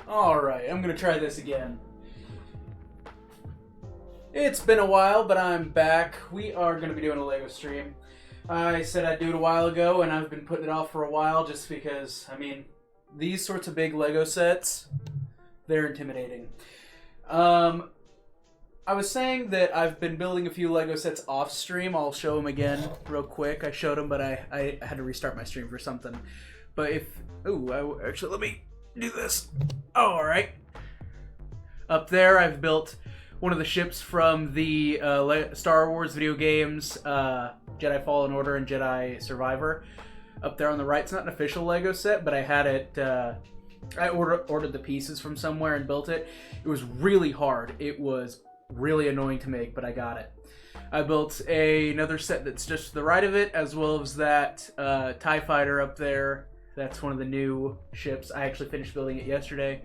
Alright, I'm gonna try this again. It's been a while, but I'm back. We are gonna be doing a LEGO stream. I said I'd do it a while ago, and I've been putting it off for a while just because, I mean, these sorts of big LEGO sets, they're intimidating. I was saying that I've been building a few LEGO sets off stream. I'll show them again real quick. I showed them, but I had to restart my stream for something. But if... Ooh, actually, let me do this. Oh, alright. Up there, I've built one of the ships from the Star Wars video games, Jedi Fallen Order and Jedi Survivor. Up there on the right, it's not an official LEGO set, but I had it... I ordered the pieces from somewhere and built it. It was really hard. It was really annoying to make, but I got it. I built another set that's just to the right of it, as well as that TIE Fighter up there. That's one of the new ships. I actually finished building it yesterday.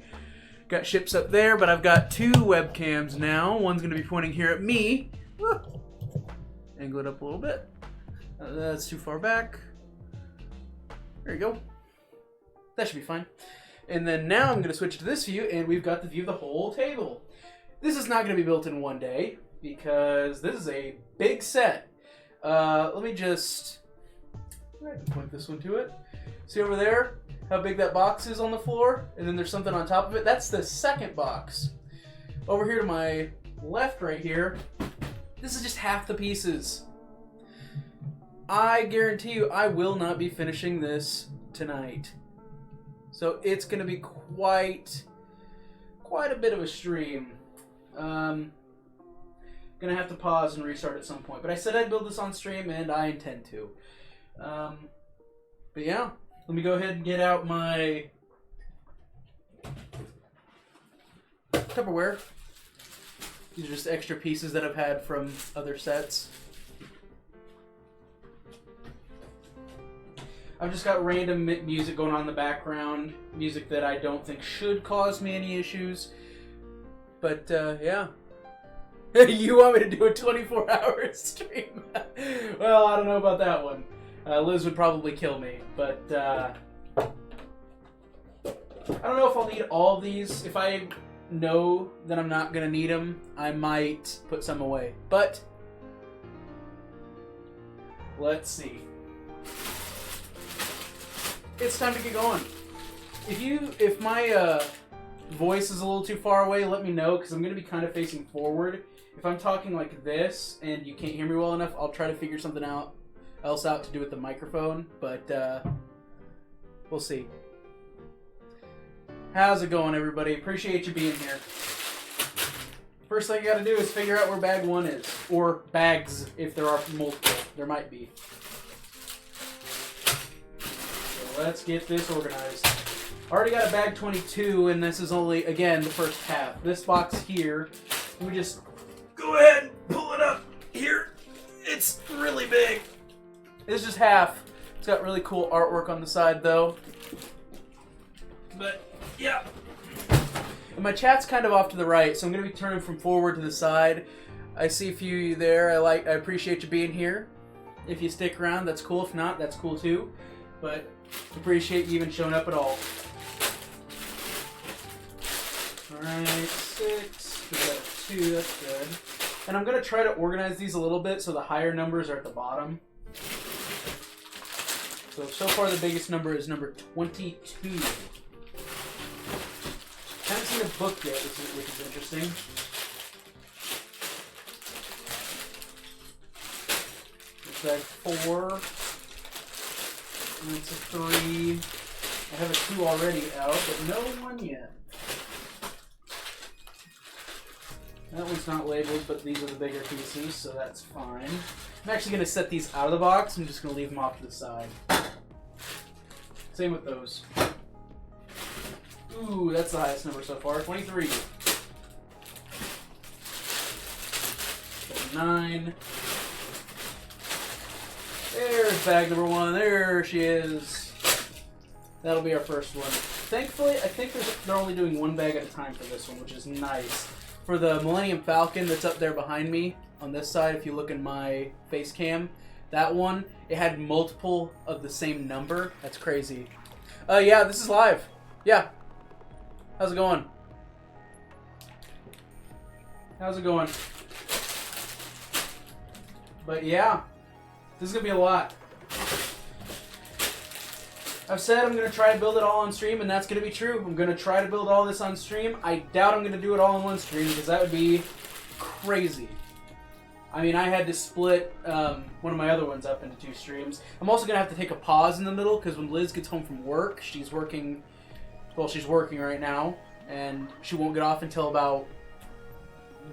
Got ships up there, but I've got two webcams now. One's going to be pointing here at me. Angle it up a little bit. That's too far back. There you go. That should be fine. And then now I'm going to switch to this view, and we've got the view of the whole table. This is not going to be built in one day, because this is a big set. Let me just point this one to it. See over there how big that box is on the floor? And then there's something on top of it. That's the second box. Over here to my left right here, this is just half the pieces. I guarantee you I will not be finishing this tonight. So it's going to be quite a bit of a stream. Gonna have to pause and restart at some point. But I said I'd build this on stream, and I intend to. But yeah, let me go ahead and get out my Tupperware. These are just extra pieces that I've had from other sets. I've just got random music going on in the background. Music that I don't think should cause me any issues. But, yeah. You want me to do a 24-hour stream? Well, I don't know about that one. Liz would probably kill me. But, I don't know if I'll need all of these. If I know that I'm not going to need them, I might put some away. But, let's see. It's time to get going. If my voice is a little too far away, let me know, because I'm going to be kind of facing forward. If I'm talking like this and you can't hear me well enough, I'll try to figure something else out to do with the microphone, but we'll see. How's it going, everybody? Appreciate you being here. First thing you got to do is figure out where bag 1 is, or bags if there are multiple. There might be. Let's get this organized. Already got a bag 22, and this is only, again, the first half. This box here, we just go ahead and pull it up here. It's really big. It's just half. It's got really cool artwork on the side, though. But, yeah. And my chat's kind of off to the right, so I'm going to be turning from forward to the side. I see a few of you there. I appreciate you being here. If you stick around, that's cool. If not, that's cool, too. But appreciate you even showing up at all. Alright, 6. We got a 2, that's good. And I'm going to try to organize these a little bit so the higher numbers are at the bottom. So far the biggest number is number 22. Haven't seen a book yet, which is interesting. Looks like 4. And it's a 3. I have a 2 already out, but no 1 yet. That one's not labeled, but these are the bigger pieces, so that's fine. I'm actually going to set these out of the box. I'm just going to leave them off to the side. Same with those. Ooh, that's the highest number so far. 23. 9. There's bag number 1. There she is. That'll be our first one. Thankfully, I think they're only doing 1 bag at a time for this one, which is nice. For the Millennium Falcon that's up there behind me, on this side, if you look in my face cam, that one, it had multiple of the same number. That's crazy. Yeah, this is live. Yeah. How's it going? How's it going? But yeah, this is gonna be a lot. I've said I'm going to try to build it all on stream, and that's going to be true. I'm going to try to build all this on stream. I doubt I'm going to do it all in one stream, because that would be crazy. I mean, I had to split one of my other ones up into 2 streams. I'm also going to have to take a pause in the middle, because when Liz gets home from work, she's working, well, she's working right now, and she won't get off until about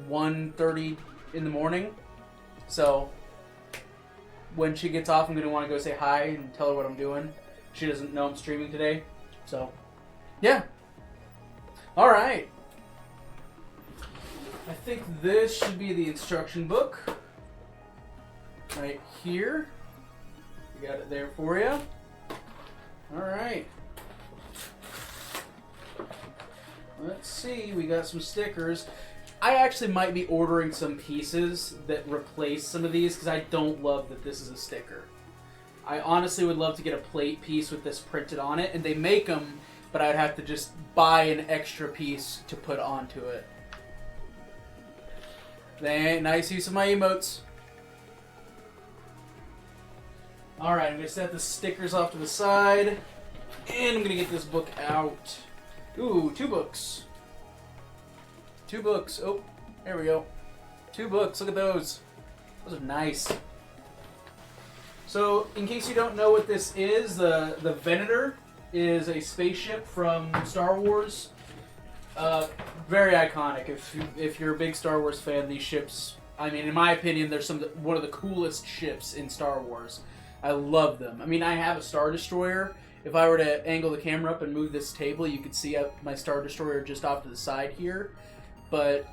1:30 in the morning. So, when she gets off, I'm going to want to go say hi and tell her what I'm doing. She doesn't know I'm streaming today, so yeah. All right. I think this should be the instruction book right here. We got it there for you. All right. Let's see. We got some stickers. I actually might be ordering some pieces that replace some of these because I don't love that this is a sticker. I honestly would love to get a plate piece with this printed on it, and they make them, but I would have to just buy an extra piece to put onto it. Nice use of my emotes. Alright, I'm going to set the stickers off to the side, and I'm going to get this book out. Ooh, 2 books. 2 books. Oh, there we go. 2 books. Look at those. Those are nice. So, in case you don't know what this is, the Venator is a spaceship from Star Wars. Very iconic. If you're a big Star Wars fan, these ships, I mean, in my opinion, they're one of the coolest ships in Star Wars. I love them. I mean, I have a Star Destroyer. If I were to angle the camera up and move this table, you could see my Star Destroyer just off to the side here. But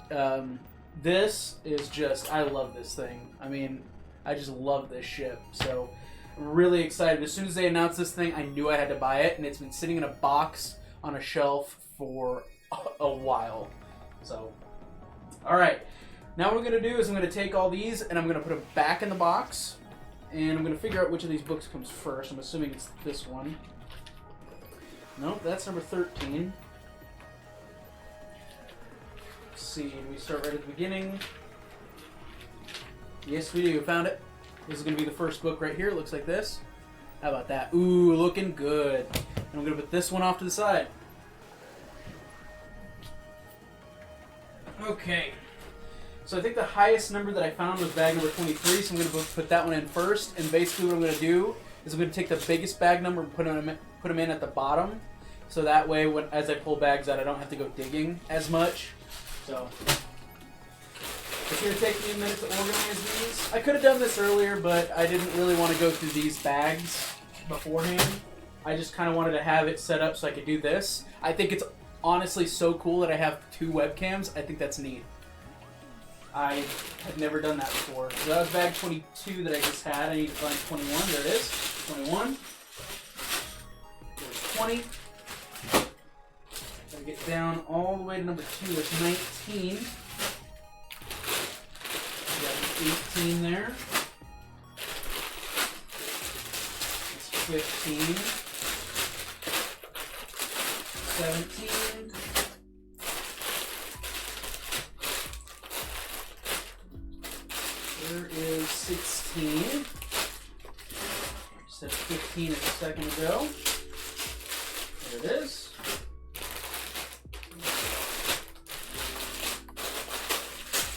this is just, I love this thing. I mean, I just love this ship, so I'm really excited. As soon as they announced this thing, I knew I had to buy it, and it's been sitting in a box on a shelf for a while. So, alright. Now what I'm going to do is I'm going to take all these, and I'm going to put them back in the box, and I'm going to figure out which of these books comes first. I'm assuming it's this one. Nope, that's number 13. Let's see, do we start right at the beginning? Yes, we do. Found it. This is going to be the first book right here. It looks like this. How about that? Ooh, looking good. And I'm going to put this one off to the side. Okay. So I think the highest number that I found was bag number 23, so I'm going to put that one in first. And basically what I'm going to do is I'm going to take the biggest bag number and put them in at the bottom. So that way, as I pull bags out, I don't have to go digging as much. So it's going to take me a minute to organize these. I could have done this earlier, but I didn't really want to go through these bags beforehand. I just kind of wanted to have it set up so I could do this. I think it's honestly so cool that I have 2 webcams. I think that's neat. I had never done that before. So that was bag 22 that I just had. I need to find 21. There it is. 21. There's 20. Gotta get down all the way to number 2. There's 19. 18 there. It's 15. 17. There is 16. Said 15 a second ago. There it is.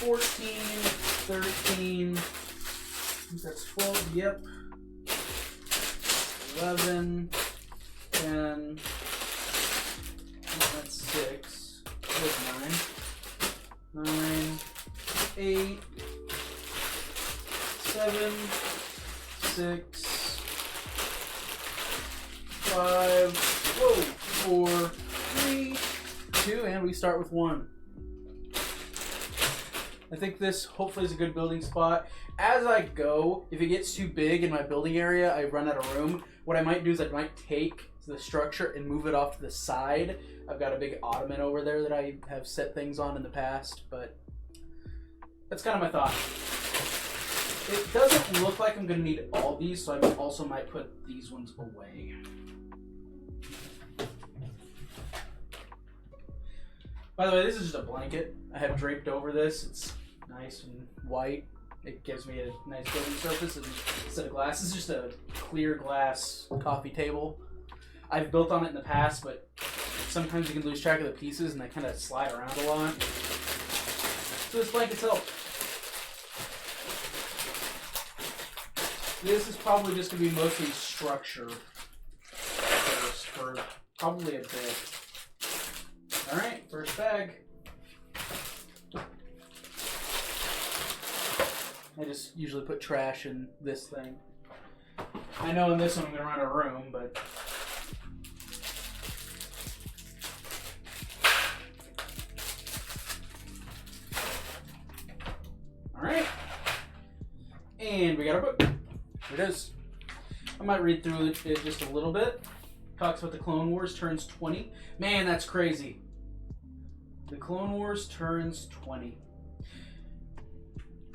14, 13, I think that's 12, yep. 11, 10, that's 6, that's 9, 9, 8, 7, 6, 5, 4, 3, 2, and we start with 1. I think this hopefully is a good building spot. As I go, if it gets too big in my building area, I run out of room. What I might do is I might take the structure and move it off to the side. I've got a big ottoman over there that I have set things on in the past, but that's kind of my thought. It doesn't look like I'm going to need all these, so I also might put these ones away. By the way, this is just a blanket I have draped over this. It's nice and white. It gives me a nice building surface instead of glass. This is just a clear glass coffee table. I've built on it in the past, but sometimes you can lose track of the pieces and they kind of slide around a lot. So this blanket's help. This is probably just going to be mostly structure first for probably a bit. Alright, first bag. I just usually put trash in this thing. I know in this one I'm going to run a room, but... Alright. And we got our book. Here it is. I might read through it just a little bit. Talks about the Clone Wars turns 20. Man, that's crazy. The Clone Wars turns 20.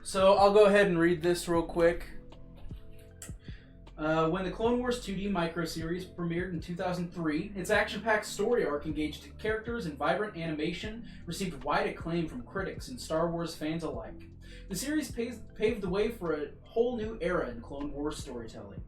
So I'll go ahead and read this real quick. When the Clone Wars 2D micro-series premiered in 2003, its action-packed story arc engaged characters and vibrant animation received wide acclaim from critics and Star Wars fans alike. The series paved the way for a whole new era in Clone Wars storytelling,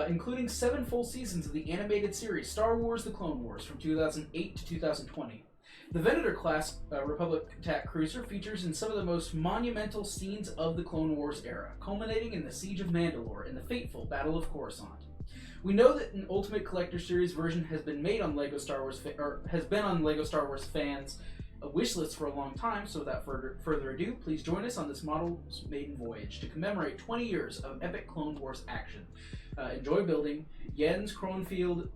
including 7 full seasons of the animated series Star Wars The Clone Wars from 2008 to 2020. The Venator class Republic attack cruiser features in some of the most monumental scenes of the Clone Wars era, culminating in the Siege of Mandalore and the fateful Battle of Coruscant. We know that an Ultimate Collector Series version has been made on LEGO Star Wars on LEGO Star Wars fans' wish list for a long time. So without further ado, please join us on this model's maiden voyage to commemorate 20 years of epic Clone Wars action. Enjoy building. Jens Kronfield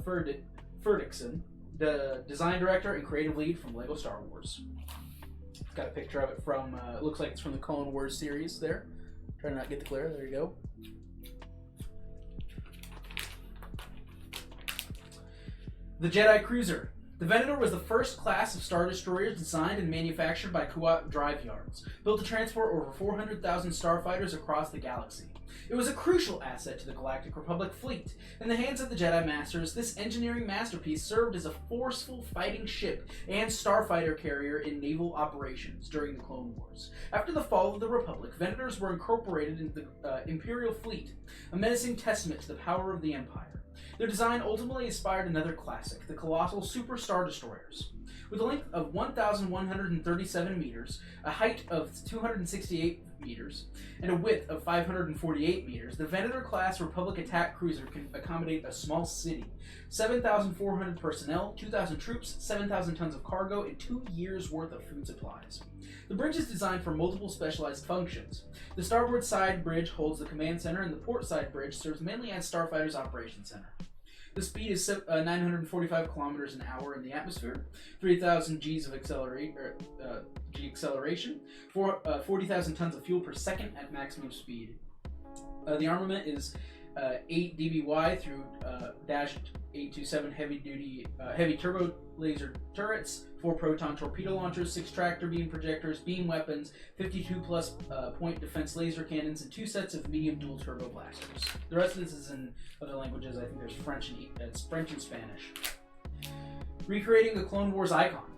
Fredrickson, the design director and creative lead from LEGO Star Wars. Got a picture of it from, looks like it's from the Clone Wars series there. Try to not get the glare, there you go. The Jedi Cruiser. The Venator was the first class of Star Destroyers designed and manufactured by Kuat Drive Yards, built to transport over 400,000 starfighters across the galaxy. It was a crucial asset to the Galactic Republic fleet. In the hands of the Jedi Masters, this engineering masterpiece served as a forceful fighting ship and starfighter carrier in naval operations during the Clone Wars. After the fall of the Republic, Venators were incorporated into the Imperial fleet, a menacing testament to the power of the Empire. Their design ultimately inspired another classic, the colossal Super Star Destroyers. With a length of 1,137 meters, a height of 268 meters, and a width of 548 meters, the Venator-class Republic attack cruiser can accommodate a small city, 7,400 personnel, 2,000 troops, 7,000 tons of cargo, and 2 years' worth of food supplies. The bridge is designed for multiple specialized functions. The starboard side bridge holds the command center, and the port side bridge serves mainly as Starfighter's operations center. The speed is 945 kilometers an hour in the atmosphere, 3,000 G's of G acceleration, 40,000 tons of fuel per second at maximum speed. The armament is 8 dBY through Dash 827 heavy turbo laser turrets, 4 proton torpedo launchers, 6 tractor beam projectors, beam weapons, 52 plus point defense laser cannons, and 2 sets of medium dual turbo blasters. The rest of this is in other languages. I think there's French and Spanish. Recreating the Clone Wars icon.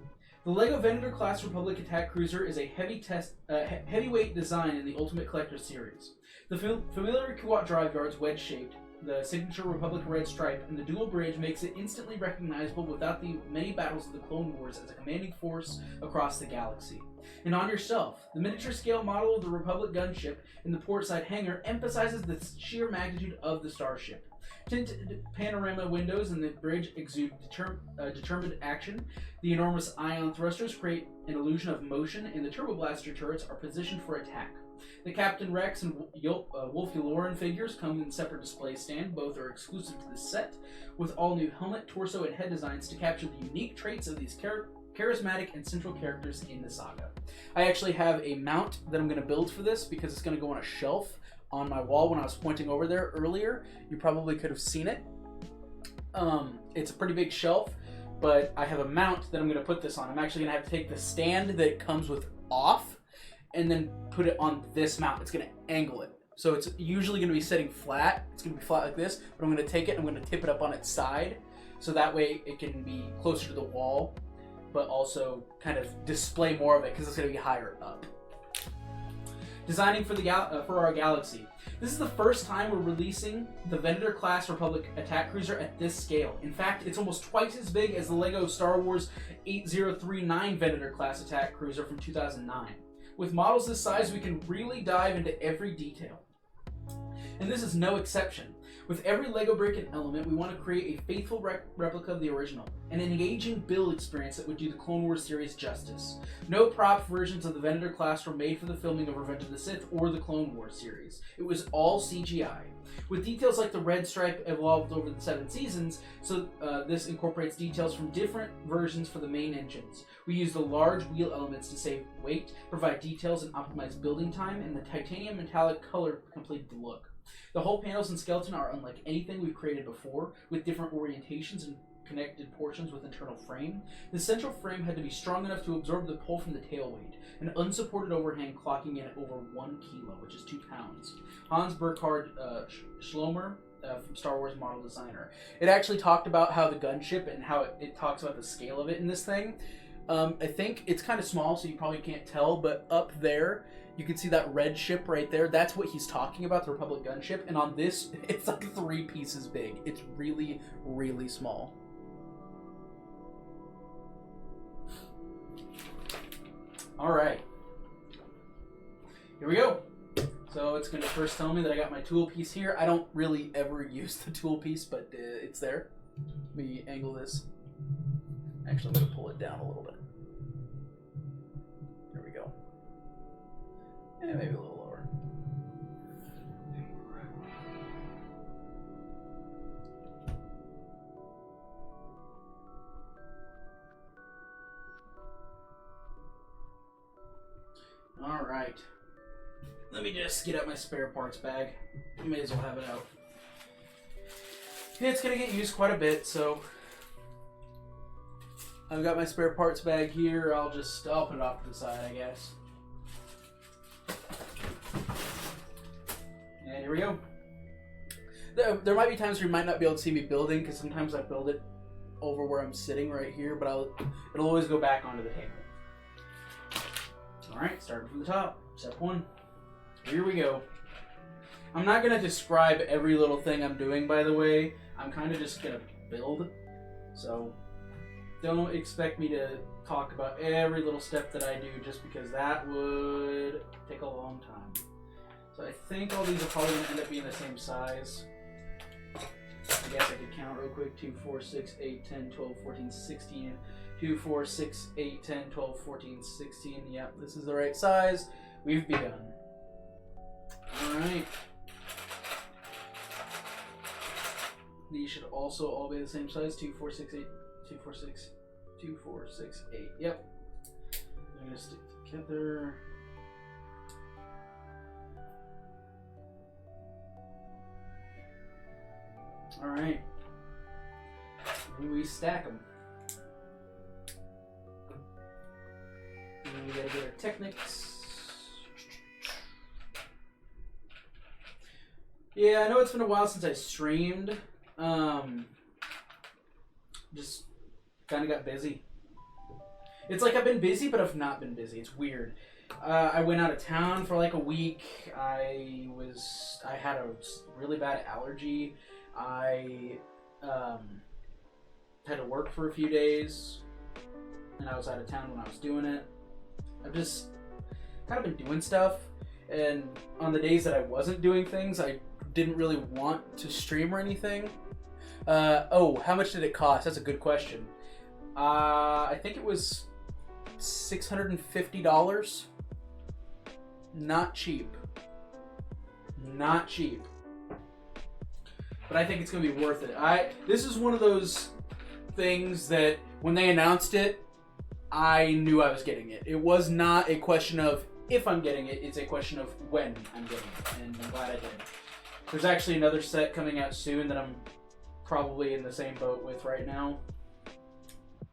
The LEGO Venator class Republic attack cruiser is a heavyweight design in the Ultimate Collector series. The familiar Kuat Drive Yards wedge-shaped, the signature Republic red stripe, and the dual bridge makes it instantly recognizable without the many battles of the Clone Wars as a commanding force across the galaxy. And on yourself, the miniature scale model of the Republic gunship in the portside hangar emphasizes the sheer magnitude of the starship. Tinted panorama windows in the bridge exude determined action. The enormous ion thrusters create an illusion of motion, and the turbo blaster turrets are positioned for attack. The Captain Rex and Wolf Yularen figures come in separate display stand. Both are exclusive to this set, with all new helmet, torso, and head designs to capture the unique traits of these charismatic and central characters in the saga. I actually have a mount that I'm going to build for this because it's going to go on a shelf on my wall. When I was pointing over there earlier, you probably could have seen it. It's a pretty big shelf, but I have a mount that I'm going to put this on. I'm actually going to have to take the stand that it comes with off and then put it on this mount. It's going to angle it. So it's usually going to be sitting flat. It's going to be flat like this, but I'm going to take it and I'm going to tip it up on its side so that way it can be closer to the wall. but also kind of display more of it because it's going to be higher up. Designing for our galaxy. This is the first time we're releasing the Venator class Republic attack cruiser at this scale. In fact, it's almost twice as big as the LEGO Star Wars 8039 Venator class attack cruiser from 2009. With models this size, we can really dive into every detail. And this is no exception. With every LEGO brick and element, we want to create a faithful replica of the original, an engaging build experience that would do the Clone Wars series justice. No prop versions of the Venator class were made for the filming of Revenge of the Sith or the Clone Wars series. It was all CGI. With details like the red stripe evolved over the 7 seasons, so this incorporates details from different versions for the main engines. We use the large wheel elements to save weight, provide details, and optimize building time, and the titanium metallic color completed the look. The hull panels and skeleton are unlike anything we've created before, with different orientations and connected portions with internal frame. The central frame had to be strong enough to absorb the pull from the tail weight, an unsupported overhang clocking in at over 1 kilo, which is 2 pounds. Hans Burkhard Schlomer from Star Wars Model Designer. It actually talked about how the gunship and how it talks about the scale of it in this thing. I think it's kind of small, so you probably can't tell, but up there, you can see that red ship right there. That's what he's talking about, the Republic gunship. And on this, it's like 3 pieces big. It's really, really small. All right. Here we go. So it's going to first tell me that I got my tool piece here. I don't really ever use the tool piece, but it's there. Let me angle this. Actually, I'm going to pull it down a little bit. There we go. And maybe a little lower. All right. Let me just get out my spare parts bag. I may as well have it out. It's going to get used quite a bit, so I've got my spare parts bag here. I'll put it off to the side, I guess. And here we go. There might be times where you might not be able to see me building, because sometimes I build it over where I'm sitting right here, but it'll always go back onto the table. Alright, starting from the top. Step 1. Here we go. I'm not going to describe every little thing I'm doing, by the way. I'm kind of just going to build. So don't expect me to talk about every little step that I do, just because that would take a long time. So I think all these are probably going to end up being the same size. I guess I could count real quick. 2, 4, 6, 8, 10, 12, 14, 16. 2, 4, 6, 8, 10, 12, 14, 16. Yep, this is the right size. We've begun. Alright. These should also all be the same size. 2, 4, 6, 8. 2, 4, 6. 2, 4, 6, 8. Yep. They're going to stick together. Alright. And we stack them. And then we gotta get our Technics. Yeah, I know it's been a while since I streamed. Just kind of got busy. It's like I've been busy, but I've not been busy. It's weird. I went out of town for like a week. I had a really bad allergy. I had to work for a few days, and I was out of town when I was doing it. I've just kind of been doing stuff, and on the days that I wasn't doing things, I didn't really want to stream or anything. Oh, how much did it cost? That's a good question. I think it was $650. Not cheap. Not cheap. But I think it's going to be worth it. This is one of those things that when they announced it, I knew I was getting it. It was not a question of if I'm getting it, it's a question of when I'm getting it, and I'm glad I did. There's actually another set coming out soon that I'm probably in the same boat with right now.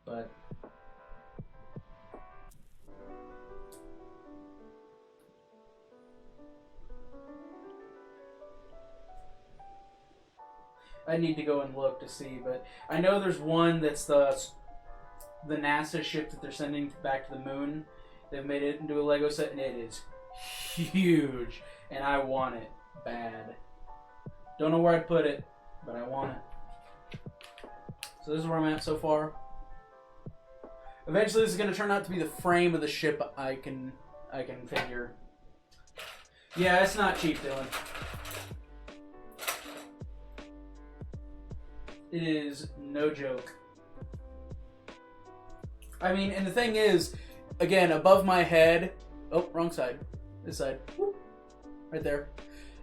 But I need to go and look to see, but I know there's one that's the the NASA ship that they're sending back to the moon. They've made it into a Lego set, and it is huge. And I want it bad. Don't know where I'd put it, but I want it. So this is where I'm at so far. Eventually, this is going to turn out to be the frame of the ship I can figure. Yeah, it's not cheap, Dylan. It is no joke. I mean, and the thing is, again, above my head... Oh, wrong side. This side. Whoop. Right there.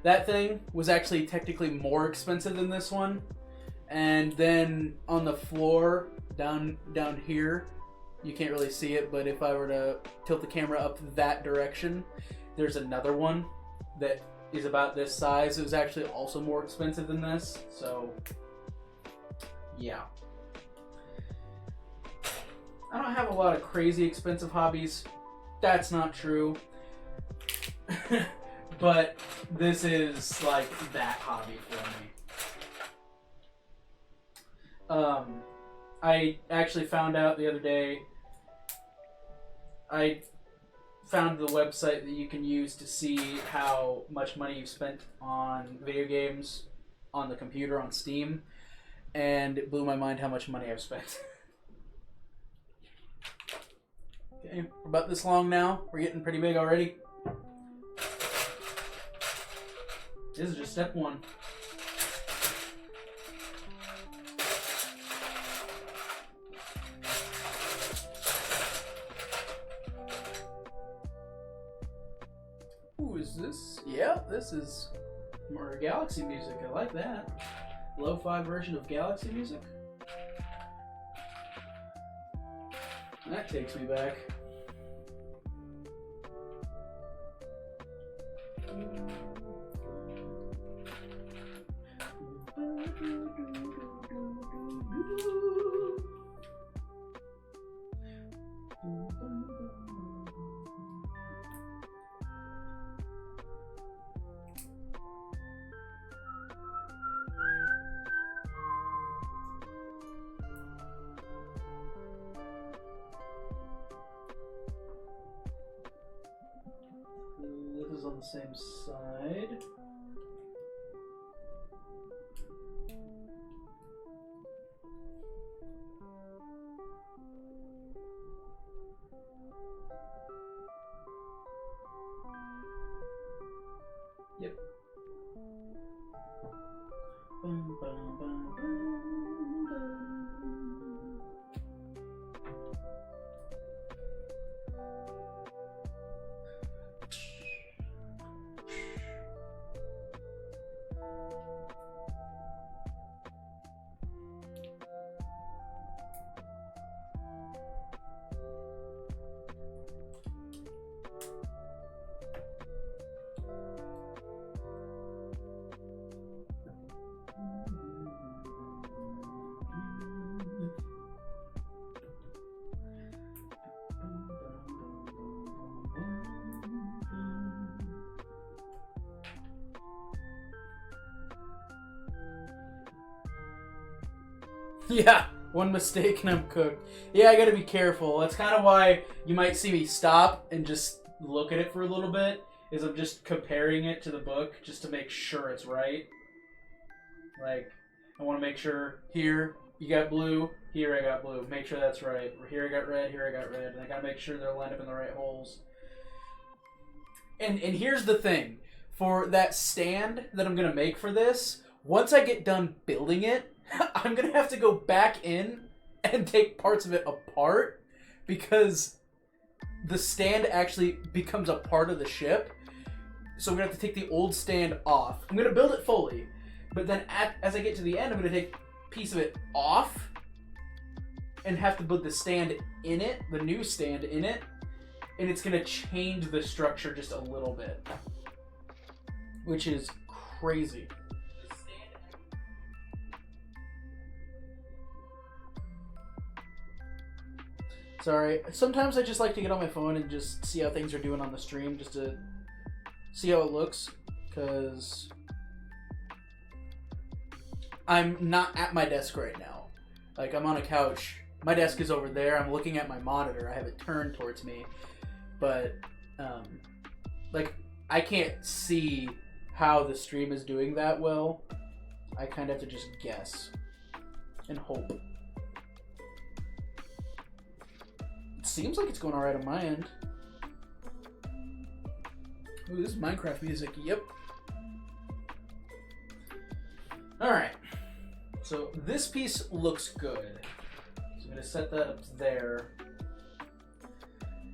That thing was actually technically more expensive than this one. And then on the floor, down here, you can't really see it, but if I were to tilt the camera up that direction, there's another one that is about this size. It was actually also more expensive than this, so... yeah. I don't have a lot of crazy expensive hobbies. That's not true. But this is like that hobby for me. I actually found out the other day, I found the website that you can use to see how much money you've spent on video games on the computer on Steam. And it blew my mind how much money I've spent. Okay, we're about this long now. We're getting pretty big already. This is just step one. Ooh, is this? Yeah, this is more Galaxy music. I like that. Lo-fi version of Galaxy music. That takes me back. This is on the same side. Yep. Bum, bum, bum, bum, bum. Yeah, one mistake and I'm cooked. Yeah, I gotta be careful. That's kind of why you might see me stop and just look at it for a little bit, is I'm just comparing it to the book just to make sure it's right. Like, I want to make sure here you got blue, here I got blue. Make sure that's right. Here I got red, here I got red. And I gotta make sure they're lined up in the right holes. And here's the thing. For that stand that I'm gonna make for this, once I get done building it, I'm going to have to go back in and take parts of it apart because the stand actually becomes a part of the ship. So I'm going to have to take the old stand off. I'm going to build it fully, but then as I get to the end, I'm going to take a piece of it off and have to put the stand in it, the new stand in it, and it's going to change the structure just a little bit, which is crazy. Sorry, sometimes I just like to get on my phone and just see how things are doing on the stream, just to see how it looks, because I'm not at my desk right now. Like, I'm on a couch My desk is over there. I'm looking at my monitor. I have it turned towards me, but like I can't see how the stream is doing that well. I kind of have to just guess and hope. It seems like it's going all right on my end. Ooh, this is Minecraft music. Yep. All right. So this piece looks good. So I'm gonna set that up there.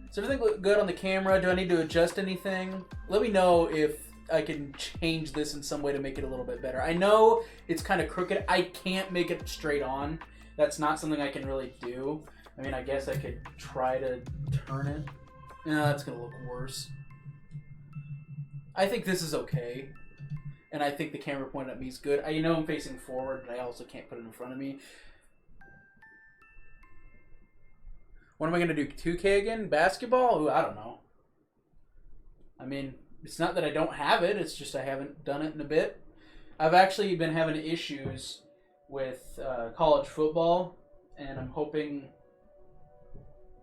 Does everything look good on the camera? Do I need to adjust anything? Let me know if I can change this in some way to make it a little bit better. I know it's kind of crooked. I can't make it straight on. That's not something I can really do. I mean, I guess I could try to turn it. No, that's gonna look worse. I think this is okay. And I think the camera pointed at me is good. I know I'm facing forward, but I also can't put it in front of me. What am I going to do? 2K again? Basketball? Ooh, I don't know. I mean, it's not that I don't have it. It's just I haven't done it in a bit. I've actually been having issues with college football, and I'm hoping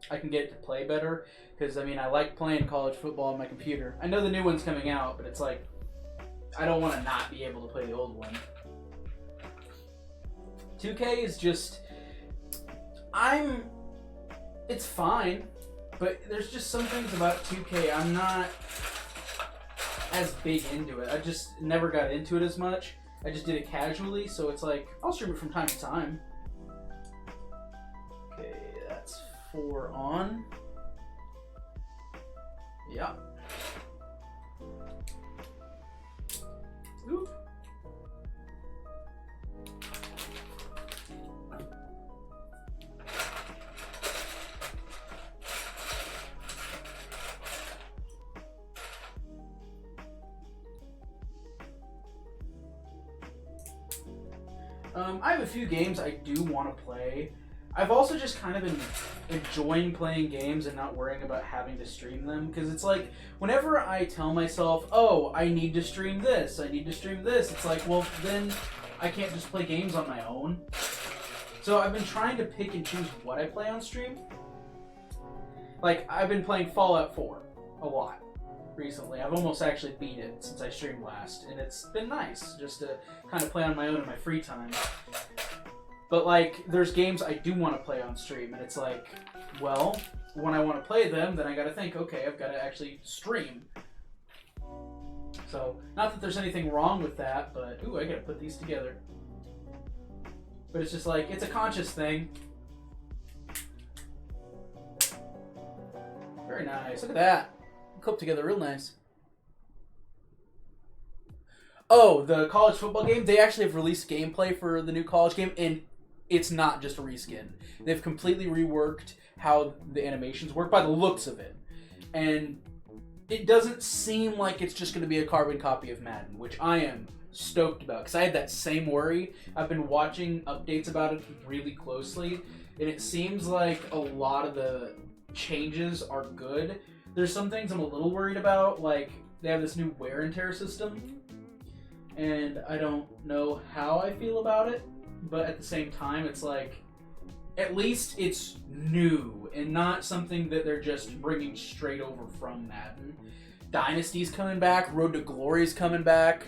I can get it to play better. Because, I mean, I like playing college football on my computer. I know the new one's coming out, but it's like, I don't want to not be able to play the old one. 2K is just... It's fine, but there's just some things about 2K I'm not as big into it. I just never got into it as much. I just did it casually, so it's like, I'll stream it from time to time. Okay, that's 4 on. Yeah. Oop. I have a few games I do want to play. I've also just kind of been enjoying playing games and not worrying about having to stream them, because it's like, whenever I tell myself, oh, I need to stream this, I need to stream this, it's like, well, then I can't just play games on my own. So I've been trying to pick and choose what I play on stream. Like, I've been playing Fallout 4 a lot recently. I've almost actually beat it since I streamed last, and it's been nice just to kind of play on my own in my free time. But, like, there's games I do want to play on stream, and it's like, well, when I want to play them, then I gotta think, okay, I've got to actually stream. So, not that there's anything wrong with that, but, ooh, I gotta put these together. But it's just like, it's a conscious thing. Very nice. Look at that. Clipped together real nice. Oh, the college football game, they actually have released gameplay for the new college game, and it's not just a reskin. They've completely reworked how the animations work by the looks of it. And it doesn't seem like it's just going to be a carbon copy of Madden, which I am stoked about, because I had that same worry. I've been watching updates about it really closely, and it seems like a lot of the changes are good. There's some things I'm a little worried about, like they have this new wear and tear system, and I don't know how I feel about it. But at the same time, it's like, at least it's new and not something that they're just bringing straight over from Madden. Dynasty's coming back. Road to Glory's coming back.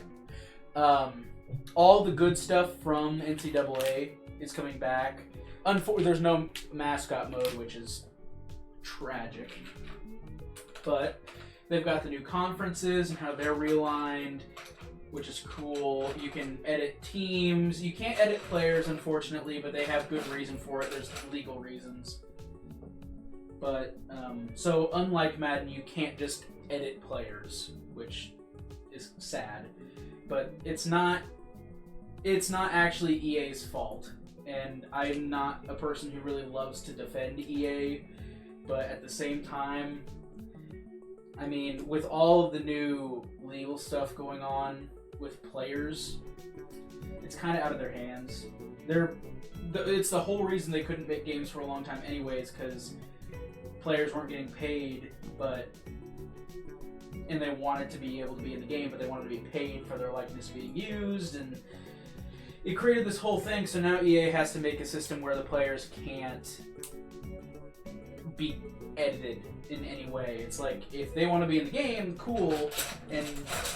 All the good stuff from NCAA is coming back. There's no mascot mode, which is tragic. But they've got the new conferences and how they're realigned, which is cool. You can edit teams. You can't edit players, unfortunately, but they have good reason for it. There's legal reasons. But, so unlike Madden, you can't just edit players, which is sad. But it's not actually EA's fault. And I'm not a person who really loves to defend EA, but at the same time, I mean, with all of the new legal stuff going on with players, it's kind of out of their hands. It's the whole reason they couldn't make games for a long time anyways, because players weren't getting paid, and they wanted to be able to be in the game, but they wanted to be paid for their likeness being used, and it created this whole thing, so now EA has to make a system where the players can't be edited in any way. It's like, if they want to be in the game, cool, and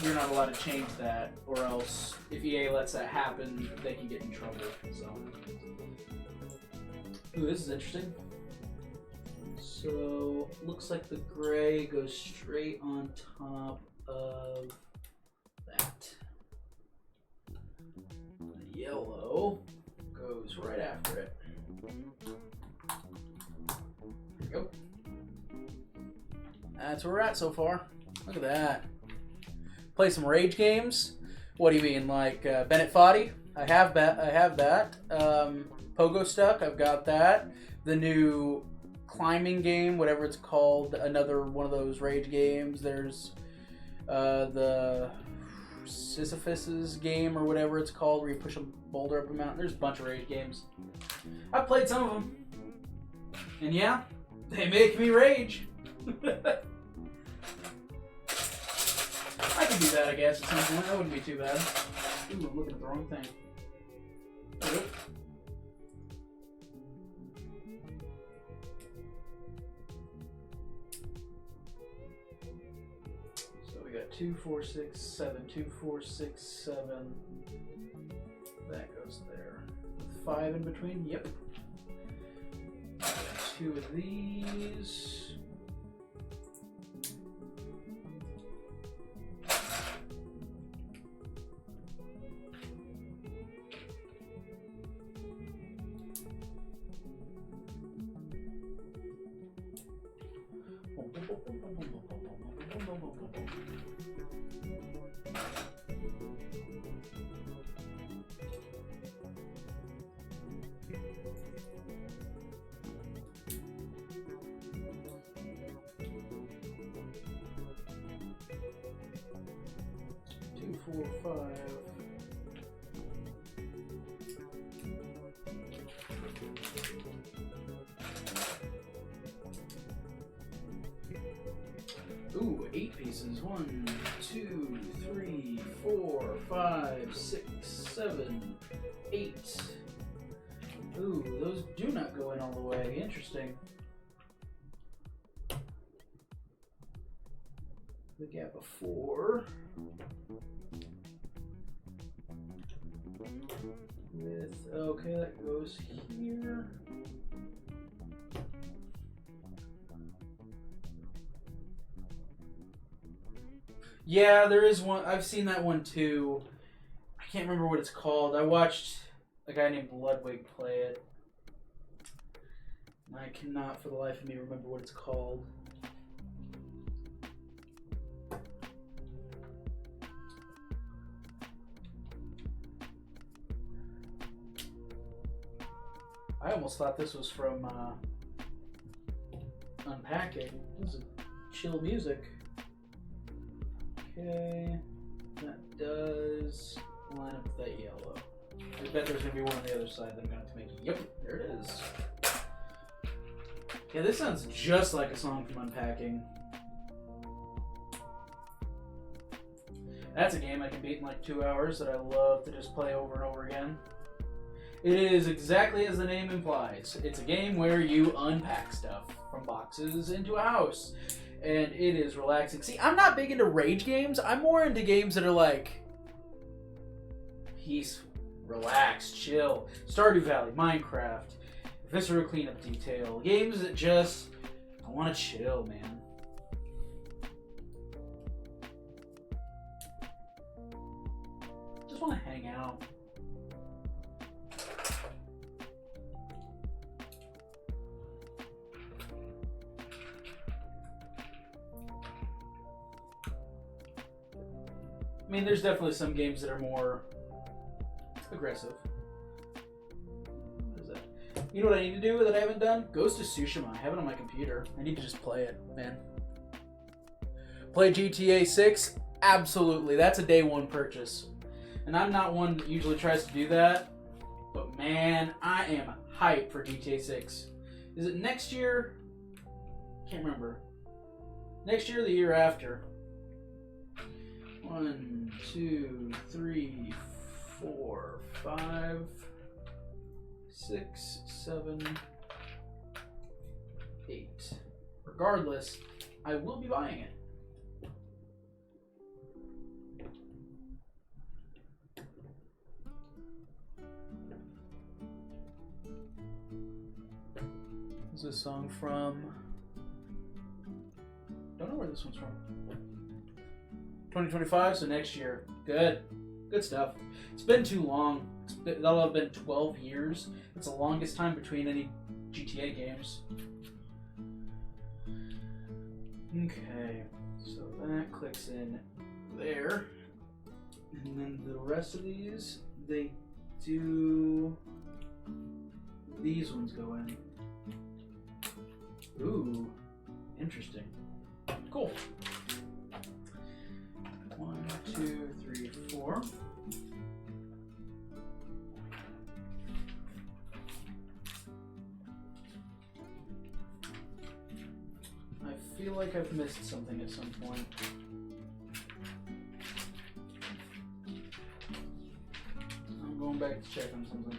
you're not allowed to change that, or else if EA lets that happen, they can get in trouble. So, ooh, this is interesting. So, looks like the gray goes straight on top of that. The yellow goes right after it. There we go. That's where we're at so far. Look at that. Play some rage games. What do you mean, like Bennett Foddy? I have that. Pogo Stuck. I've got that. The new climbing game, whatever it's called. Another one of those rage games. There's the Sisyphus's game or whatever it's called, where you push a boulder up a mountain. There's a bunch of rage games. I've played some of them, and yeah, they make me rage. I could do that, I guess, at some point. That wouldn't be too bad. Ooh, I'm looking at the wrong thing. Oh. So we got 2, 4, 6, 7. 2, 4, 6, 7. That goes there. With 5 in between? Yep. 2 of these. Two, 4, 5. Ooh, 8 pieces. 1, 2, 3, 4, 5, 6, 7, 8. Ooh, those do not go in all the way. Interesting. The gap of 4. With, okay, that goes here. Yeah, there is one. I've seen that one too. I can't remember what it's called. I watched a guy named Ludwig play it. And I cannot for the life of me remember what it's called. I almost thought this was from Unpacking. This is chill music. Okay, that does line up with that yellow. I bet there's going to be one on the other side that I'm going to have to make. Yep, there it is. Yeah, this sounds just like a song from Unpacking. That's a game I can beat in like 2 hours that I love to just play over and over again. It is exactly as the name implies. It's a game where you unpack stuff from boxes into a house. And it is relaxing. See, I'm not big into rage games. I'm more into games that are like peaceful, relax, chill. Stardew Valley, Minecraft, Visceral Cleanup Detail. Games that just, I want to chill, man. Just want to hang out. I mean, there's definitely some games that are more aggressive. What is that? You know what I need to do that I haven't done? Ghost of Tsushima. I have it on my computer. I need to just play it, man. Play GTA 6? Absolutely. That's a day one purchase. And I'm not one that usually tries to do that. But man, I am hyped for GTA 6. Is it next year? Can't remember. Next year or the year after? 1, 2, 3, 4, 5, 6, 7, 8. Regardless, I will be buying it. This is a song from... Don't know where this one's from. 2025, so next year. Good. Good stuff. It's been too long. That'll have been 12 years. It's the longest time between any GTA games. Okay, so that clicks in there. And then the rest of these, they do... These ones go in. Ooh, interesting. Cool. 1, 2, 3, 4. I feel like I've missed something at some point. I'm going back to check on something.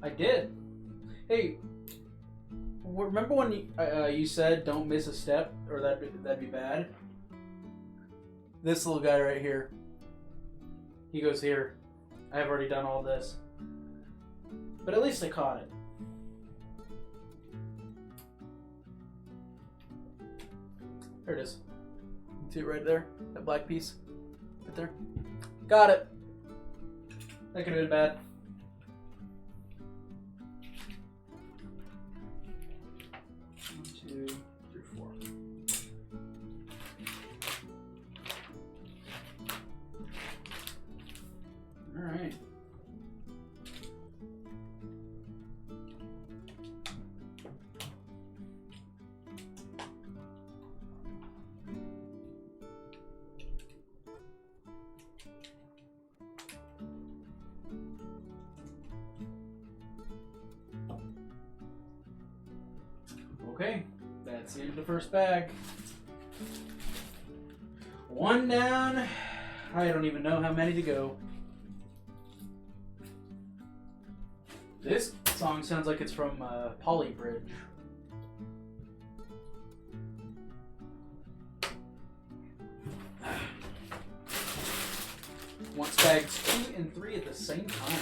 I did. Hey, remember when you said don't miss a step, or that'd be bad? This little guy right here. He goes here. I've already done all this. But at least I caught it. There it is. You see it right there? That black piece? Right there? Got it! That could have been bad. Alright. Okay, that's the end of the first bag. One down. I don't even know how many to go. This song sounds like it's from Polly Bridge. Wants bags 2 and 3 at the same time.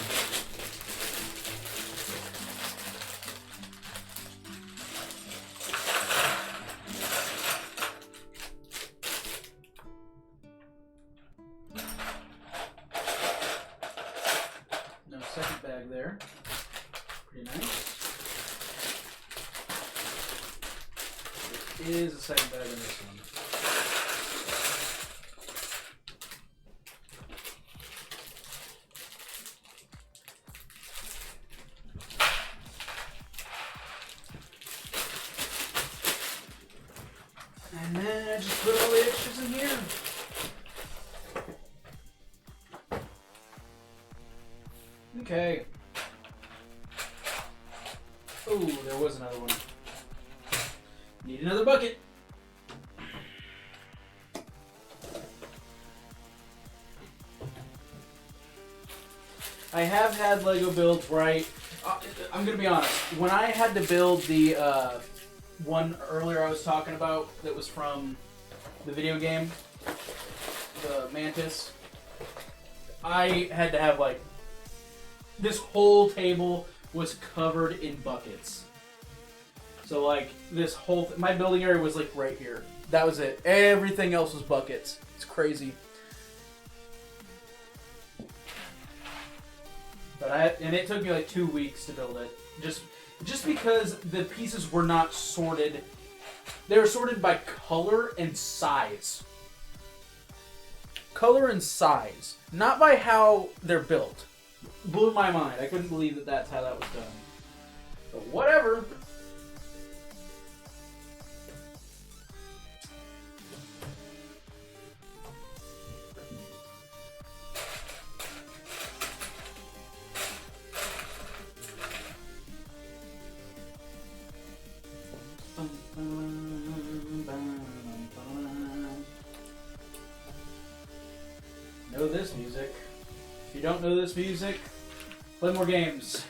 No second bag there. Pretty nice. There is a second bag in this one. And then I just put all the extras in here. Okay. Oh, there was another one. Need another bucket. I have had LEGO builds where I'm going to be honest. When I had to build the one earlier I was talking about that was from the video game, the Mantis, I had to have like, this whole table was covered in buckets. So like this whole, my building area was like right here. That was it. Everything else was buckets. It's crazy. But and it took me like 2 weeks to build it. Just because the pieces were not sorted. They were sorted by color and size. Color and size. Not by how they're built. Blew my mind. I couldn't believe that that's how that was done. But whatever. you don't know this music, play more games.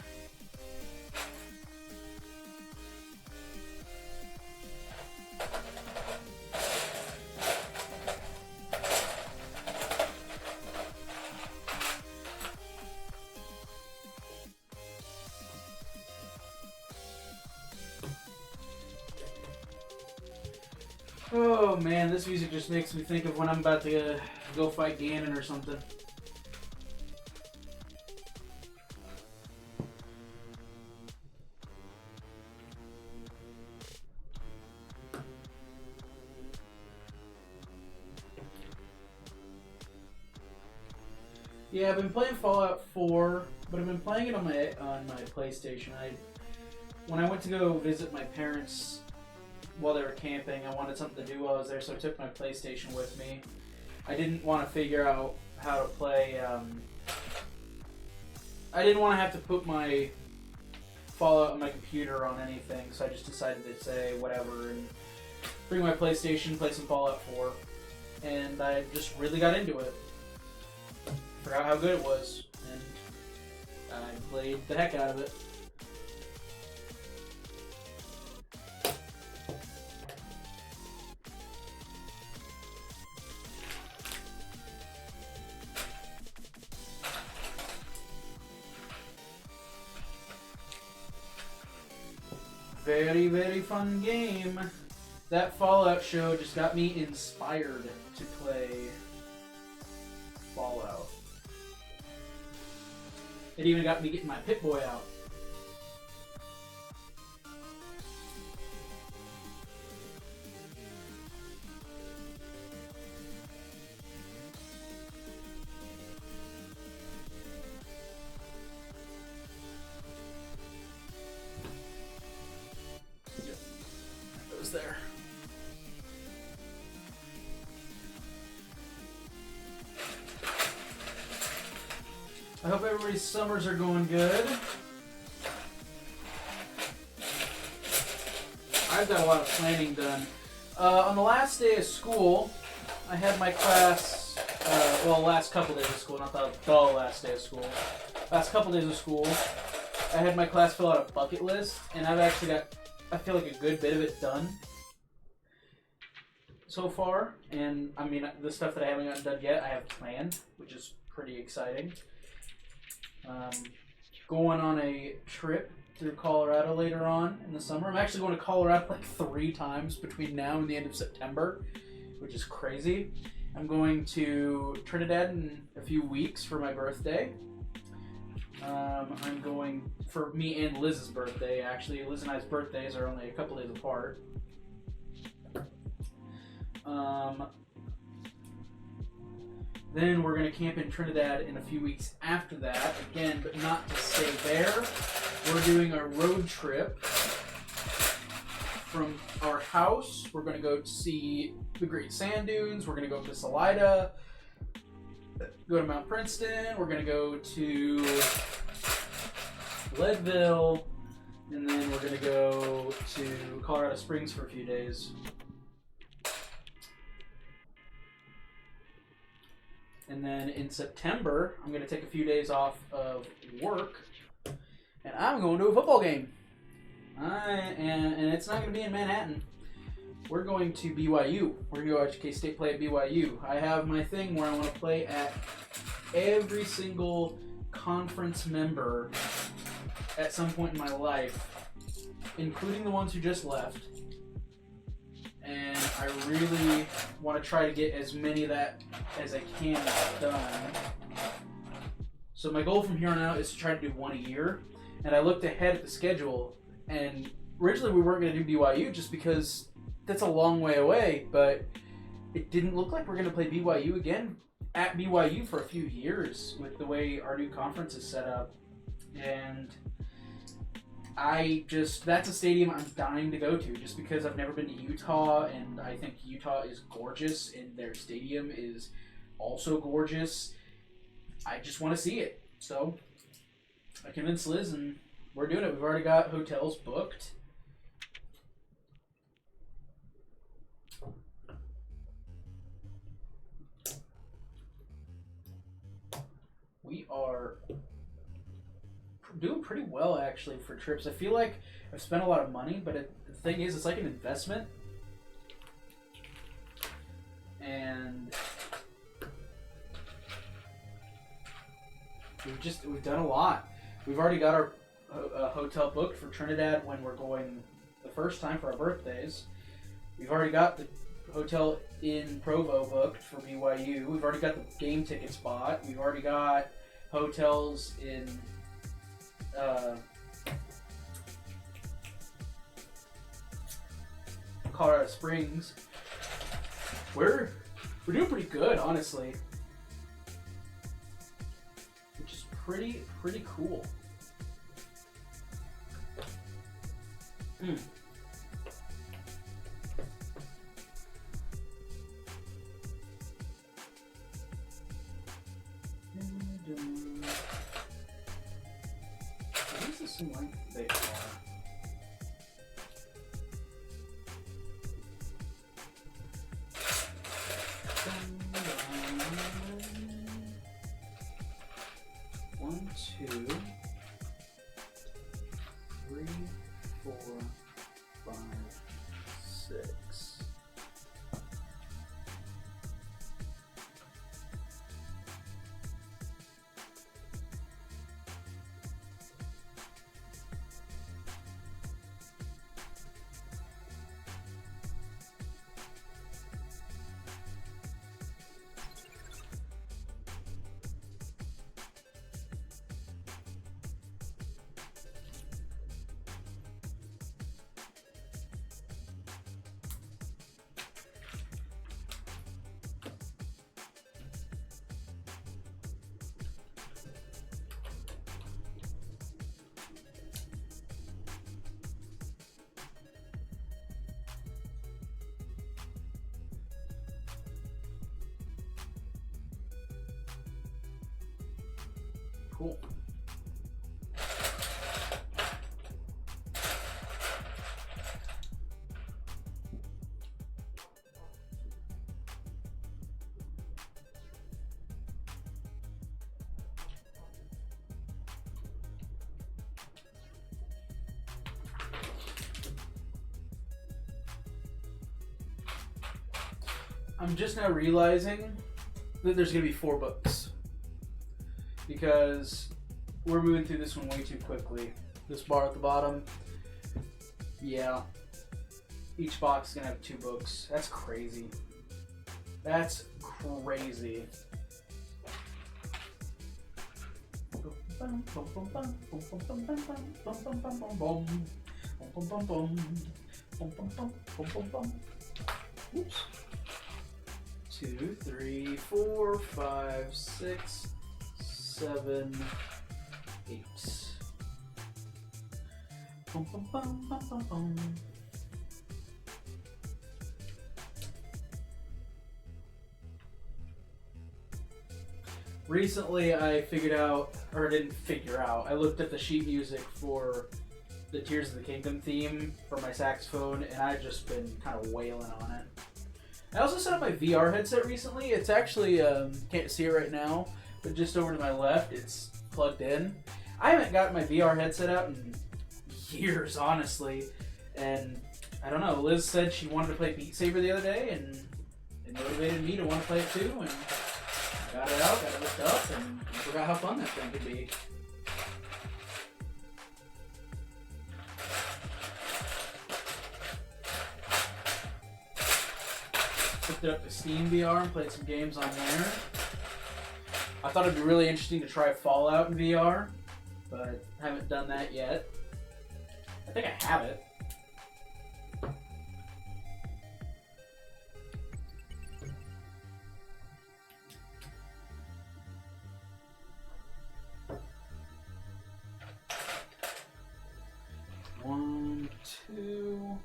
Oh man, this music just makes me think of when I'm about to go fight Ganon or something. Yeah, I've been playing Fallout 4, but I've been playing it on my PlayStation. When I went to go visit my parents while they were camping, I wanted something to do while I was there, so I took my PlayStation with me. I didn't want to figure out how to play. I didn't want to have to put my Fallout on my computer on anything, so I just decided to say whatever and bring my PlayStation, play some Fallout 4, and I just really got into it. Forgot how good it was, and I played the heck out of it. Very, very fun game. That Fallout show just got me inspired to play Fallout. It even got me getting my Pip-Boy out. It was there. I hope everybody's summers are going good. I've got a lot of planning done. On the last day of school, I had my class, well, last couple days of school, not the last day of school. Last couple days of school, I had my class fill out a bucket list, and I've actually got, I feel like, a good bit of it done so far. And, I mean, the stuff that I haven't gotten done yet, I have planned, which is pretty exciting. Going on a trip through Colorado later on in the summer. I'm actually going to Colorado like 3 times between now and the end of September, which is crazy. I'm going to Trinidad in a few weeks for my birthday. I'm going for me and Liz's birthday, actually. Liz and I's birthdays are only a couple days apart. Then we're going to camp in Trinidad in a few weeks after that. Again, but not to stay there. We're doing a road trip from our house. We're going to go see the Great Sand Dunes. We're going to go to Salida, go to Mount Princeton. We're going to go to Leadville, and then we're going to go to Colorado Springs for a few days. And then in September, I'm going to take a few days off of work, and I'm going to a football game. And it's not going to be in Manhattan. We're going to BYU. We're going to go watch K-State play at BYU. I have my thing where I want to play at every single conference member at some point in my life, including the ones who just left. And I really want to try to get as many of that as I can done. So my goal from here on out is to try to do 1 a year. And I looked ahead at the schedule, and originally we weren't going to do BYU just because that's a long way away, but it didn't look like we're going to play BYU again at BYU for a few years with the way our new conference is set up. And that's a stadium I'm dying to go to just because I've never been to Utah, and I think Utah is gorgeous and their stadium is also gorgeous. I just want to see it. So I convinced Liz and we're doing it. We've already got hotels booked. We are doing pretty well actually for trips. I feel like I've spent a lot of money, but the thing is, it's like an investment. And we've done a lot. We've already got our hotel booked for Trinidad when we're going the first time for our birthdays. We've already got the hotel in Provo booked for BYU. We've already got the game tickets bought. We've already got hotels in Colorado Springs. We're doing pretty good, honestly, which is pretty cool. What is this in length they are? One, two, 3, 4, 5, 6. Cool. I'm just now realizing that there's going to be 4 books because we're moving through this one way too quickly. This bar at the bottom, yeah, each box is going to have 2 books. That's crazy. That's crazy. Oops. 2, 3, 4, 5, 6, 7, 8. Bum, bum, bum, bum, bum, bum. Recently, I figured out, or didn't figure out, I looked at the sheet music for the Tears of the Kingdom theme for my saxophone, and I've just been kind of wailing on it. I also set up my VR headset recently. It's actually, can't see it right now, but just over to my left, it's plugged in. I haven't gotten my VR headset out in years, honestly, and I don't know, Liz said she wanted to play Beat Saber the other day, and it motivated me to want to play it too, and got it out, got it hooked up, and I forgot how fun that thing could be. Hooked it up to Steam VR and played some games on there. I thought it'd be really interesting to try Fallout in VR, but haven't done that yet. I think I have it. One, two.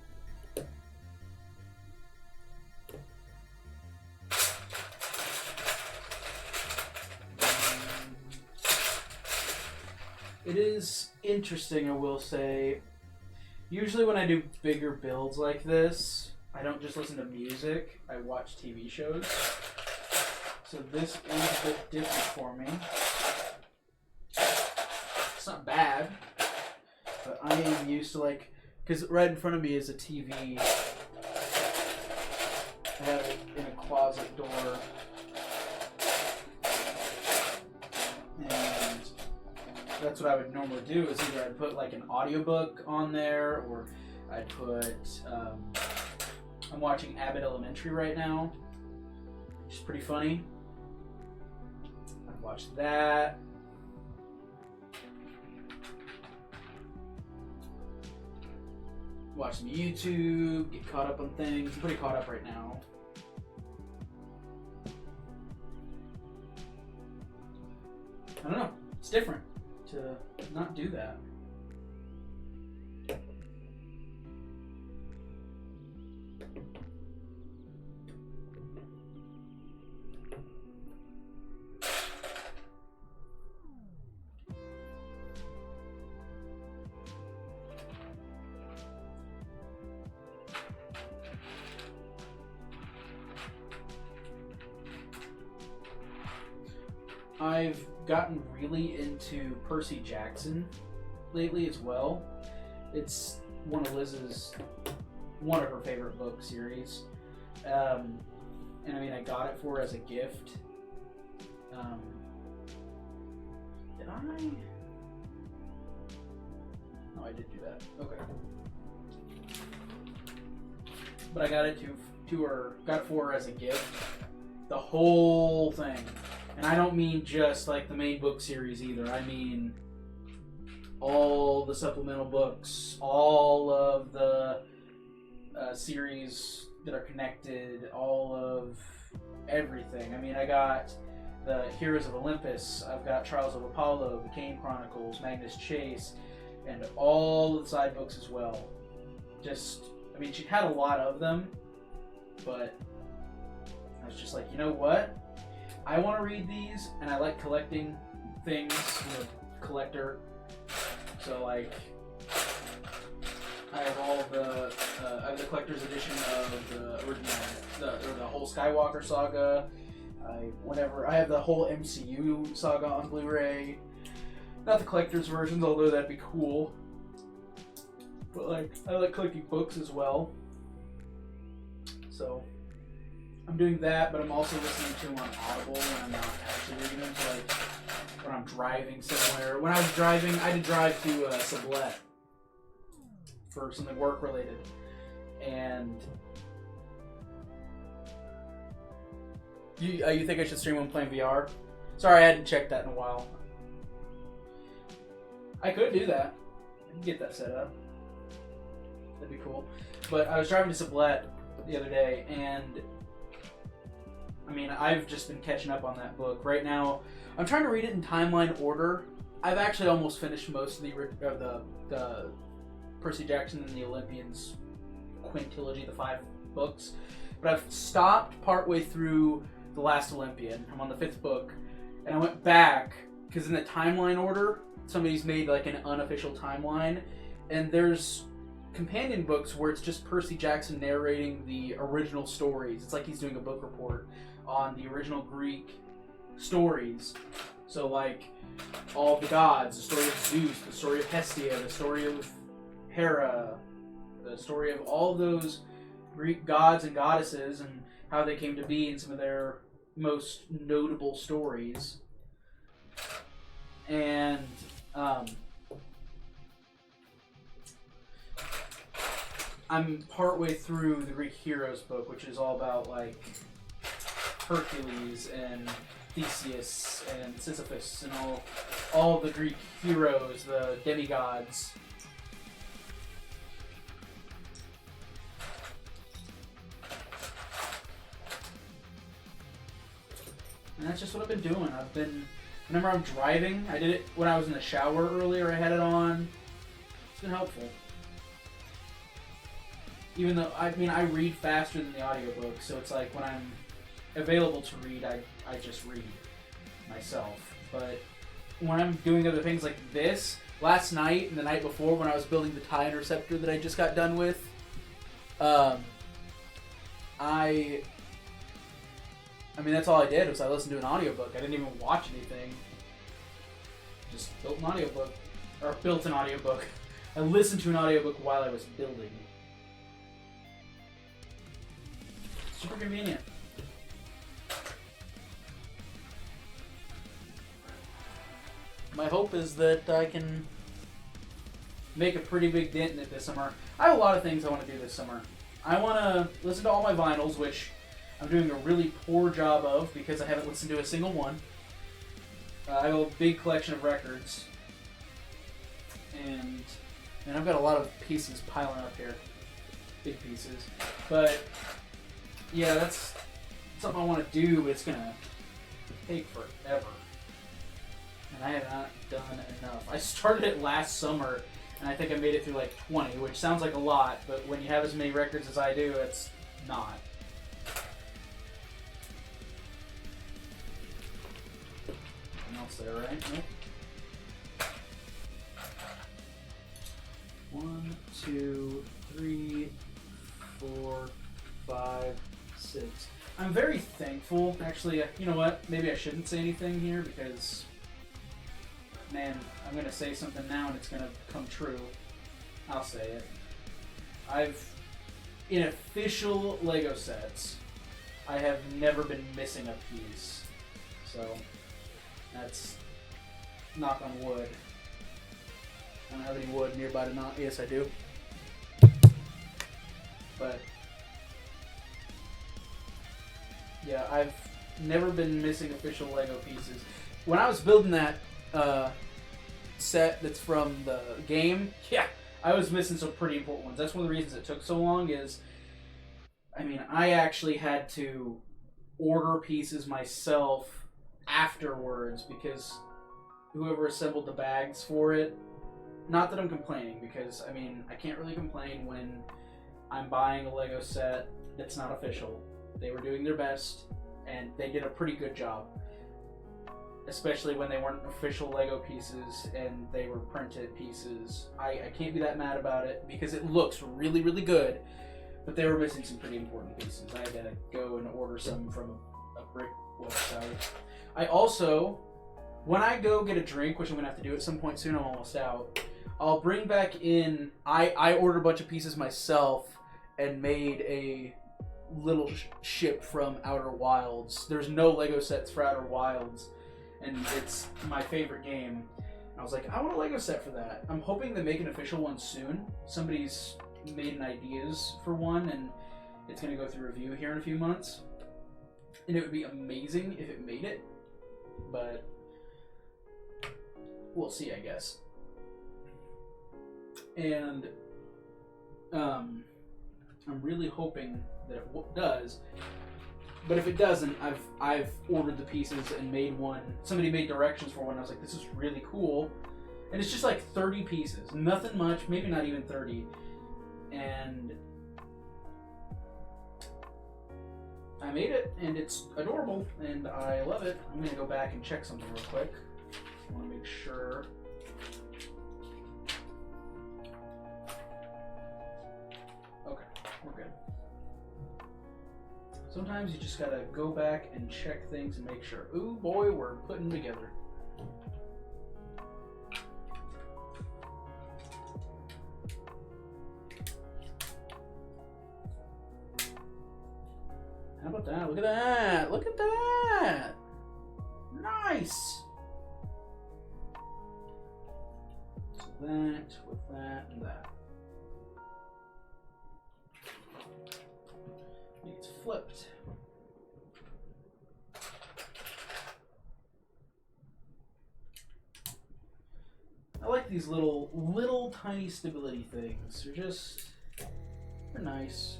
It is interesting, I will say. Usually when I do bigger builds like this, I don't just listen to music, I watch TV shows. So this is a bit different for me. It's not bad, but I am used to like, because right in front of me is a TV. I have it in a closet door, and that's what I would normally do. Is either I'd put like an audiobook on there, or I'd put. I'm watching Abbott Elementary right now, which is pretty funny. I'd watch that. Watch some YouTube, get caught up on things. I'm pretty caught up right now. I don't know. It's different to not do that. I've gotten really into Percy Jackson lately as well. It's one of her favorite book series. And I mean, I got it for her as a gift. Did I? No, I did do that. Okay. But I got it got it for her as a gift. The whole thing. And I don't mean just like the main book series either. I mean all the supplemental books, all of the series that are connected, all of everything. I mean, I got the Heroes of Olympus, I've got Trials of Apollo, the Kane Chronicles, Magnus Chase, and all of the side books as well. I mean, she had a lot of them, but I was just like, you know what? I want to read these, and I like collecting things. I'm a collector, so like, I have all the I have the collector's edition of the original, the whole Skywalker saga. I have the whole MCU saga on Blu-ray. Not the collector's versions, although that'd be cool. But like, I like collecting books as well. So I'm doing that, but I'm also listening to them on Audible when I'm not actually reading them. So like when I'm driving somewhere. When I was driving, I did drive to Sublette for something work related, and you think I should stream when playing VR? Sorry, I hadn't checked that in a while. I could do that. I could get that set up. That'd be cool. But I was driving to Sublette the other day, and I mean, I've just been catching up on that book. Right now, I'm trying to read it in timeline order. I've actually almost finished most of the Percy Jackson and the Olympians quintilogy, the 5 books. But I've stopped partway through The Last Olympian. I'm on the 5th book. And I went back, because in the timeline order, somebody's made like an unofficial timeline. And there's companion books where it's just Percy Jackson narrating the original stories. It's like he's doing a book report on the original Greek stories. So like all the gods, the story of Zeus, the story of Hestia, the story of Hera, the story of all of those Greek gods and goddesses and how they came to be in some of their most notable stories. And I'm partway through the Greek Heroes book, which is all about like Hercules and Theseus and Sisyphus and all the Greek heroes, the demigods. And that's just what I've been doing. Whenever I'm driving, I did it when I was in the shower earlier, I had it on. It's been helpful. Even though, I mean, I read faster than the audiobook, so it's like when I'm available to read, I just read myself. But when I'm doing other things like this, last night and the night before when I was building the TIE Interceptor that I just got done with, I mean, that's all I did was I listened to an audiobook. I didn't even watch anything. Just built an audiobook. or built an audiobook. I listened to an audiobook while I was building. Super convenient. My hope is that I can make a pretty big dent in it this summer. I have a lot of things I want to do this summer. I want to listen to all my vinyls, which I'm doing a really poor job of because I haven't listened to a single one. I have a big collection of records. And I've got a lot of pieces piling up here. Big pieces. But, yeah, that's something I want to do, but it's going to take forever. And I have not done enough. I started it last summer, and I think I made it through like 20, which sounds like a lot, but when you have as many records as I do, it's not. Nothing else there, right? Nope. 1, 2, 3, 4, 5, 6. I'm very thankful. Actually, you know what? Maybe I shouldn't say anything here because, man, I'm going to say something now and it's going to come true. I'll say it. In official LEGO sets, I have never been missing a piece. So, that's knock on wood. I don't have any wood nearby to knock. Yes, I do. But, yeah, I've never been missing official LEGO pieces. When I was building that set that's from the game, yeah, I was missing some pretty important ones. That's one of the reasons it took so long is, I mean, I actually had to order pieces myself afterwards because whoever assembled the bags for it, not that I'm complaining because, I mean, I can't really complain when I'm buying a LEGO set that's not official. They were doing their best and they did a pretty good job. Especially when they weren't official LEGO pieces and they were printed pieces. I can't be that mad about it because it looks really, really good, but they were missing some pretty important pieces. I had to go and order some from a brick website. I also, when I go get a drink, which I'm going to have to do at some point soon, I'm almost out, I'll bring back in, I ordered a bunch of pieces myself and made a little ship from Outer Wilds. There's no LEGO sets for Outer Wilds. And it's my favorite game. And I was like, I want a LEGO set for that. I'm hoping they make an official one soon. Somebody's made an ideas for one, and it's going to go through review here in a few months. And it would be amazing if it made it. But we'll see, I guess. And I'm really hoping that it does. But if it doesn't, I've ordered the pieces and made one. Somebody made directions for one. I was like, this is really cool. And it's just like 30 pieces. Nothing much, maybe not even 30. And I made it, and it's adorable, and I love it. I'm going to go back and check something real quick. I want to make sure. Okay, we're good. Sometimes you just gotta go back and check things and make sure. Ooh boy, we're putting them together. How about that? Look at that! Look at that! Nice! So that, with that, and that. It's flipped. I like these little tiny stability things. They're nice.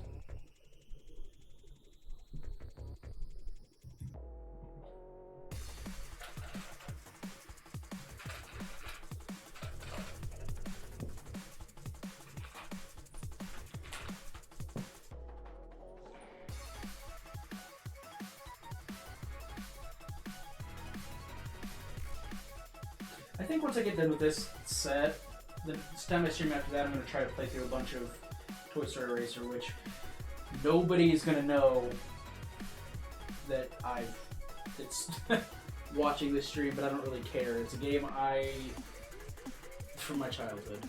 I think once I get done with this set, the time I stream after that, I'm going to try to play through a bunch of Toy Story Racer, which nobody is going to know that it's watching this stream, but I don't really care. It's a game I from my childhood,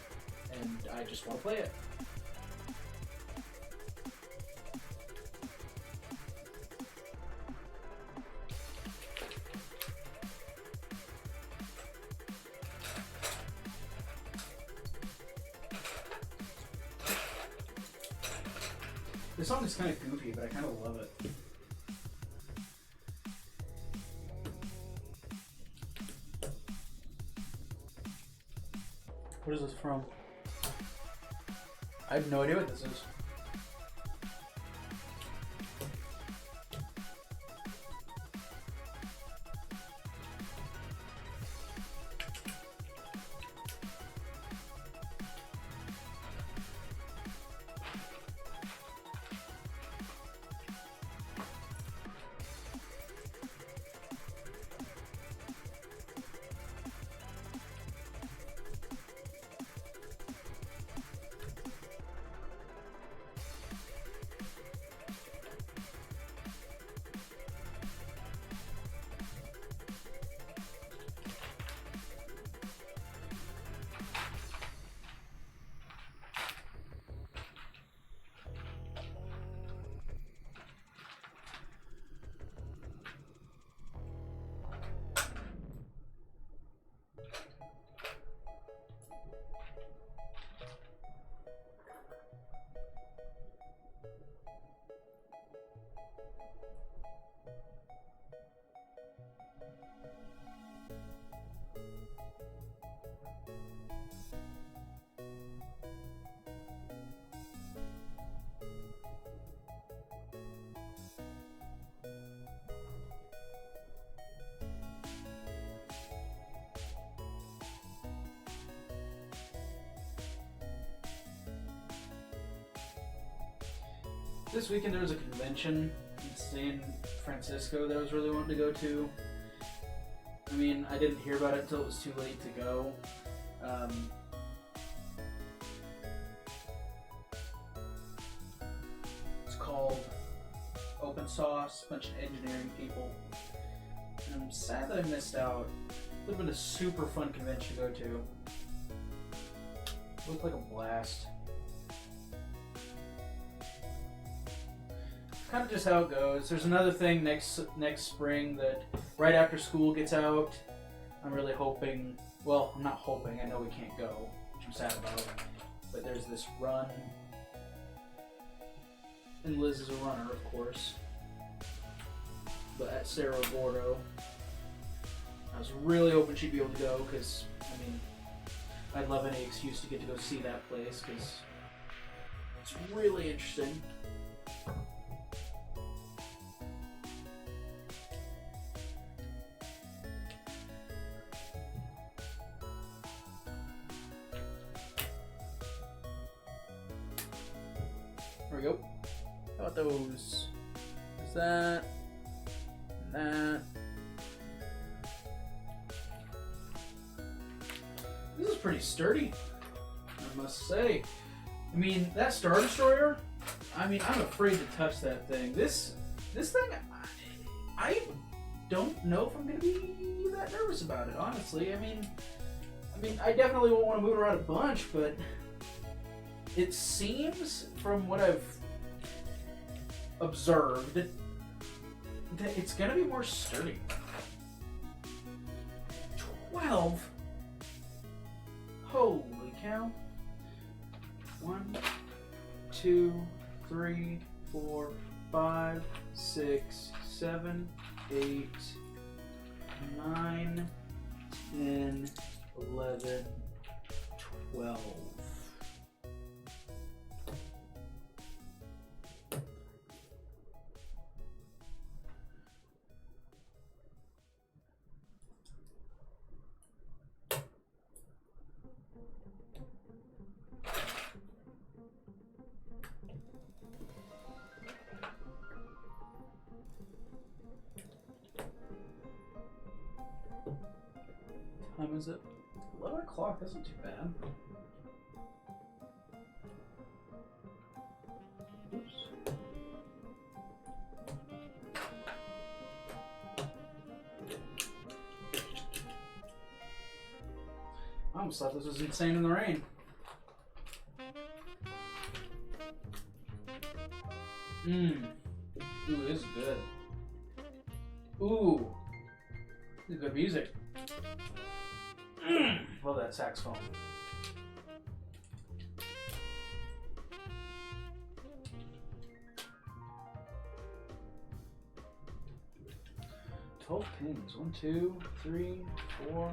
and I just want to play it. This song is kind of goofy, but I kind of love it. What is this from? I have no idea what this is. This weekend there was a convention in San Francisco that I was really wanting to go to. I mean, I didn't hear about it until it was too late to go. It's called Open Sauce, bunch of engineering people. And I'm sad that I missed out. It would have been a super fun convention to go to. It looked like a blast. Kind of just how it goes. There's another thing next spring that right after school gets out. I'm really hoping. Well, I'm not hoping. I know we can't go, which I'm sad about. But there's this run, and Liz is a runner, of course. But at Cerro Gordo, I was really hoping she'd be able to go because I mean, I'd love any excuse to get to go see that place because it's really interesting. There we go. How about those? Is that? And that. This is pretty sturdy, I must say. I mean, that Star Destroyer, I mean, I'm afraid to touch that thing. This thing, I don't know if I'm going to be that nervous about it, honestly. I mean, I definitely won't want to move around a bunch, but it seems, from what I've observed, that it's going to be more sturdy. 12? Holy cow. 1, 2, 3, 4, 5, 6, 7, 8, 9, 10, 11, 12. What time is it? 11 o'clock, that's not too bad. Oops. I'm almost thought this was insane in the rain. Mmm. Ooh, this is good. Ooh. This is good music. Mmm. Love that saxophone. Pins. 1, 2, 3, 4,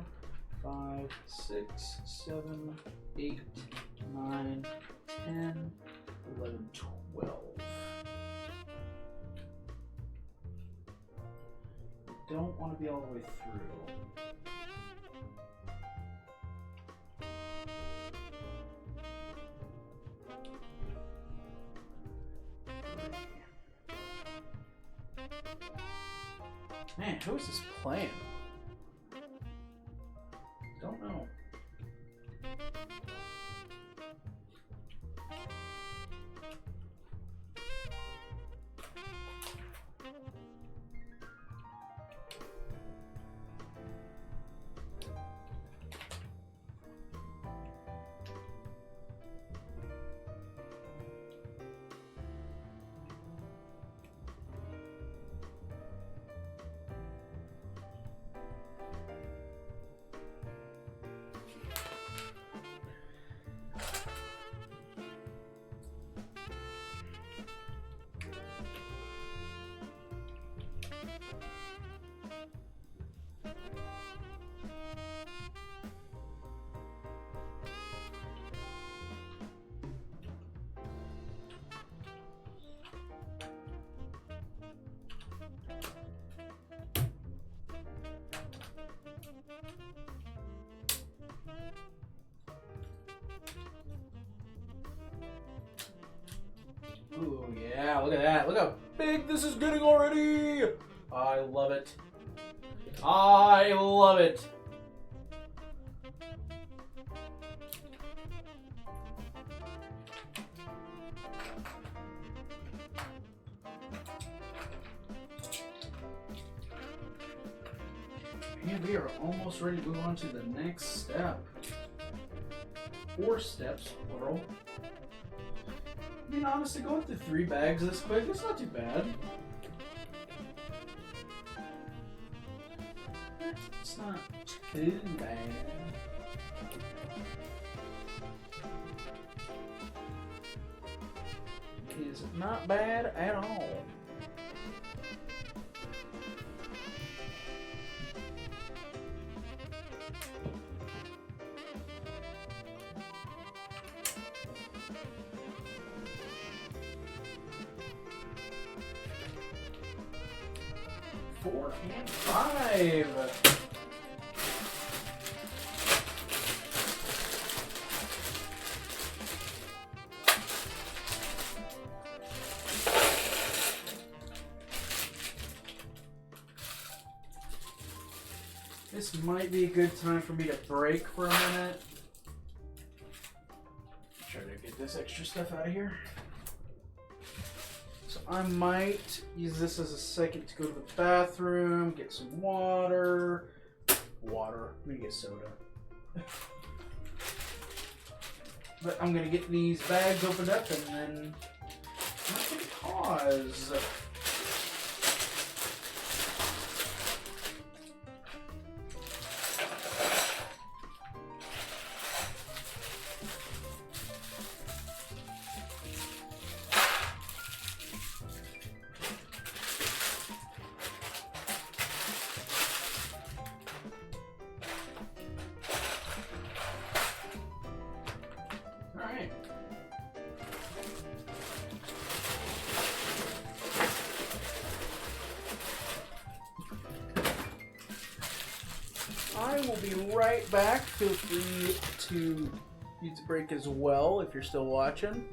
5, 6, 7, 8, 9, 10, 11, 12. Don't want to be all the way through. Man, who is this playing? Don't know. Ooh, yeah, look at that. Look how big this is getting already. I love it. I love it. And we are almost ready to move on to the next step. 4 steps, plural. I mean, honestly, going through 3 bags this quick, it's not too bad. It's not too bad. It is not bad at all. Four and 5. This might be a good time for me to break for a minute. Try to get this extra stuff out of here. So I might use this as a second to go to the bathroom, get some water. Water. I'm gonna get soda. But I'm gonna get these bags opened up and then I'm gonna pause. I will be right back. Feel free to use the break as well if you're still watching.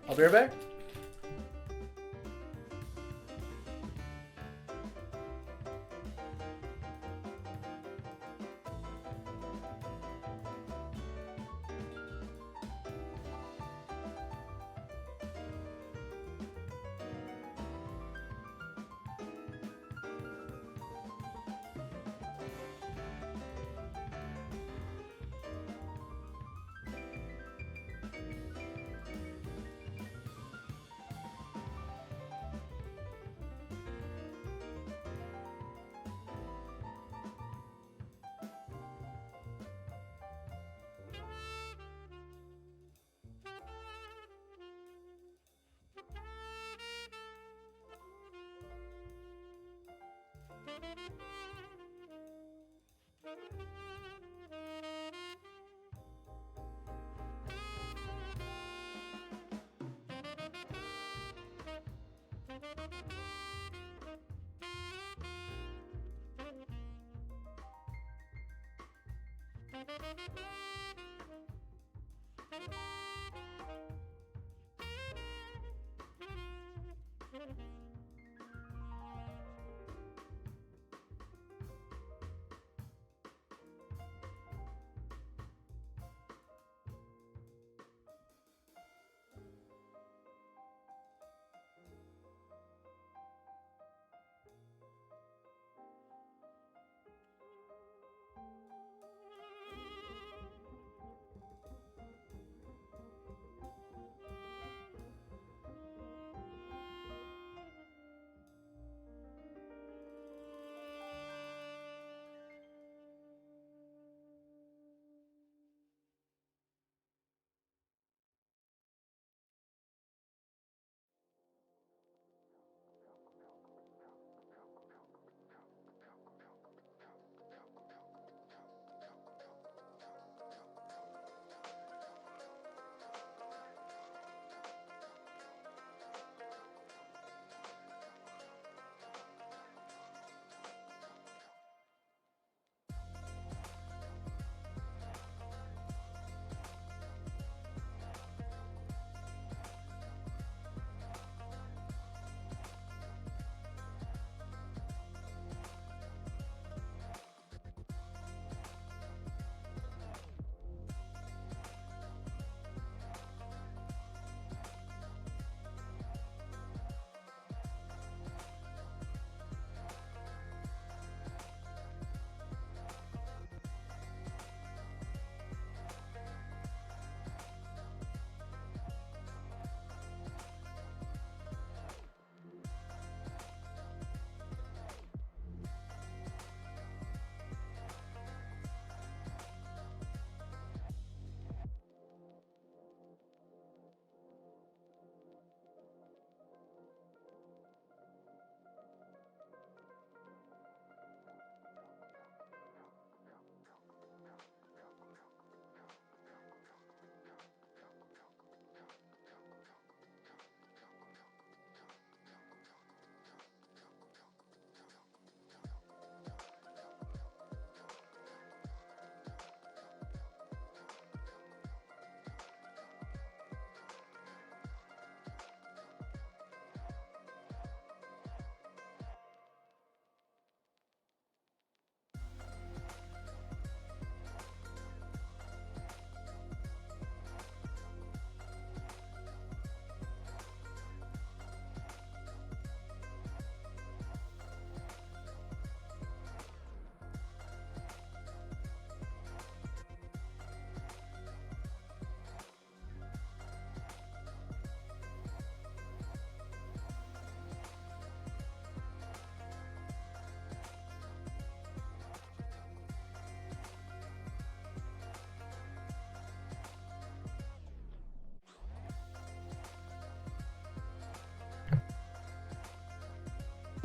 I'll be right back.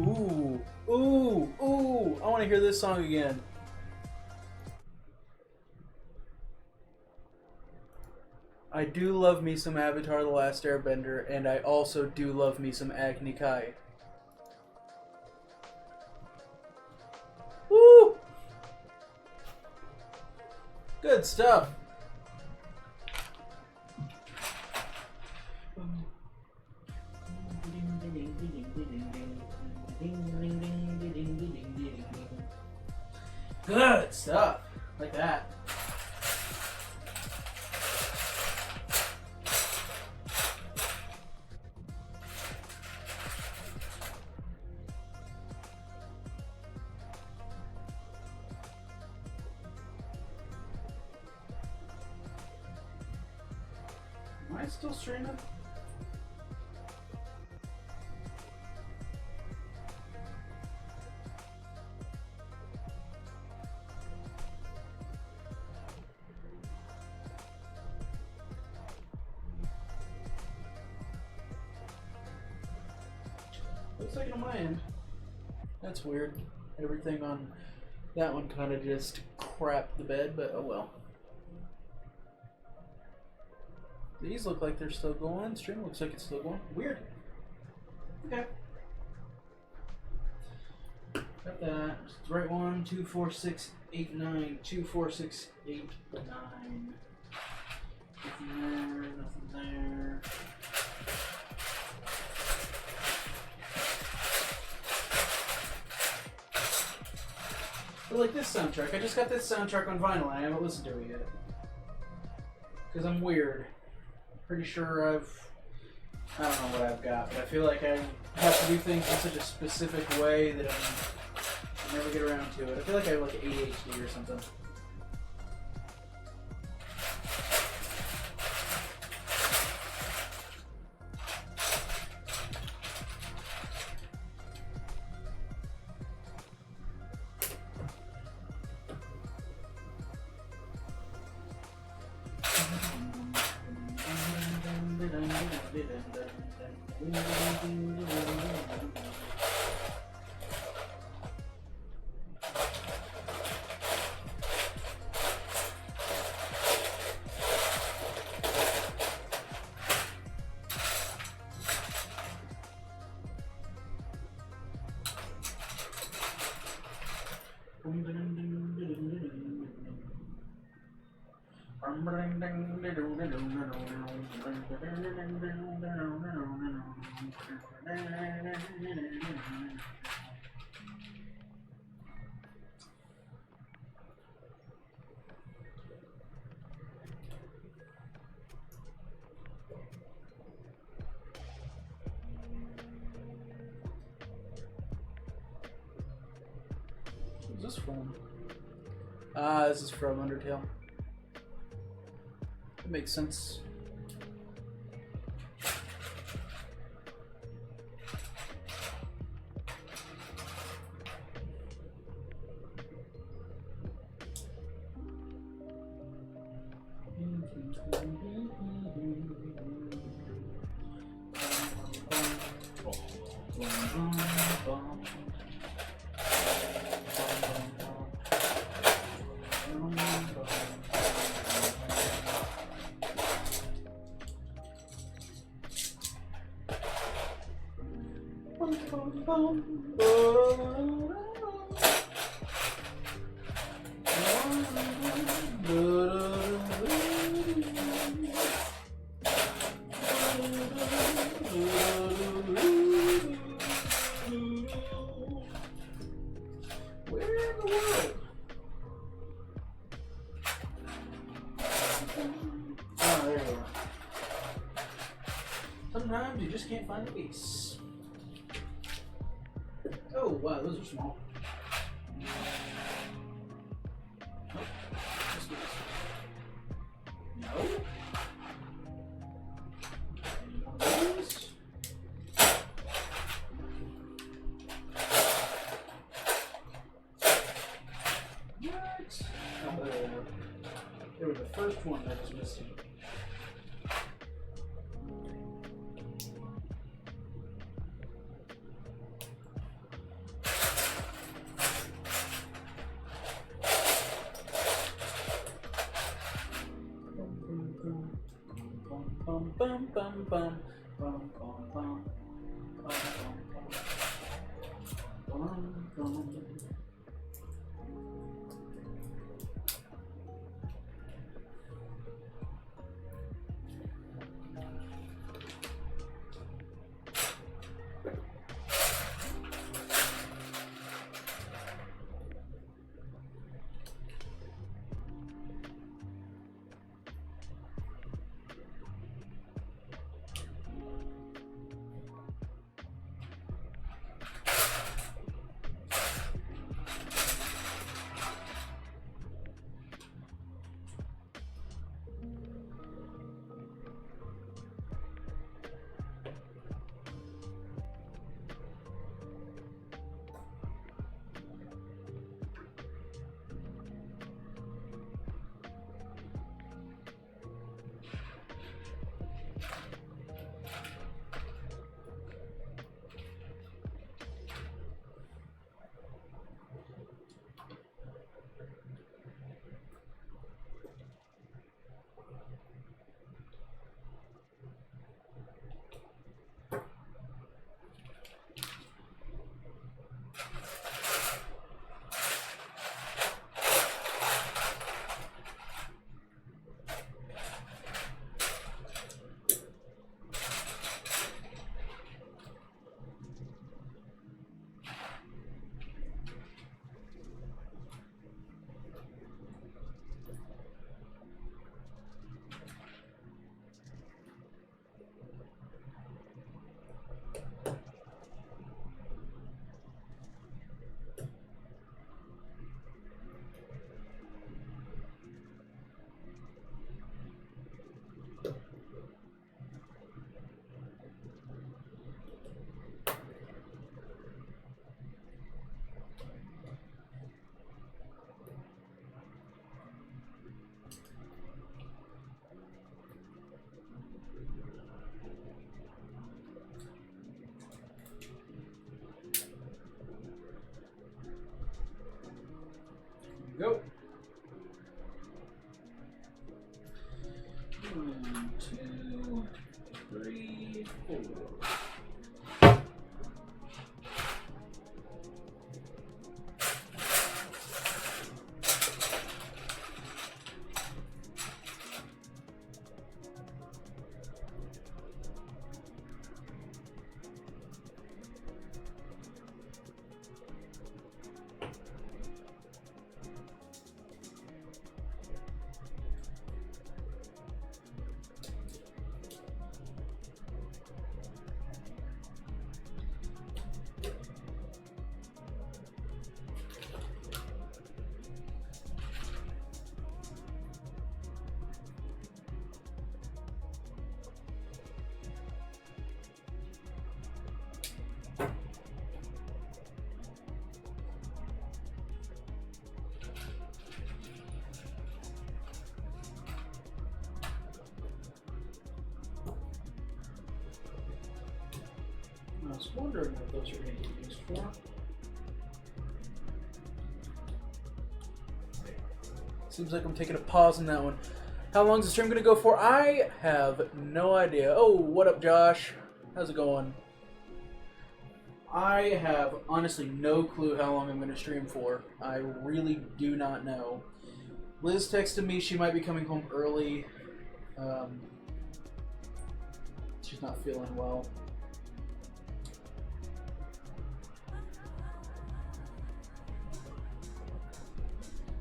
Ooh, ooh, ooh! I want to hear this song again. I do love me some Avatar: The Last Airbender, and I also do love me some Agni Kai. Woo! Good stuff. Good stuff. Like that. Am I still streaming? Looks like on my end. That's weird. Everything on that one kind of just crapped the bed, but oh well. These look like they're still going. Stream looks like it's still going. Weird. Okay. Got that. It's the right one. 2, 4, 6, 8, 9. 2, 4, 6, 8, 9. Nothing there. Nothing there. I like this soundtrack. I just got this soundtrack on vinyl. I haven't listened to it yet. Because I'm weird. Pretty sure I don't know what I've got, but I feel like I have to do things in such a specific way that I never get around to it. I feel like I have like ADHD or something. What's this from? This is from Undertale. That makes sense. Sometimes you just can't find a piece. Oh, wow, those are small. Nope. Let's do this. No. Those. What? Oh, they were the first one that was missing. Bum bum bum bum bum bum bum bum. go. 1, 2, 3, 4. I was wondering what those are going to get used for. Seems like I'm taking a pause on that one. How long is the stream going to go for? I have no idea. Oh, what up, Josh? How's it going? I have honestly no clue how long I'm going to stream for. I really do not know. Liz texted me she might be coming home early. She's not feeling well.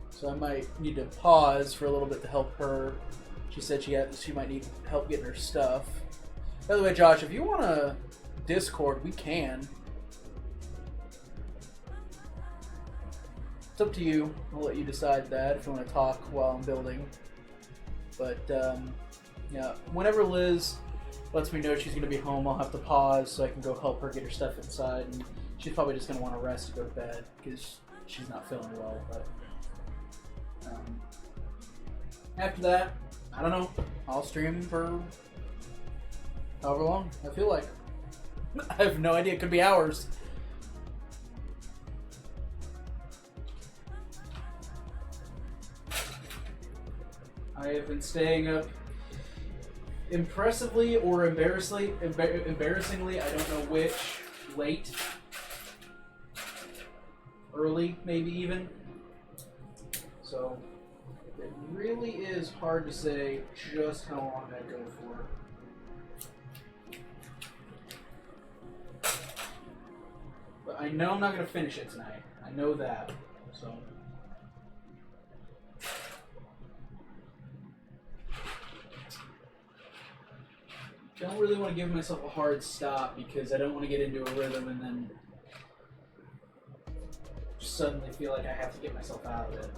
So I might need to pause for a little bit to help her. She said she might need help getting her stuff. By the way, Josh, if you want to Discord, we can. It's up to you. I'll let you decide that if you want to talk while I'm building. But yeah, whenever Liz lets me know she's going to be home, I'll have to pause so I can go help her get her stuff inside. And she's probably just going to want to rest to go to bed because she's not feeling well. But after that, I don't know. I'll stream for however long I feel like. I have no idea. It could be hours. I have been staying up impressively or embarrassingly, I don't know which, late, early, maybe even. So it really is hard to say just how long I go for. But I know I'm not going to finish it tonight. I know that. So. Don't really want to give myself a hard stop because I don't want to get into a rhythm and then suddenly feel like I have to get myself out of it.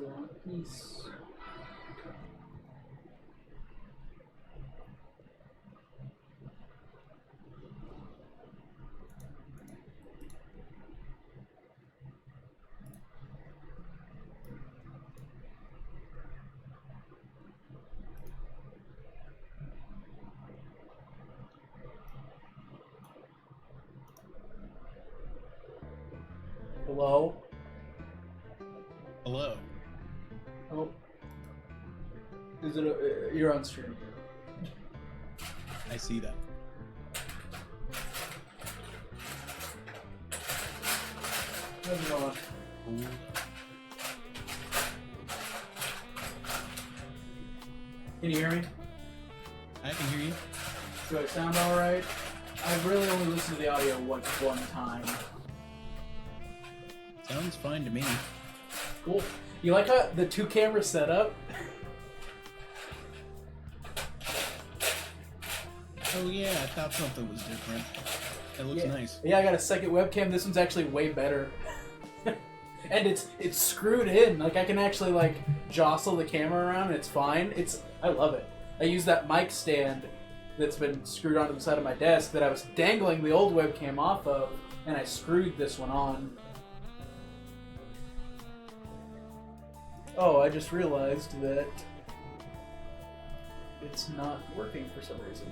still on a piece. Hello? Hello. Oh. Is it you're on stream. I see that. How's it going? Ooh. Can you hear me? I can hear you. Do I sound alright? I've really only listened to the audio one time. Sounds fine to me. Cool. You like how the 2-camera setup? Oh yeah, I thought something was different. That looks nice. Yeah, I got a second webcam. This one's actually way better. And it's screwed in. Like I can actually like jostle the camera around and it's fine. I love it. I use that mic stand that's been screwed onto the side of my desk that I was dangling the old webcam off of, and I screwed this one on. Oh, I just realized that it's not working for some reason.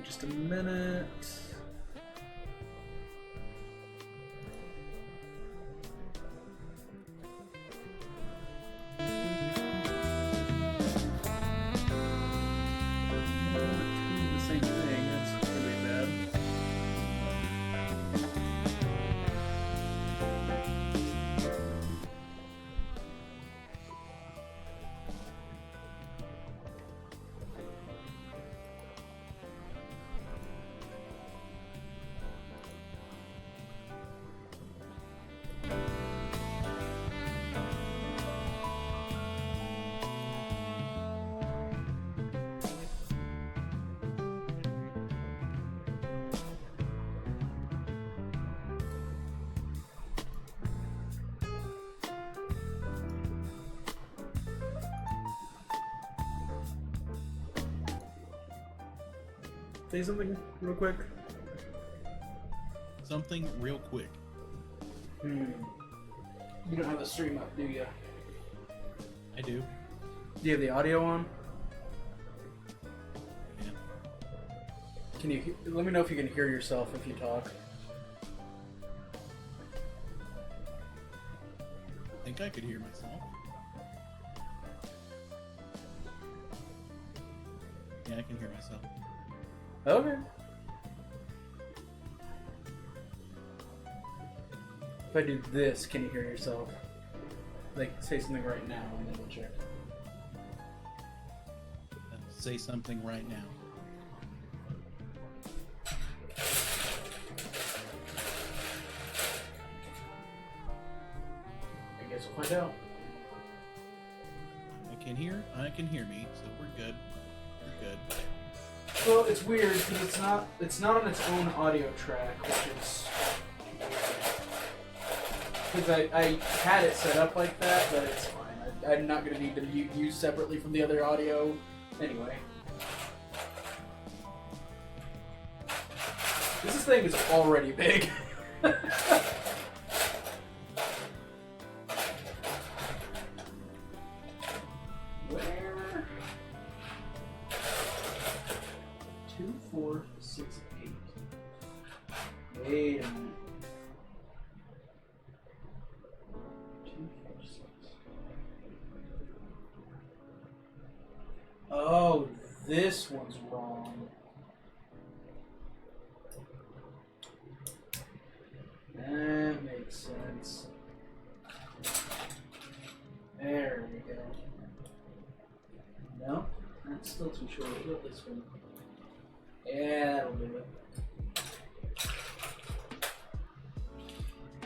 Just a minute. The same thing. That's really bad. Say something real quick. Something real quick. You don't have the stream up, do you? I do. Do you have the audio on? Yeah. Can you let me know if you can hear yourself if you talk? I think I could hear myself. Yeah, I can hear myself. Okay. If I do this, can you hear yourself? Like, say something right now and then we'll check. Say something right now. I guess we'll find out. I can hear me, so we're good. We're good. Well, it's weird because it's not on its own audio track, which is because I had it set up like that, but it's fine. I'm not going to need to mute you separately from the other audio anyway. This thing is already big. Where? 2, 4, 6, 8. Wait a minute. 2, 4, 6. Oh, this one's wrong. That makes sense. There we go. No, that's still too short. What this one? Yeah, that'll do it.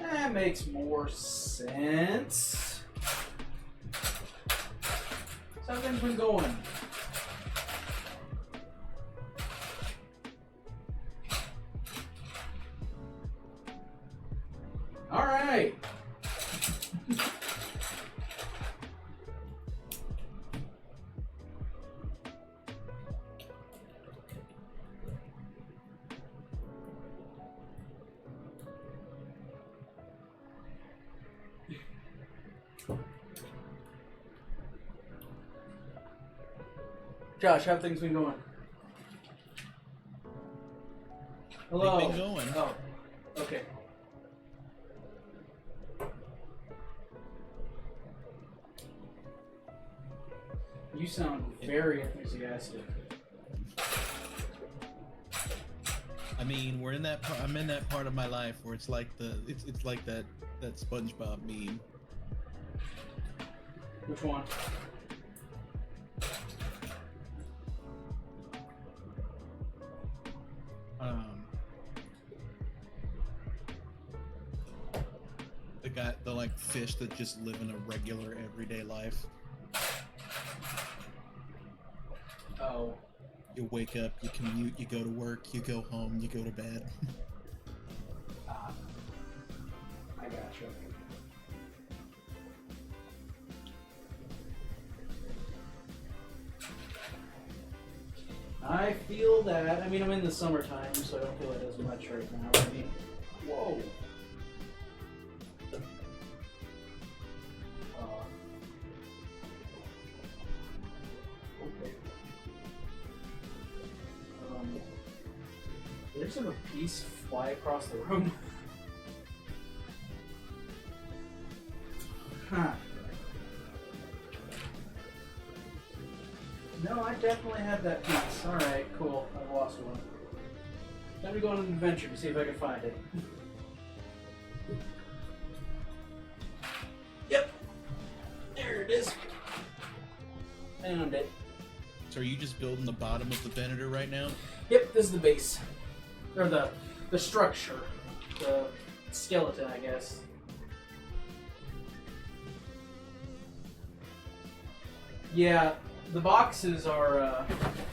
That makes more sense. Something's been going. Alright. Josh, how have things been going? Hello. They've been going. Oh, okay. You sound very enthusiastic. I mean, we're in that. I'm in that part of my life where it's like it's like that SpongeBob meme. Which one? The like fish that just live in a regular everyday life. Oh. You wake up, you commute, you go to work, you go home, you go to bed. I gotcha. I feel that. I mean, I'm in the summertime, so I don't feel it as much right now. I mean, whoa. Okay. There's a piece fly across the room. Huh. No, I definitely have that piece. Alright, cool. I've lost one. Time to go on an adventure to see if I can find it. Yep! There it is. Found it. So are you just building the bottom of the Venator right now? Yep, this is the base. Or the structure. The skeleton, I guess. Yeah, the boxes are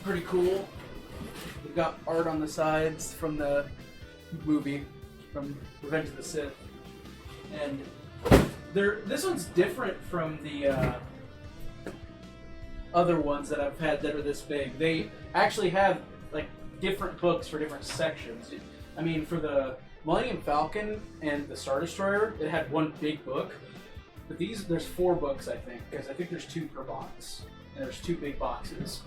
pretty cool. We've got art on the sides from the movie, from Revenge of the Sith. And this one's different from the other ones that I've had that are this big. They actually have like different books for different sections. I mean, for the Millennium Falcon and the Star Destroyer, it had one big book. But there's 4 books, I think, because I think there's 2 per box. And there's 2 big boxes.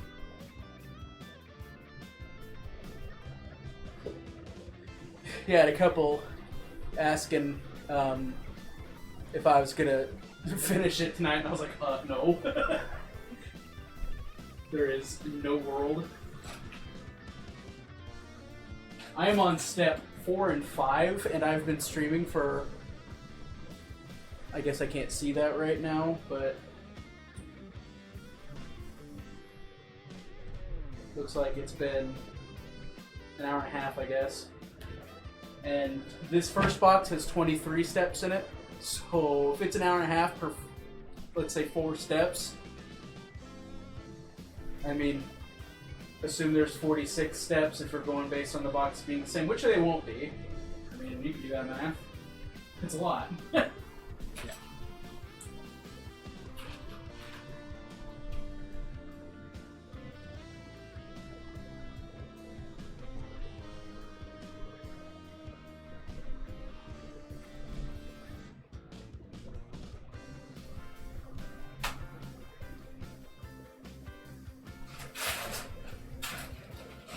Yeah, I had a couple asking if I was gonna finish it tonight, and I was like, no. There is no world. I am on step 4 and 5, and I've been streaming for... I guess I can't see that right now, but... Looks like it's been an hour and a half, I guess. And this first box has 23 steps in it. So if it's an hour and a half per, let's say 4 steps, I mean, assume there's 46 steps if we're going based on the box being the same, which they won't be. I mean, you can do that math. It's a lot. Yeah.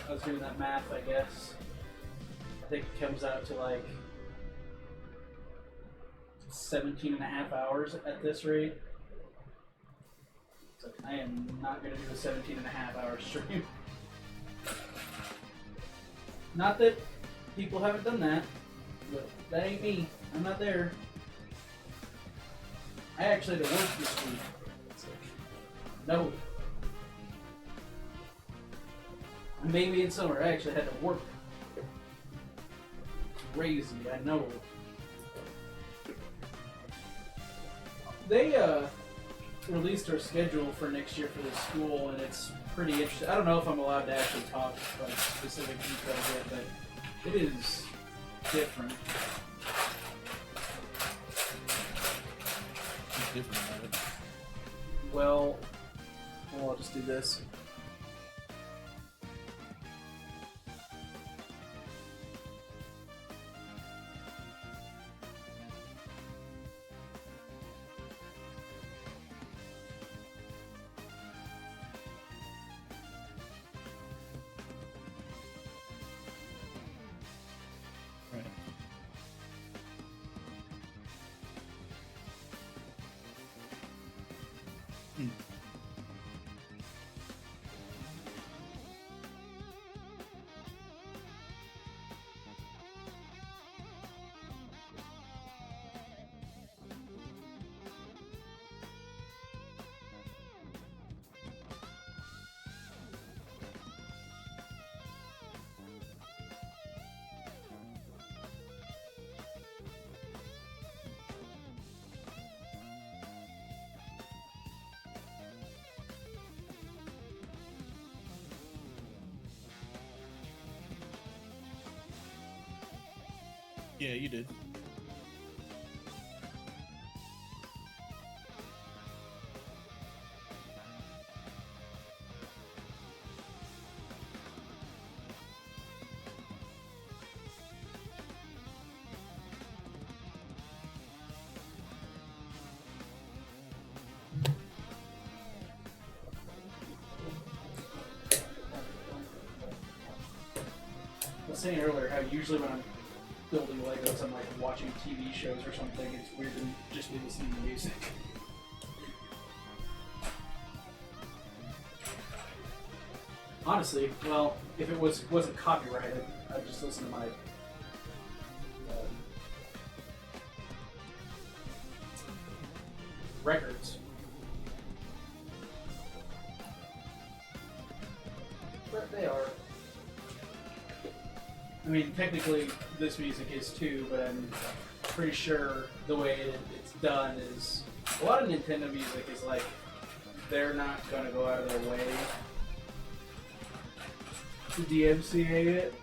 I was doing that math, I guess. I think it comes out to like 17 and a half hours at this rate. So I am not going to do a 17 and a half hour stream. Not that people haven't done that, but that ain't me. I'm not there. I actually had to work this week. No. Maybe in summer, I actually had to work. Crazy, I know. They released our schedule for next year for the school, and it's pretty interesting. I don't know if I'm allowed to actually talk about specific details yet, but it is different. What's different about it? Well, I'll just do this. Hmm. Yeah, you did. I was saying earlier how usually when I'm building Legos, I'm like watching TV shows or something. It's weird to just be listening to music. Honestly, well, if it wasn't copyrighted, I'd just listen to my records. But they are. I mean, technically, this music is too, but I'm pretty sure the way it's done is a lot of Nintendo music is like they're not gonna go out of their way to DMCA it,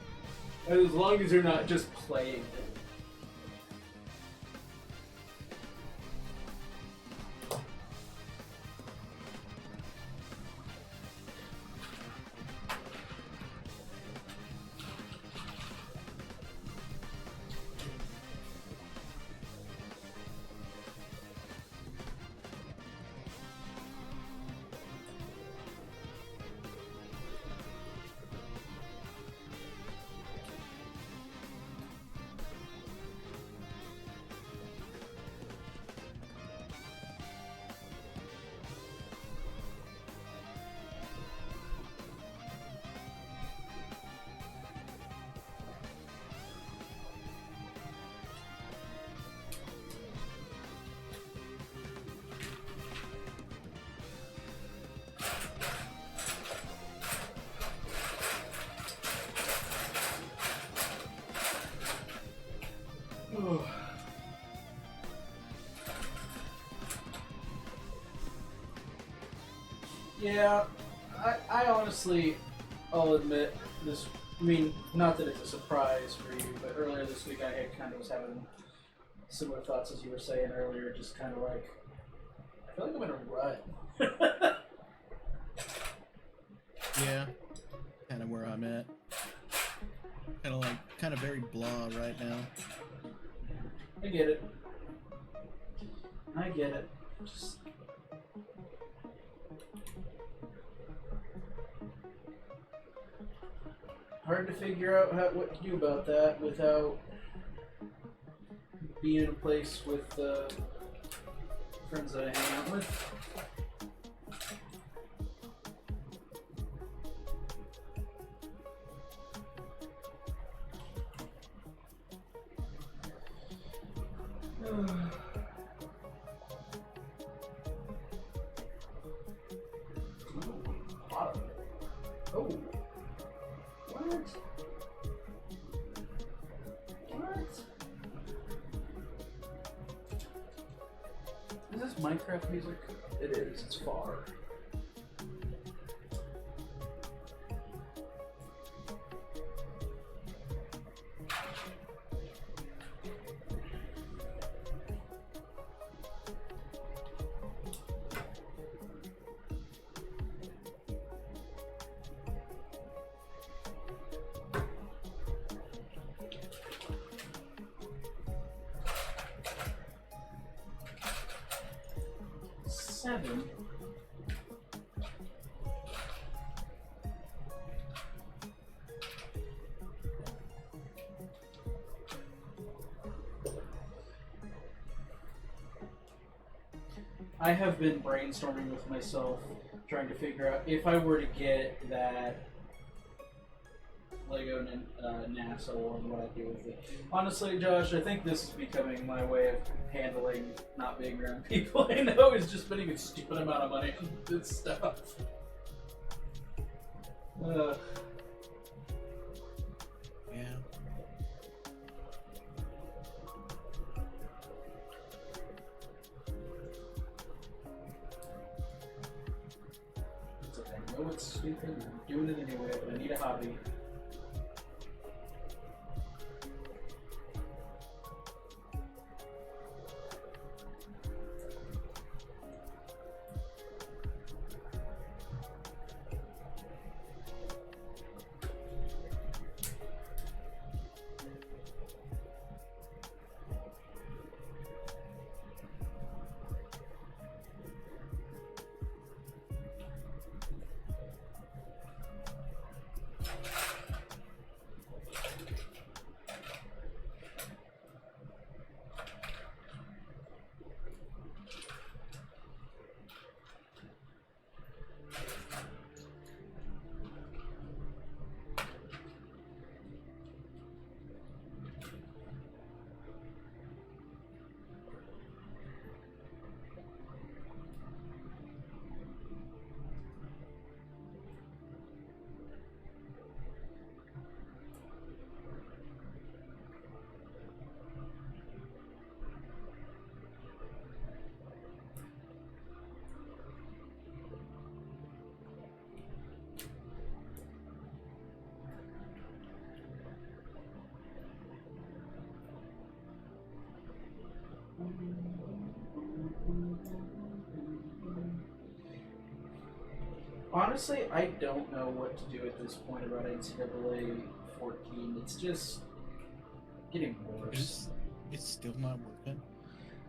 as long as they're not just playing it. Yeah, I honestly, I'll admit this. I mean, not that it's a surprise for you, but earlier this week I had kind of was having similar thoughts as you were saying earlier. Just kind of like, I feel like I'm in a rut. Yeah, kind of where I'm at. Kind of very blah right now. I get it. I get it. Just hard to figure out what to do about that without being in a place with friends that I hang out with. Oh. What? What? Is this Minecraft music? It is. It's far. Seven. I have been brainstorming with myself, trying to figure out if I were to get that LEGO NASA one, what I'd do with it. Honestly, Josh, I think this is becoming my way of handling not being around people I know, is just spending a stupid amount of money on this stuff. Yeah. It's okay. I know it's stupid. I'm doing it anyway, but I need a hobby. Honestly, I don't know what to do at this point about NCAA 14. It's just getting worse. It's still not working.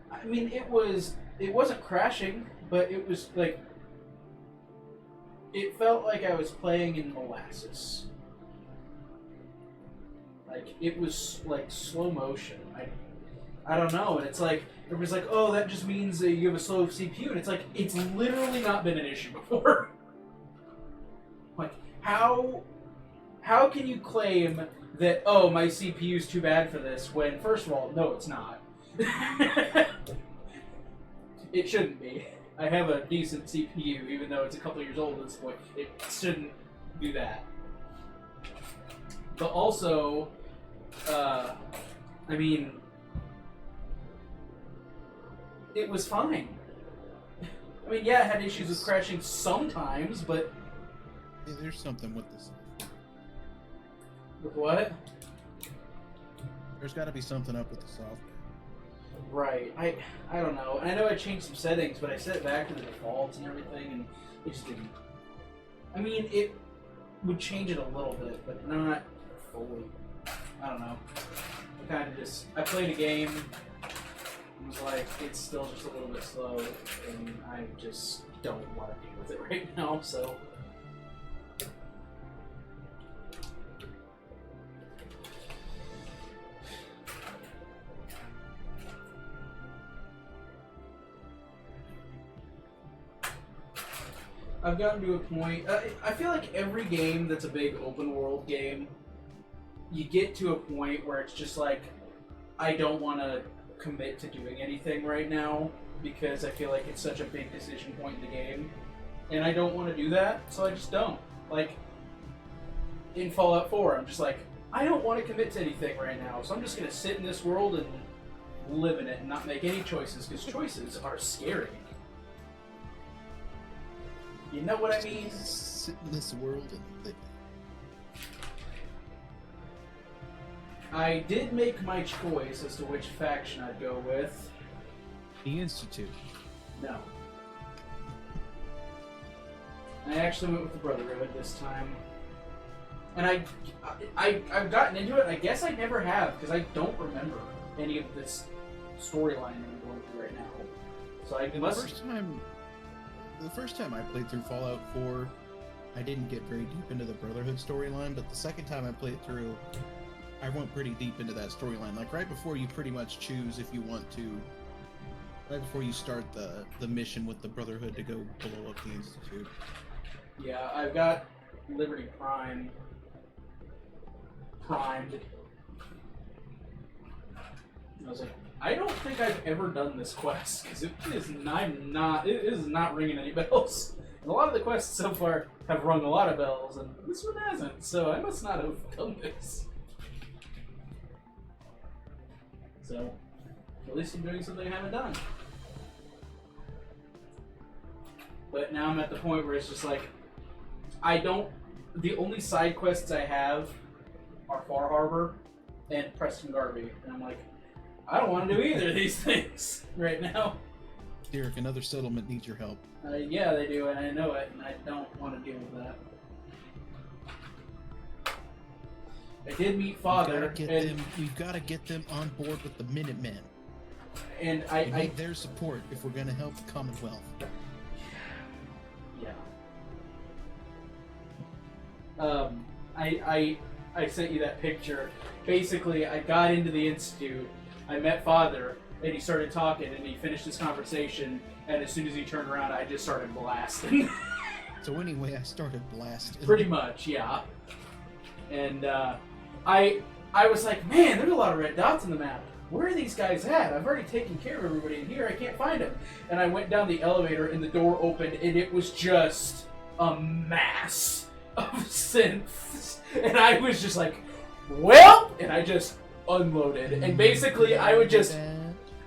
I mean, it wasn't crashing, but it was like, it felt like I was playing in molasses. Like, it was like slow motion. I don't know, and it's like, everybody's like, oh, that just means that you have a slow CPU, and it's like, it's literally not been an issue before. Like, how can you claim that, oh, my CPU's too bad for this, when, first of all, no, it's not. It shouldn't be. I have a decent CPU, even though it's a couple years old at this point. It shouldn't do that. But also, I mean, it was fine. I mean, yeah, it had issues with crashing sometimes, but... Yeah, there's something with this. With what? There's got to be something up with the software. Right. I don't know. And I know I changed some settings, but I set it back to the defaults and everything, and it just didn't... I mean, it would change it a little bit, but not fully. I don't know. I kind of just... I played a game, and was like, it's still just a little bit slow, and I just don't want to deal with it right now, so... I've gotten to a point... I feel like every game that's a big open world game, you get to a point where it's just like, I don't want to commit to doing anything right now because I feel like it's such a big decision point in the game. And I don't want to do that, so I just don't. Like, in Fallout 4, I'm just like, I don't want to commit to anything right now, so I'm just going to sit in this world and live in it and not make any choices, because choices are scary. You know what I mean? Sit in this world and live. I did make my choice as to which faction I'd go with. The Institute. No. I actually went with the Brotherhood this time. And I've gotten into it, and I guess I never have, because I don't remember any of this storyline that I'm going through right now. So I must... The first time I played through Fallout 4, I didn't get very deep into the Brotherhood storyline, but the second time I played through, I went pretty deep into that storyline. Like, right before you pretty much choose if you want to Right before you start the mission with the Brotherhood to go blow up the Institute. Yeah, I've got Liberty Prime primed. I was like, I don't think I've ever done this quest because it is not ringing any bells. And a lot of the quests so far have rung a lot of bells, and this one hasn't. So I must not have done this. So at least I'm doing something I haven't done. But now I'm at the point where it's just like, the only side quests I have are Far Harbor and Preston Garvey. And I'm like, I don't want to do either of these things right now. Derek, another settlement needs your help. Yeah, they do, and I know it, and I don't want to deal with that. I did meet Father. We've got to get them on board with the Minutemen. And we need their support if we're going to help the Commonwealth. Yeah. I sent you that picture. Basically, I got into the Institute, I met Father, and he started talking, and he finished his conversation, and as soon as he turned around, I just started blasting. So anyway, I started blasting. Pretty much, yeah. And I was like, man, there's a lot of red dots on the map. Where are these guys at? I've already taken care of everybody in here. I can't find them. And I went down the elevator, and the door opened, and it was just a mass of synths. And I was just like, well, and I just unloaded. And basically, I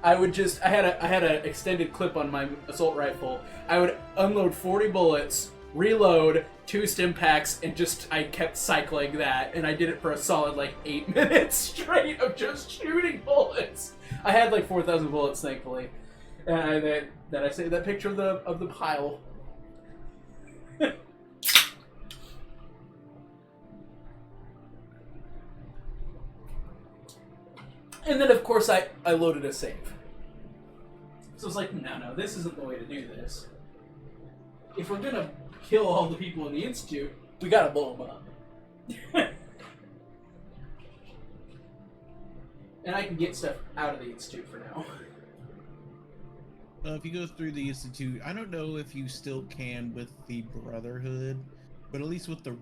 had an extended clip on my assault rifle. I would unload 40 bullets, reload 2 stim packs, and I kept cycling that, and I did it for a solid 8 minutes straight of just shooting bullets. I had 4,000 bullets, thankfully, and then I saved that picture of the pile. And then, of course, I loaded a save. So I was like, no, this isn't the way to do this. If we're gonna kill all the people in the Institute, we gotta blow them up. And I can get stuff out of the Institute for now. If you go through the Institute, I don't know if you still can with the Brotherhood, but at least with the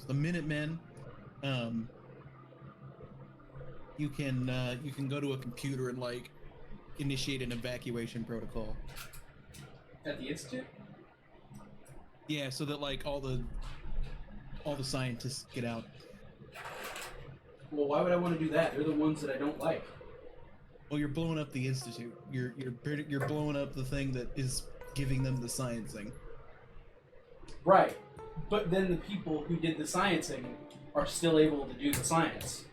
the Minutemen, you can go to a computer and initiate an evacuation protocol. At the Institute? Yeah, so that all the scientists get out. Well, why would I want to do that? They're the ones that I don't like. Well, you're blowing up the Institute. You're blowing up the thing that is giving them the sciencing. Right. But then the people who did the sciencing are still able to do the science.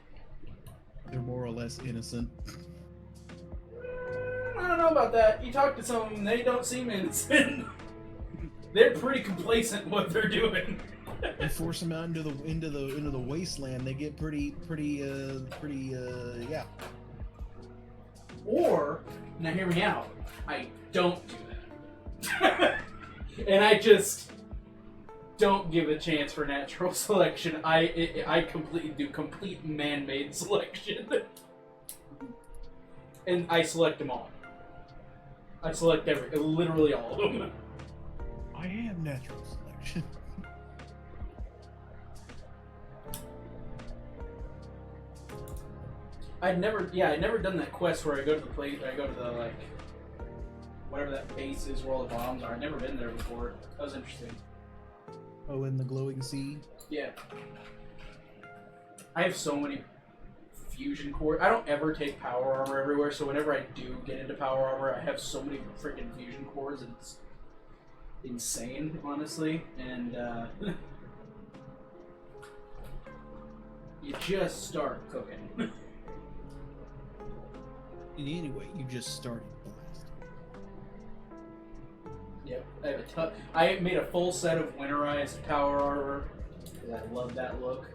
They're more or less innocent. I don't know about that. You talk to some of them, they don't seem innocent. They're pretty complacent in what they're doing. You force them out into the wasteland, they get pretty yeah. Or, now hear me out, I don't do that. And I just don't give a chance for natural selection. I completely do complete man-made selection. And I select them all. I select literally all of them. I am natural selection. I'd never done that quest where I go to the place, I go to the whatever that base is where all the bombs are. I'd never been there before. That was interesting. Oh, in the glowing sea? Yeah. I have so many fusion cores. I don't ever take power armor everywhere, so whenever I do get into power armor, I have so many freaking fusion cores, and it's insane, honestly. And you just start cooking. Anyway, you just started blasting. Yep, I made a full set of winterized power armor because I love that look.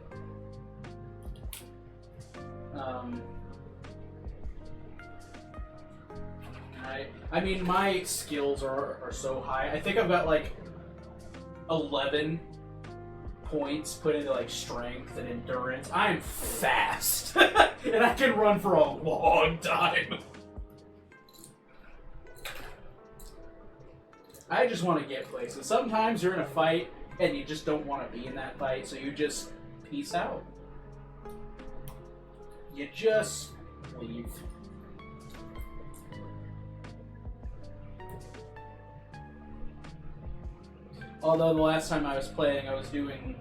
I mean, my skills are so high. I think I've got 11 points put into strength and endurance. I'm fast, and I can run for a long time. I just want to get places. Sometimes you're in a fight and you just don't want to be in that fight, so you just peace out. You just leave. Although the last time I was playing, I was doing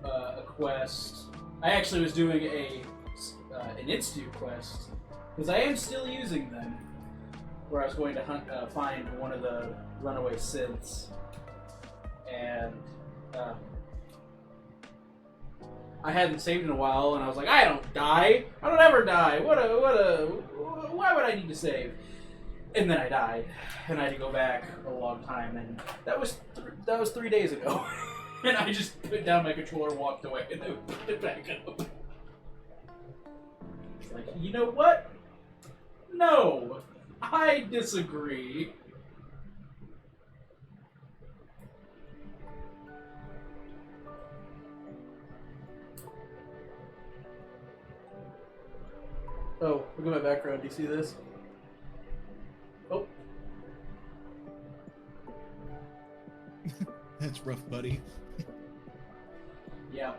a quest. I actually was doing an institute quest, because I am still using them, where I was going to find one of the runaway synths, and I hadn't saved in a while, and I was like, I don't die. I don't ever die. Why would I need to save? And then I died, and I had to go back a long time, and that was 3 days ago. And I just put down my controller, walked away, and then put it back up. It's like, you know what? No, I disagree. Oh, look at my background. Do you see this? Oh. That's rough, buddy. Yeah.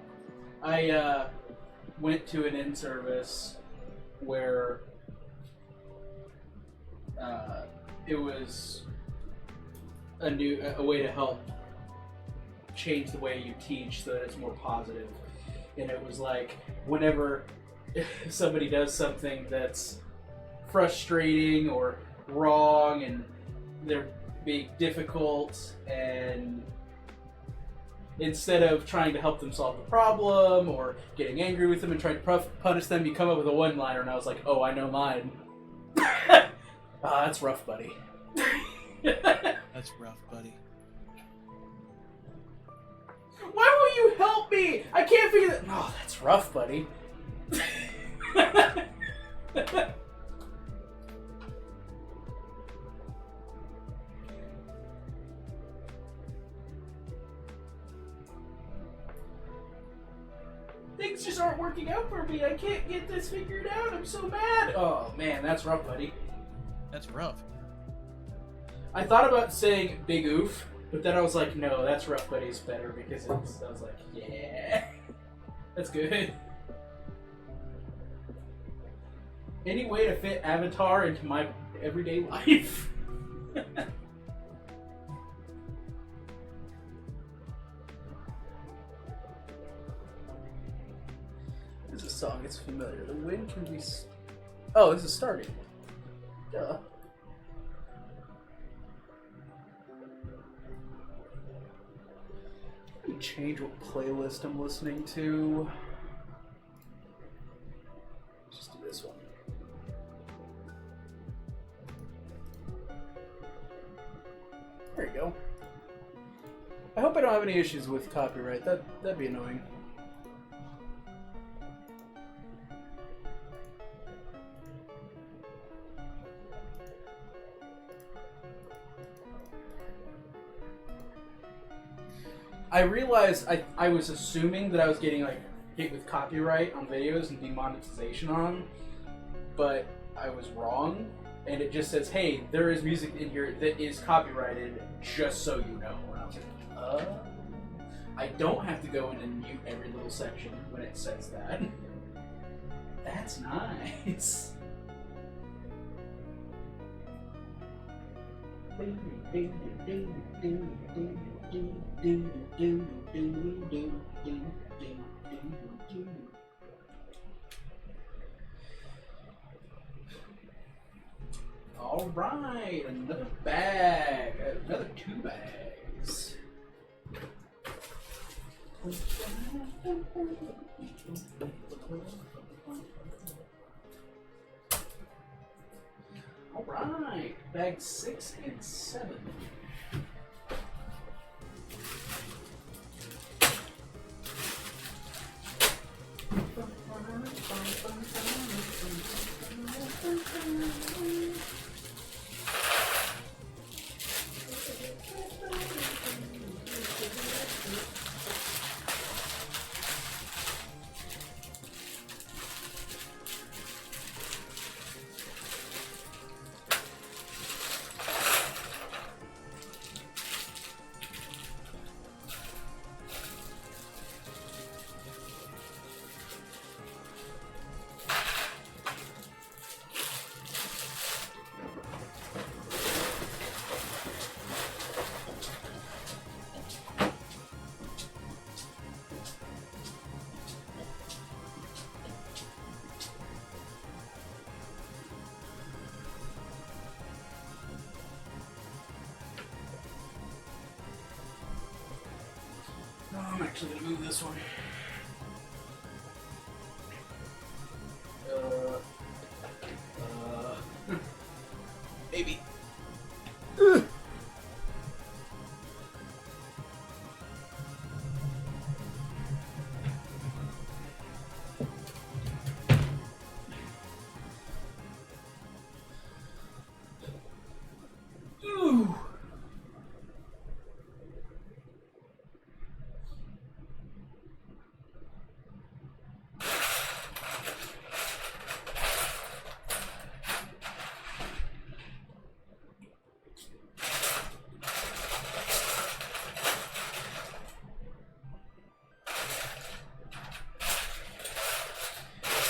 I went to an in-service where it was a way to help change the way you teach so that it's more positive. And it was like, whenever somebody does something that's frustrating or wrong and they're being difficult, and instead of trying to help them solve the problem or getting angry with them and trying to punish them, you come up with a one-liner, and I was like, oh, I know mine. That's rough, buddy. That's rough, buddy. Why won't you help me? I can't figure that. Oh, that's rough, buddy. Things just aren't working out for me. I can't get this figured out. I'm so mad. Oh, man, that's rough, buddy. That's rough. I thought about saying big oof, but then I was like, no, that's rough, buddy's better, because I was like, yeah, that's good. Any way to fit Avatar into my everyday life? This is a song, it's familiar. The wind can be... Oh, this is starting. Duh. Let me change what playlist I'm listening to. Just do this one. There you go. I hope I don't have any issues with copyright. That'd be annoying. I realized I was assuming that I was getting like hit with copyright on videos and demonetization on them, but I was wrong. And it just says, hey, there is music in here that is copyrighted, just so you know. And I was like, I don't have to go in and mute every little section when it says that. That's nice. All right, another bag, another 2 bags. All right, bag 6 and 7. Oh, I'm actually gonna move this one. Maybe. Ooh.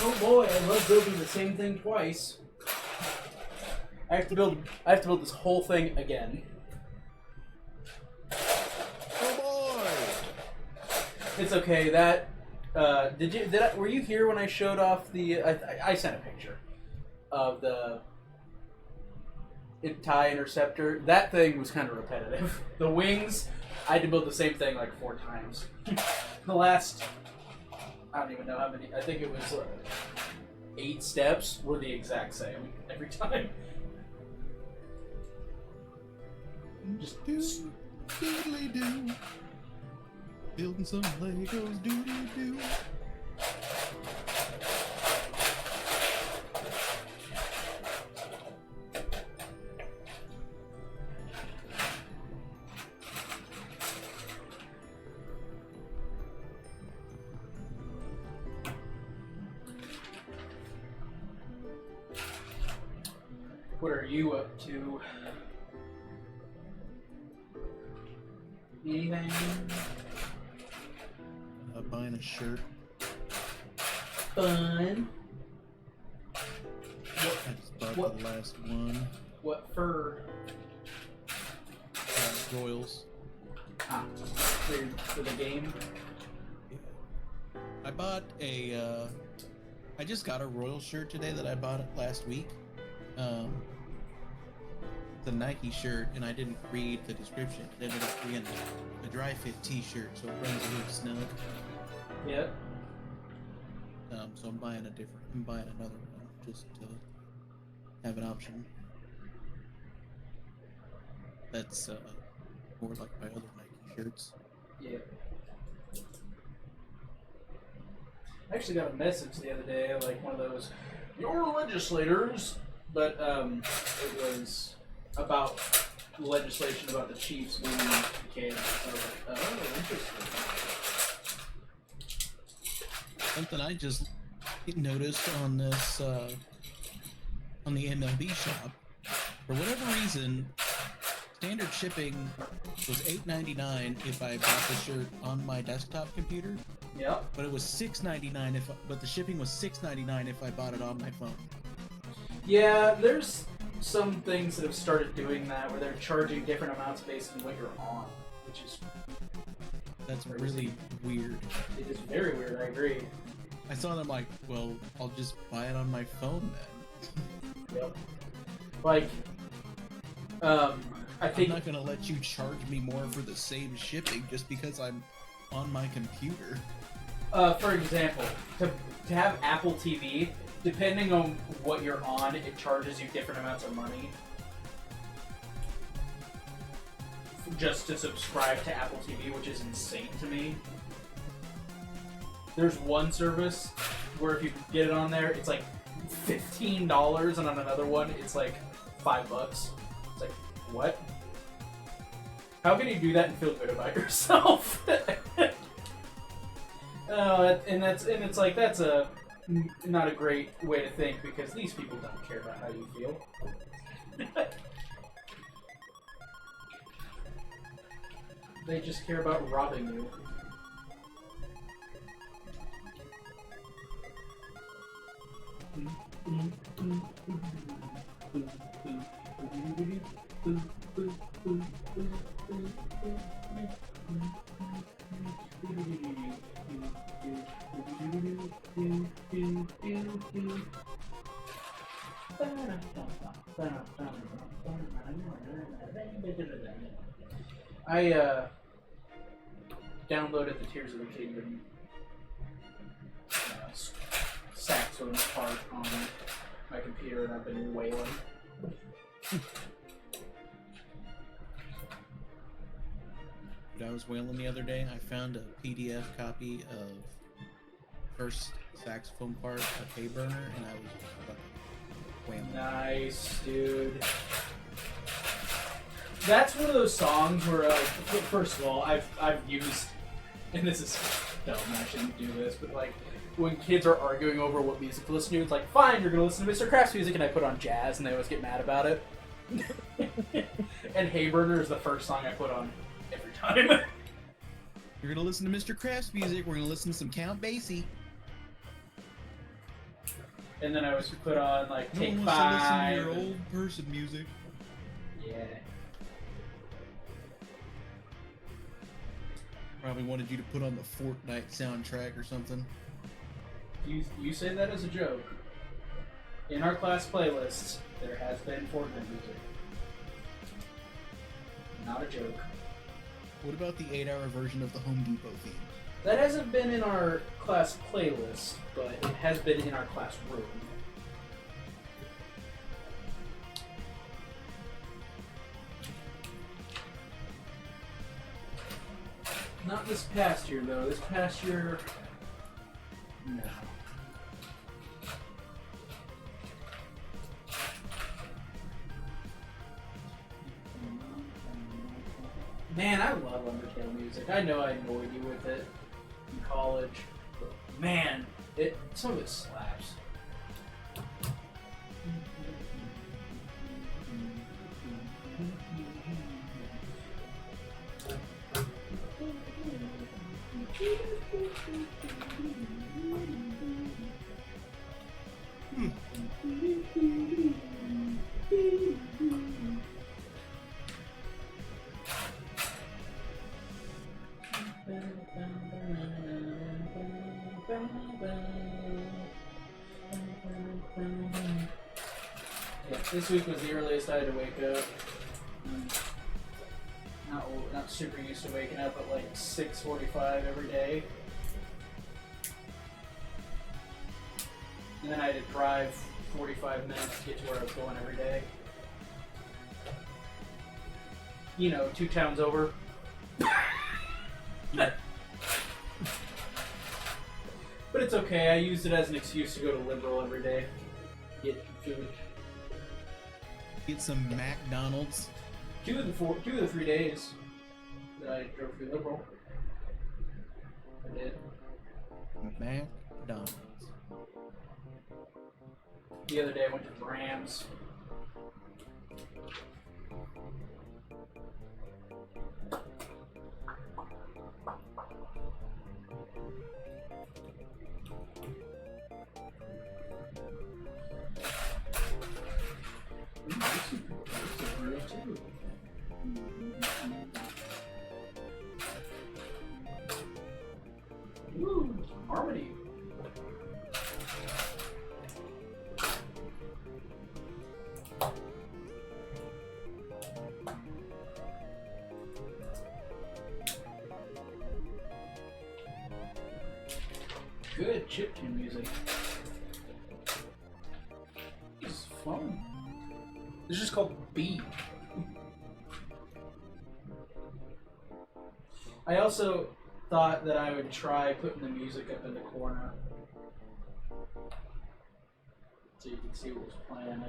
Oh boy, I love building the same thing twice. I have to build this whole thing again. Oh boy! It's okay. That were you here when I showed off the? I sent a picture of the TIE interceptor. That thing was kind of repetitive. The wings, I had to build the same thing like 4 times. The last, I don't even know how many. I think it was 8 steps were the exact same every time. Just doodly doo. Building some Legos, doodly doo. What are you up to? Anything? Buying a shirt. Fun. I just bought the last one. What fur? Royals. Ah, for the game. Yeah. I bought a. I just got a Royal shirt today that I bought last week. The Nike shirt, and I didn't read the description. It ended up being a dry fit T-shirt, so it runs a little snug. Yep. So I'm buying another one just to have an option. That's more like my other Nike shirts. Yeah. I actually got a message the other day, like one of those, "Your legislators," but it was about legislation about the Chiefs being the kids. So I was like, oh, interesting. Something I just noticed on this on the MLB shop, for whatever reason, standard shipping was $8.99 if I bought the shirt on my desktop computer. Yep. But it was $6.99 but the shipping was $6.99 if I bought it on my phone. Yeah, there's some things that have started doing that where they're charging different amounts based on what you're on, which is That's really weird. It is very weird. I agree. I saw them like, well, I'll just buy it on my phone then. Yep. Like, I think I'm not gonna let you charge me more for the same shipping just because I'm on my computer. For example, to have Apple TV, depending on what you're on, it charges you different amounts of money just to subscribe to Apple TV, which is insane to me. There's one service where if you get it on there, it's like $15, and on another one, it's like $5. It's like, what? How can you do that and feel good about yourself? It's like that's not a great way to think, because these people don't care about how you feel. They just care about robbing you. downloaded the Tears of the Kingdom saxophone part on my computer, and I've been wailing. When I was wailing the other day, I found a PDF copy of first saxophone part of Hay Burner, and I was fucking wailing. Nice, dude. That's one of those songs where, first of all, I've used, and this is dumb, I shouldn't do this, but like, when kids are arguing over what music to listen to, it's like, fine, you're gonna listen to Mr. Kraft's music, and I put on jazz, and they always get mad about it. And Hay Burner is the first song I put on every time. You're gonna listen to Mr. Kraft's music, we're gonna listen to some Count Basie. And then I always put on, like, No Take one wants to listen to Five. your old person music. Yeah. Probably wanted you to put on the Fortnite soundtrack or something. You say that as a joke. In our class playlists, there has been Fortnite music. Not a joke. What about the 8-hour version of the Home Depot theme? That hasn't been in our class playlist, but it has been in our class room. Not this past year, though. This past year, no. Man, I love Undertale music. I know I annoyed you with it in college, but man, some of it slaps. Yeah, this week was the earliest I had to wake up. Not super used to waking up at like 6:45 every day. And then I had to drive 45 minutes to get to where I was going every day. You know, 2 towns over. Yeah. But it's okay, I used it as an excuse to go to Liberal every day. Get food. Get some McDonald's. 2 of the 3 days that I drove through Liberal. I did. McDonald's. The other day I went to Bram's. Woo! Harmony! Good chiptune music. This is fun. This is just called Beat. I also thought that I would try putting the music up in the corner so you can see what was playing.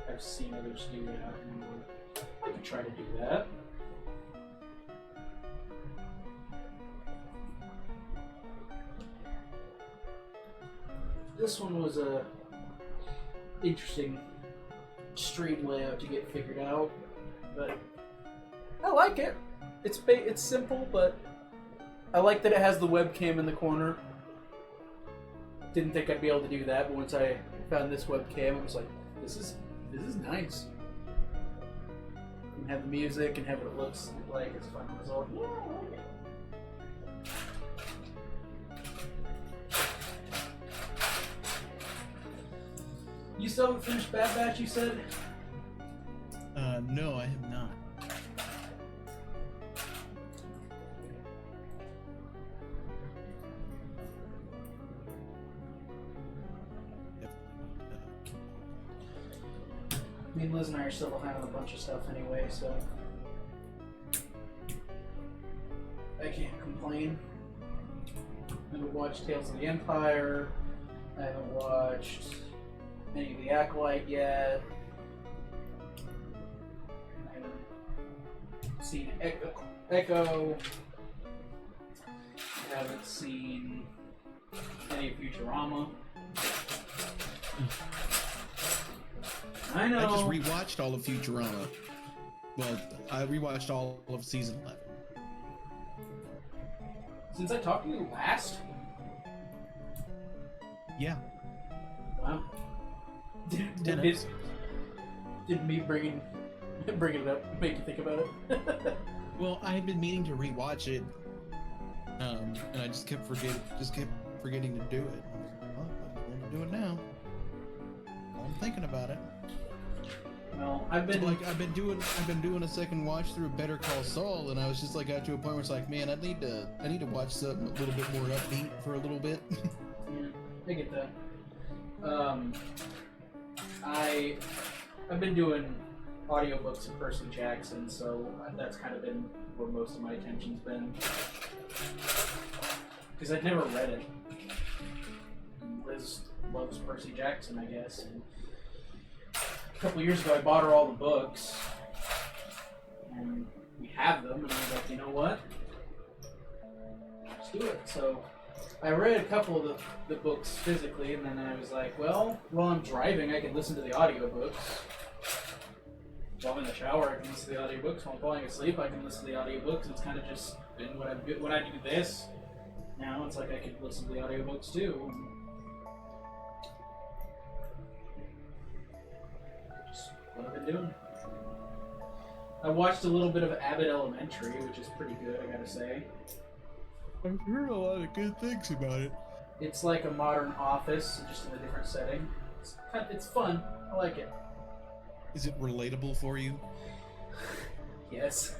I've seen others do that, and I could try to do that. This one was a interesting stream layout to get figured out, but I like it. It's simple, but I like that it has the webcam in the corner. Didn't think I'd be able to do that, but once I found this webcam, I was like, this is nice. And have the music and have what it looks like. It's a fun result. Yeah, I like it. You still haven't finished Bad Batch, you said? No, I have not. mean, Liz and I are still behind on a bunch of stuff anyway, so I can't complain. I haven't watched Tales of the Empire. I haven't watched any of the Acolyte yet. I haven't seen Echo. I haven't seen any of Futurama. I know. I just rewatched all of Futurama. Well, I rewatched all of season 11. Since I talked to you last? Yeah. Wow. Did me bringing it up make you think about it? Well, I had been meaning to rewatch it, and I just kept forgetting to do it. I was like, well, I'm going to do it now. I'm thinking about it. Well, I've been doing a second watch through Better Call Saul, and I was just like got to a point where it's like, man, I need to watch something a little bit more upbeat for a little bit. Yeah, I get that. I've been doing audiobooks of Percy Jackson, so that's kind of been where most of my attention's been. Because I've never read it. Liz loves Percy Jackson, I guess. And a couple years ago, I bought her all the books, and we have them, and I was like, you know what? Let's do it. So I read a couple of the books physically, and then I was like, well, while I'm driving, I can listen to the audiobooks. While I'm in the shower, I can listen to the audiobooks. While I'm falling asleep, I can listen to the audiobooks. It's kind of just been when I do this. Now it's like I can listen to the audiobooks too. Just what I've been doing. I watched a little bit of Abbott Elementary, which is pretty good, I gotta say. I've heard a lot of good things about it. It's like a modern Office, just in a different setting. It's fun. I like it. Is it relatable for you? Yes.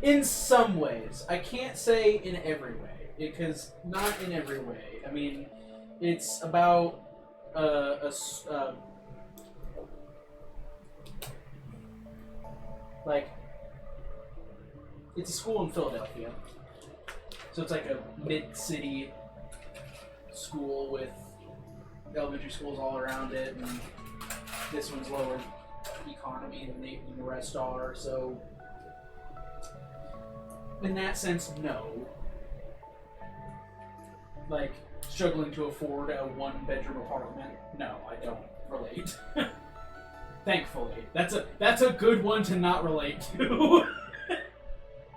In some ways. I can't say in every way, because not in every way. I mean, it's about it's a school in Philadelphia. So it's like a mid-city school with elementary schools all around it, and this one's lower economy than the rest are, so in that sense, no. Like, struggling to afford a one-bedroom apartment, no, I don't relate. Thankfully. That's a good one to not relate to.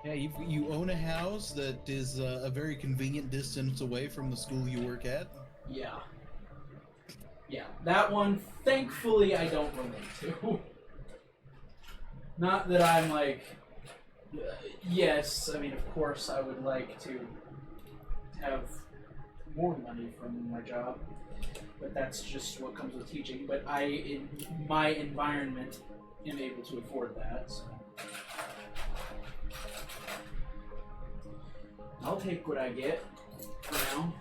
Yeah, you own a house that is a very convenient distance away from the school you work at. Yeah. Yeah, that one, thankfully, I don't relate to. Not that I'm like, yes, I mean, of course, I would like to have more money from my job, but that's just what comes with teaching. But in my environment, am able to afford that, so. I'll take what I get for now.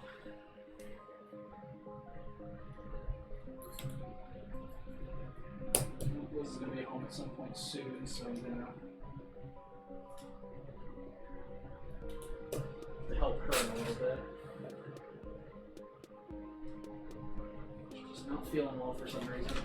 Liz is going to be home at some point soon, so I'm going to help her a little bit. She's just not feeling well for some reason.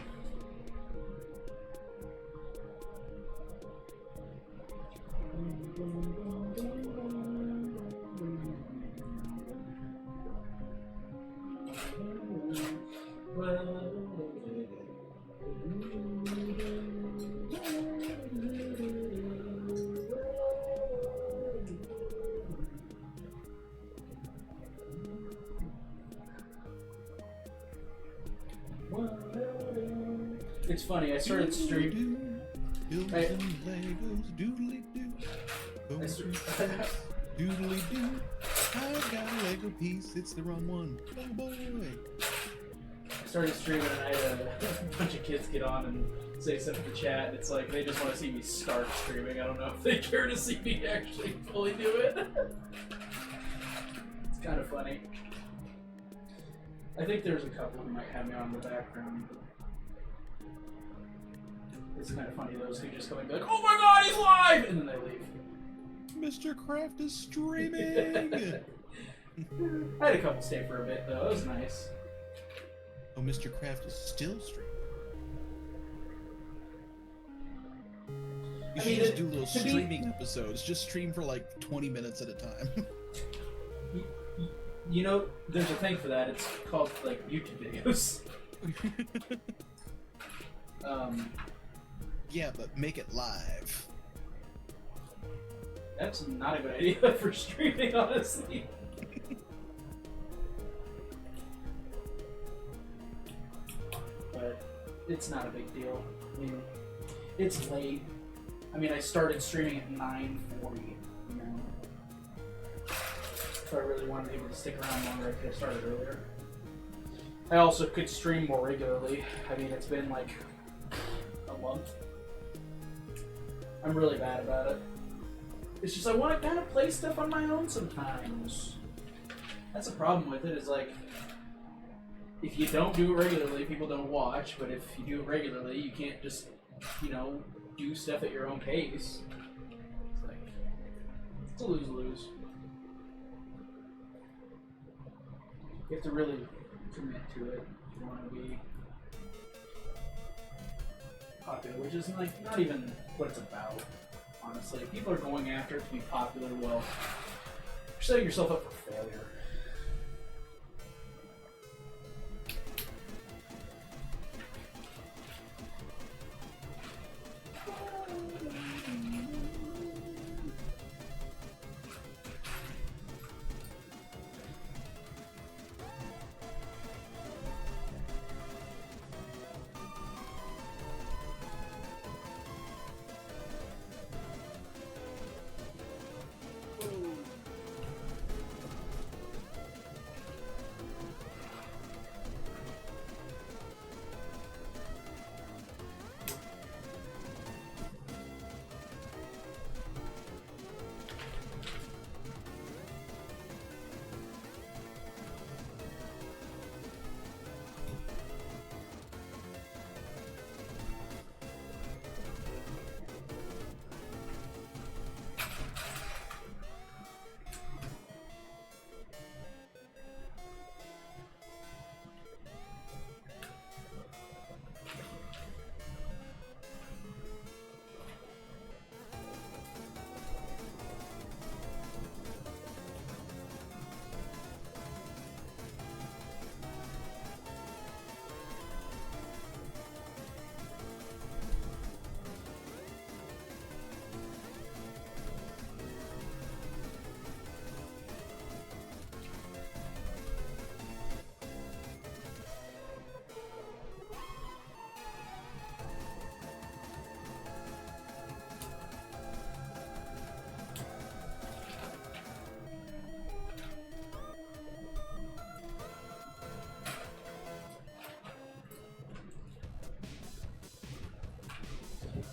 It's funny, I started streaming. Doodly-doo, I got a Lego piece, it's the wrong one. Oh boy. I started streaming and I had a bunch of kids get on and say stuff in the chat, and it's like they just want to see me start streaming. I don't know if they care to see me actually fully do it. It's kind of funny. I think there's a couple who might have me on in the background. It's kind of funny, those who just go and be like, oh my god, he's live! And then they leave. Mr. Kraft is streaming! I had a couple stay for a bit, though. It was nice. Oh, Mr. Kraft is still streaming. You should just do little streaming episodes. Just stream for like 20 minutes at a time. You know, there's a thing for that. It's called, like, YouTube videos. Yeah, but make it live. That's not a good idea for streaming, honestly. But it's not a big deal. I mean, it's late. I mean, I started streaming at 9:40, you know. If I really wanted to stick around longer, I could have started earlier. I also could stream more regularly. I mean, it's been like a month. I'm really bad about it. It's just I want to kind of play stuff on my own sometimes. That's a problem with it, is like, if you don't do it regularly, people don't watch, but if you do it regularly, you can't just, you know, do stuff at your own pace. It's like, it's a lose-lose. You have to really commit to it if you want to be popular, which is like not even what it's about, honestly. If people are going after it to be popular, well, you're setting yourself up for failure.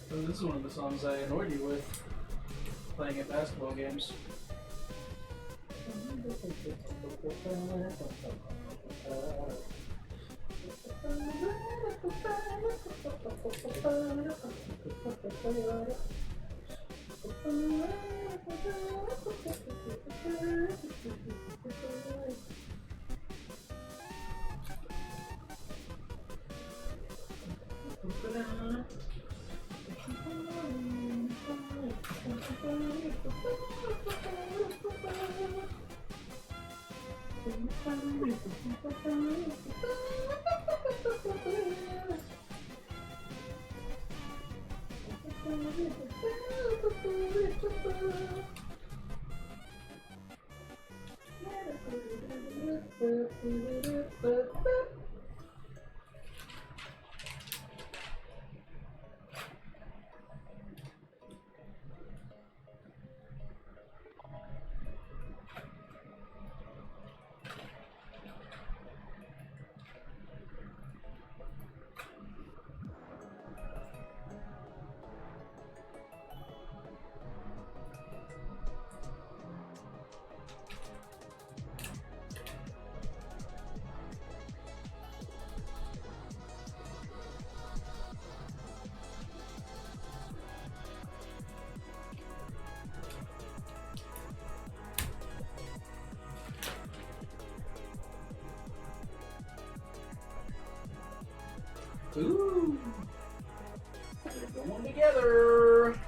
So this is one of the songs I annoyed you with, playing at basketball games. Ooh. They're going together.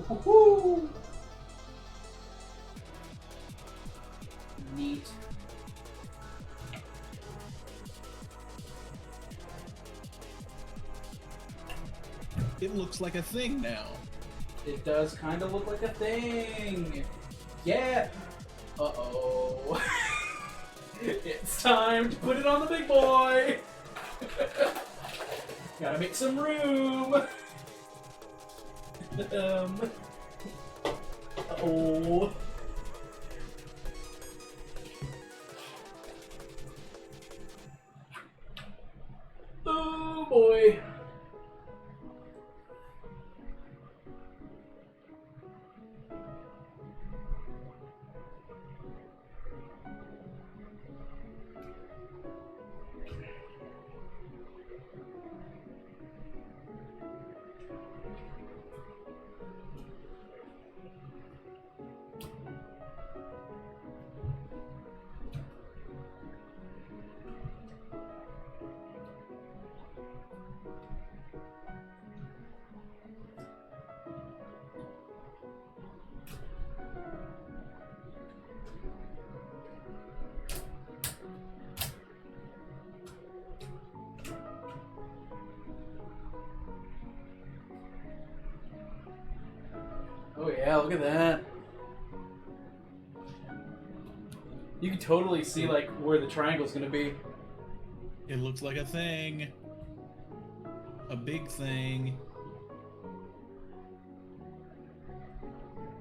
Woohoo! Neat. It looks like a thing now. It does kind of look like a thing. Yeah. Uh-oh. It's time to put it on the big boy. Gotta make some room. Uh-oh. Oh boy. Oh yeah, look at that. You can totally see like where the triangle's gonna be. It looks like a thing. A big thing.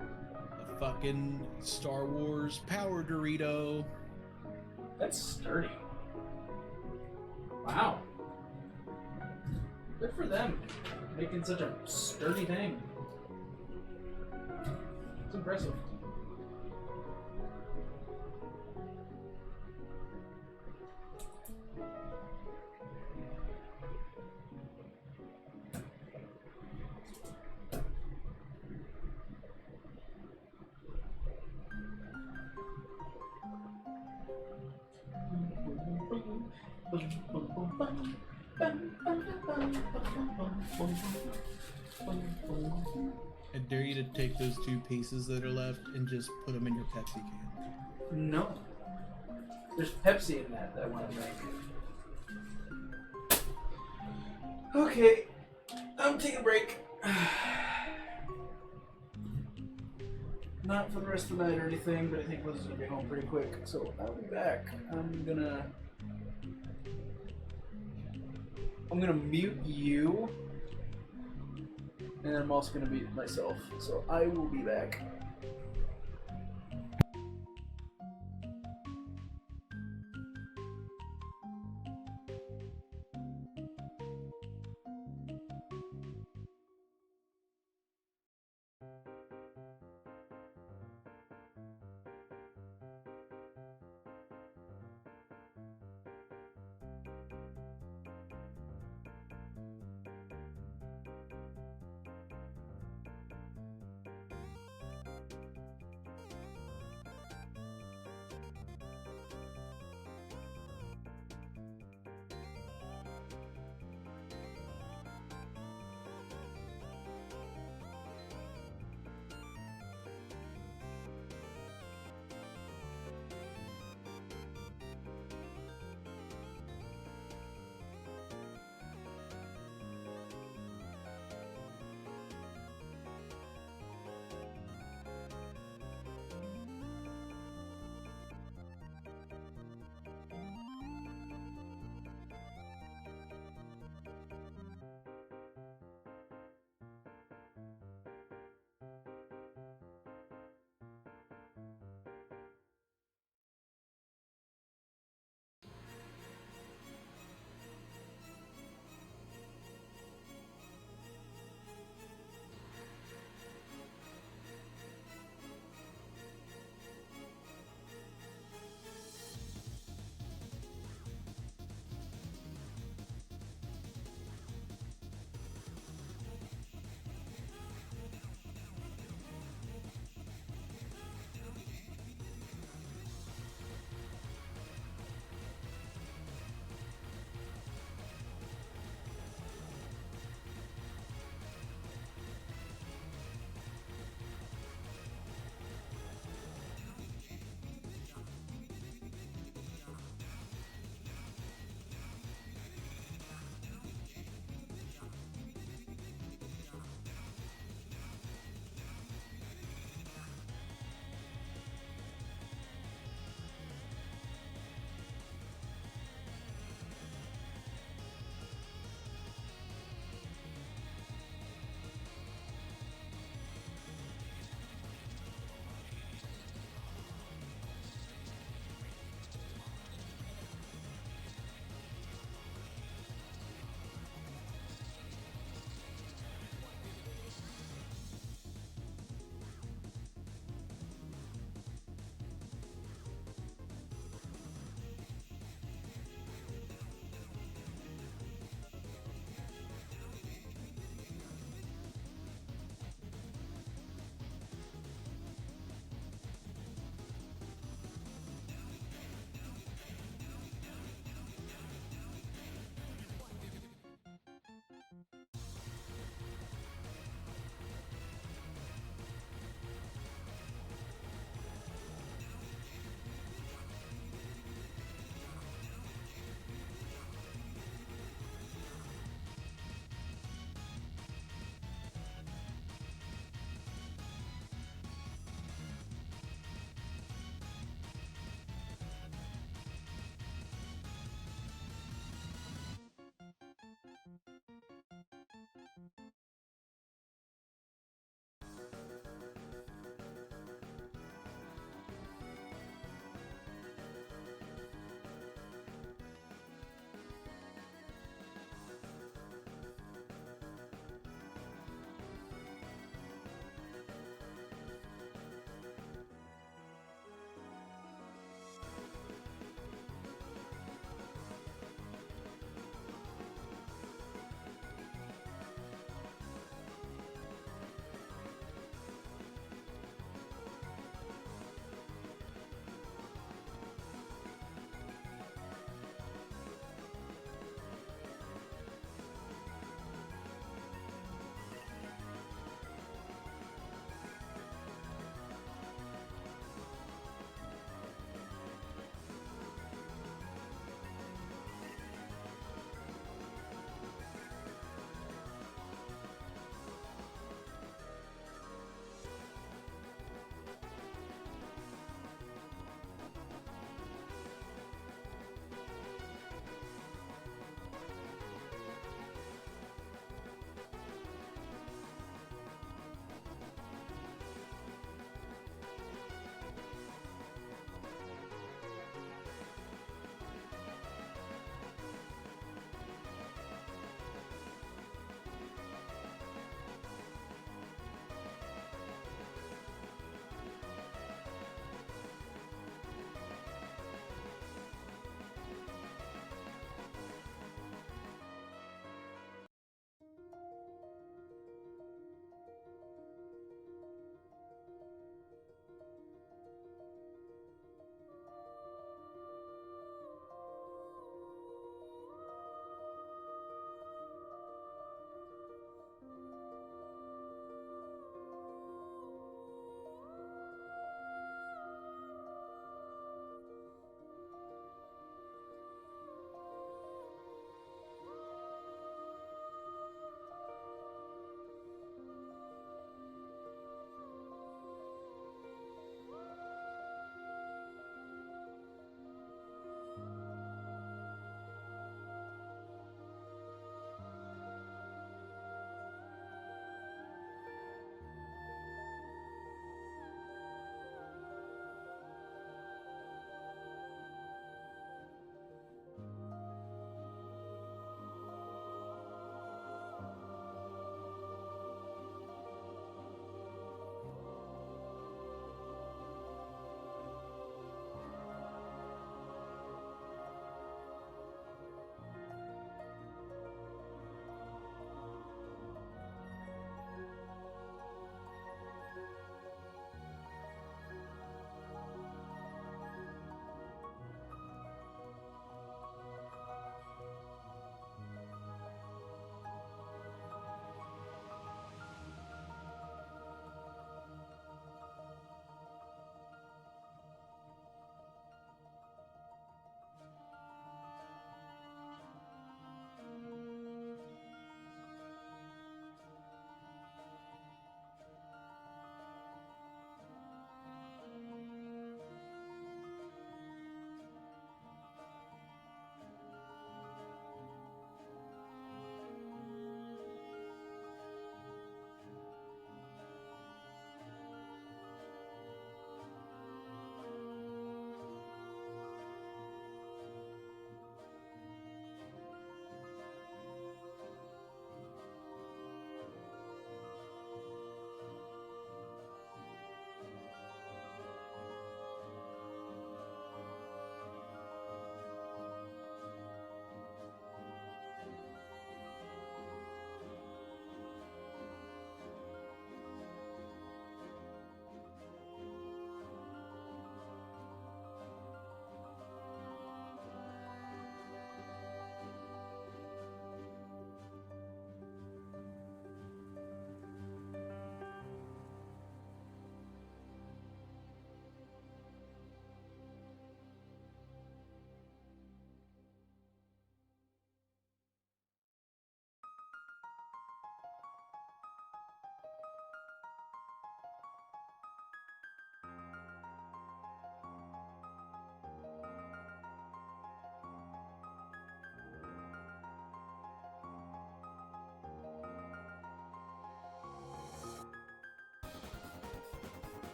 A fucking Star Wars power Dorito. That's sturdy. Wow. Good for them. Making such a sturdy thing. It's impressive. I dare you to take those 2 pieces that are left and just put them in your Pepsi can. No. There's Pepsi in that I want to make. Okay. I'm taking a break. Not for the rest of the night or anything, but I think Liz is going to be home pretty quick, so I'll be back. I'm gonna mute you, and then I'm also gonna mute myself, so I will be back.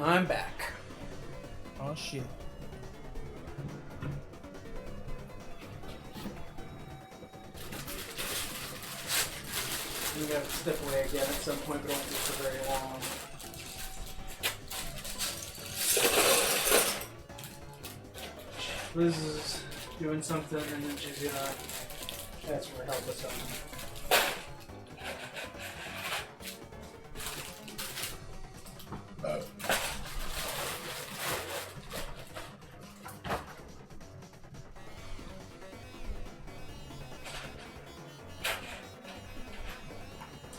I'm back. Oh shit. I'm gonna have to step away again at some point, but I won't be for very long. Liz is doing something, and then she's gonna ask for help with something.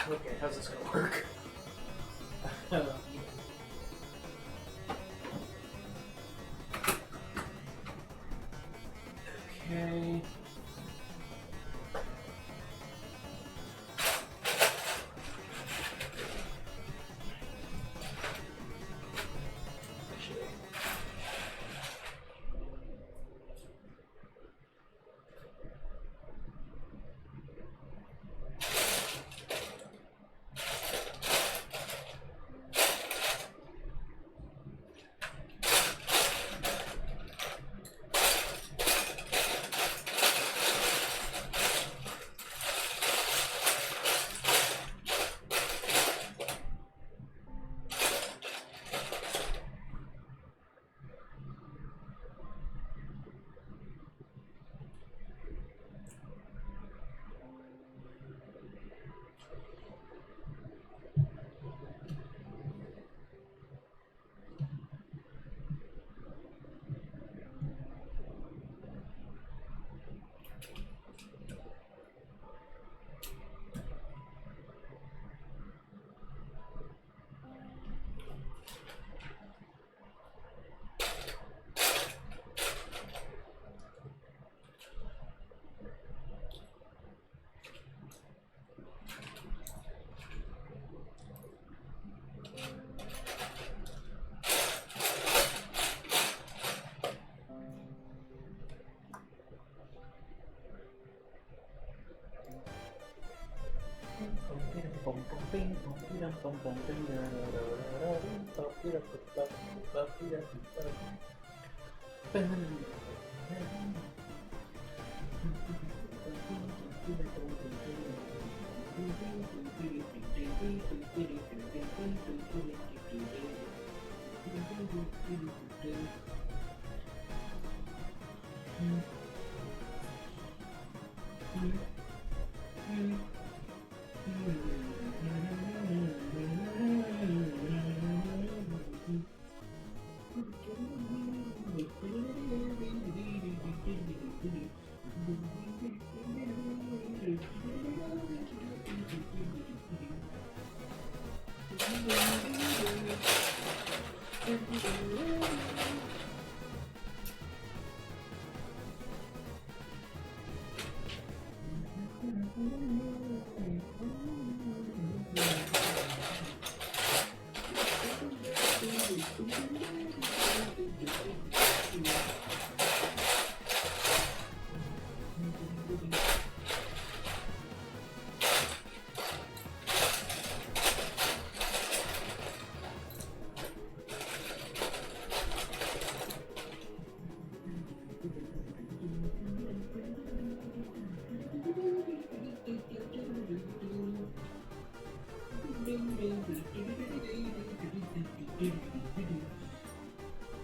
Okay, how's this gonna work? Okay.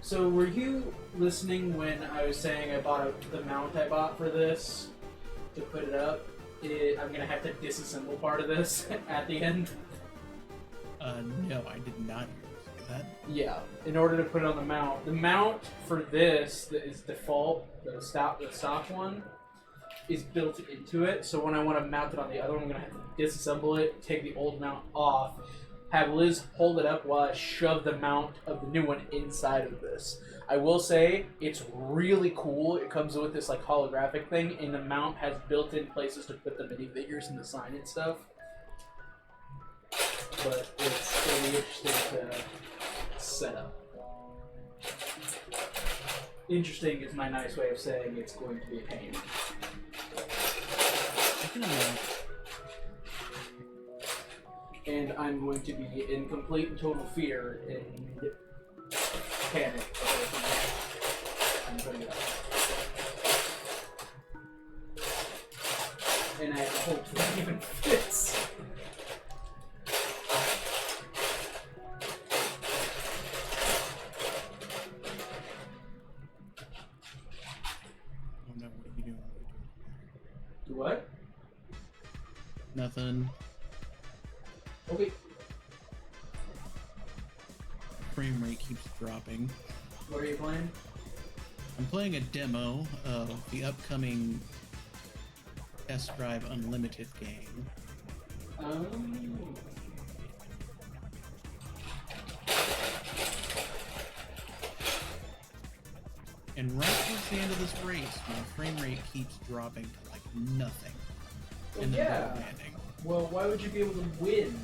So were you listening when I was saying I bought the mount I bought for this to put it up? I'm gonna have to disassemble part of this at the end. No, I did not hear you say that. Yeah, in order to put it on the mount for this that is default, the stock one, is built into it. So when I want to mount it on the other one, I'm gonna have to disassemble it, take the old mount off, have Liz hold it up while I shove the mount of the new one inside of this. I will say, it's really cool. It comes with this like holographic thing, and the mount has built-in places to put the minifigures and the sign and stuff. But it's really interesting to set up. Interesting is my nice way of saying it's going to be a pain. I can imagine. And I'm going to be in complete and total fear and mechanic. I'm putting it up. And I hope that even fits. Oh no, what are you doing? What? Nothing. Okay. Frame rate keeps dropping. What are you playing? I'm playing a demo of the upcoming Test Drive Unlimited game. And right towards the end of this race, my frame rate keeps dropping to like nothing. Well, in the yeah. landing. Well, why would you be able to win?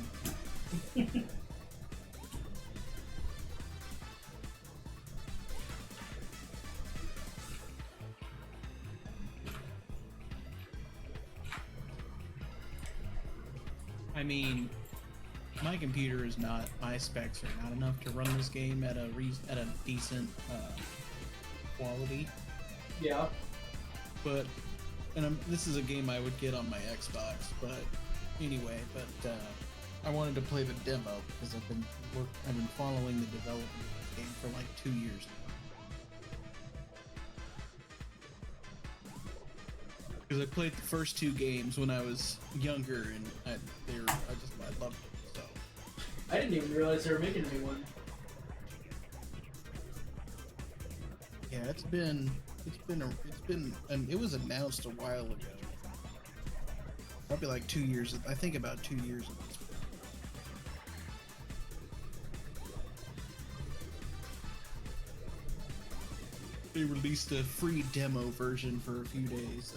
I mean, my computer is not, my specs are not enough to run this game at a decent quality. Yeah. But, and this is a game I would get on my Xbox. But anyway, I wanted to play the demo because I've been following the development of this game for like 2 years now. Because I played the first 2 games when I was younger, and I loved them. So I didn't even realize they were making a new one. yeah, it was announced a while ago. Probably like 2 years. I think about 2 years ago. They released a free demo version for a few days.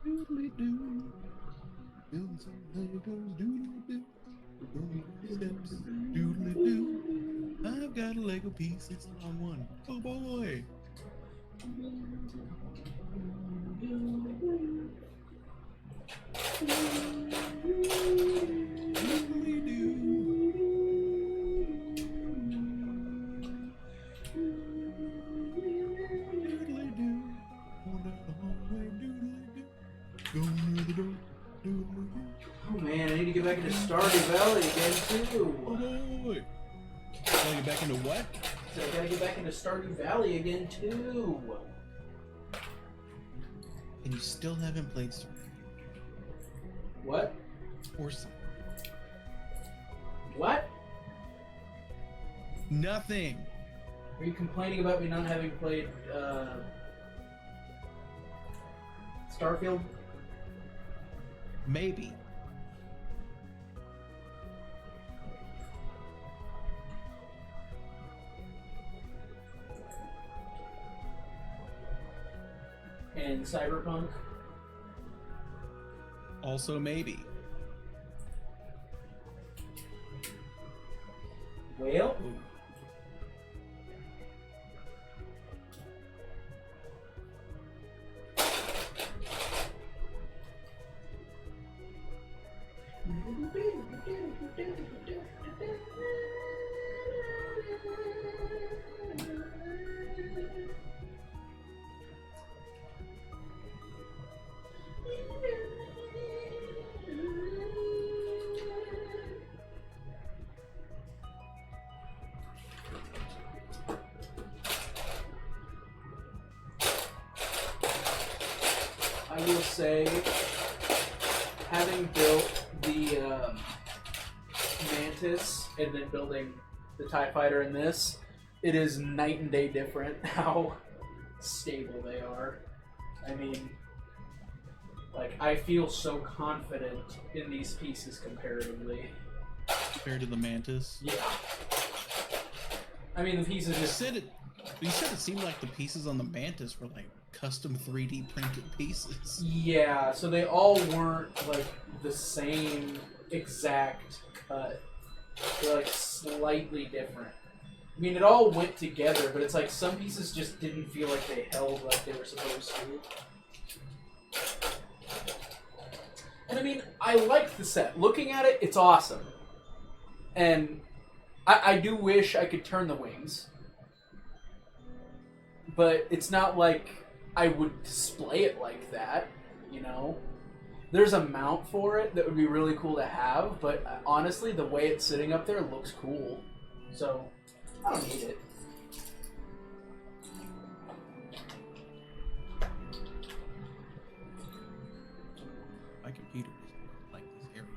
Doodly-doo. Building some Legos, doodly-doo. Going up the steps, doodly-doo. I've got a Lego piece, it's on one. Oh boy! Oh man, I need to get back into Stardew Valley again too. Oh boy! Gotta get back into what? So I gotta get back into Stardew Valley again too. And you still haven't played Stardew. What? Or something. What? Nothing! Are you complaining about me not having played Starfield? Maybe. And Cyberpunk? Also maybe. Well? Ooh. I will say, having built the Mantis and then building the TIE Fighter in this, it is night and day different how stable they are. I mean, like, I feel so confident in these pieces comparatively. Compared to the Mantis? Yeah. I mean, the pieces You just... said it seemed like the pieces on the Mantis were like custom 3D printed pieces. Yeah, so they all weren't, like, the same exact cut. They're, like, slightly different. I mean, it all went together, but it's like some pieces just didn't feel like they held like they were supposed to. And I mean, I like the set. Looking at it, it's awesome. And I do wish I could turn the wings. But it's not like I would display it like that, you know? There's a mount for it that would be really cool to have, but honestly, the way it's sitting up there looks cool. So, I don't need it. My computer is like this area.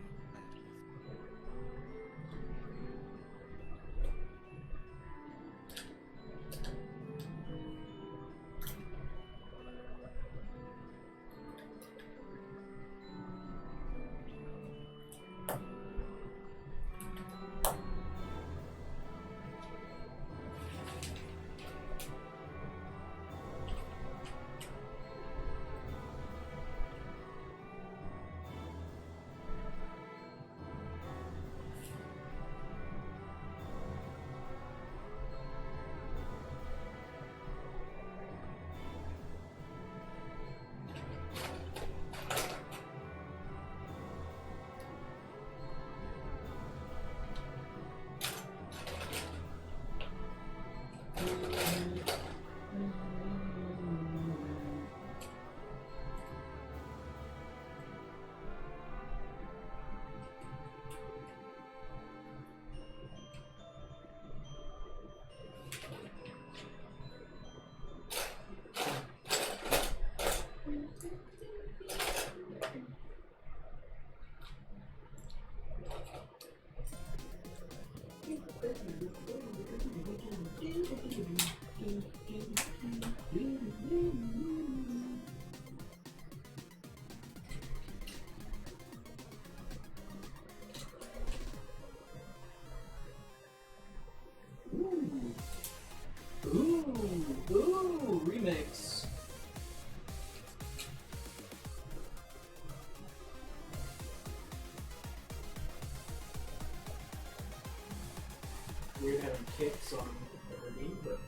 Ooh, remix. Weird having kicks on every knee, but...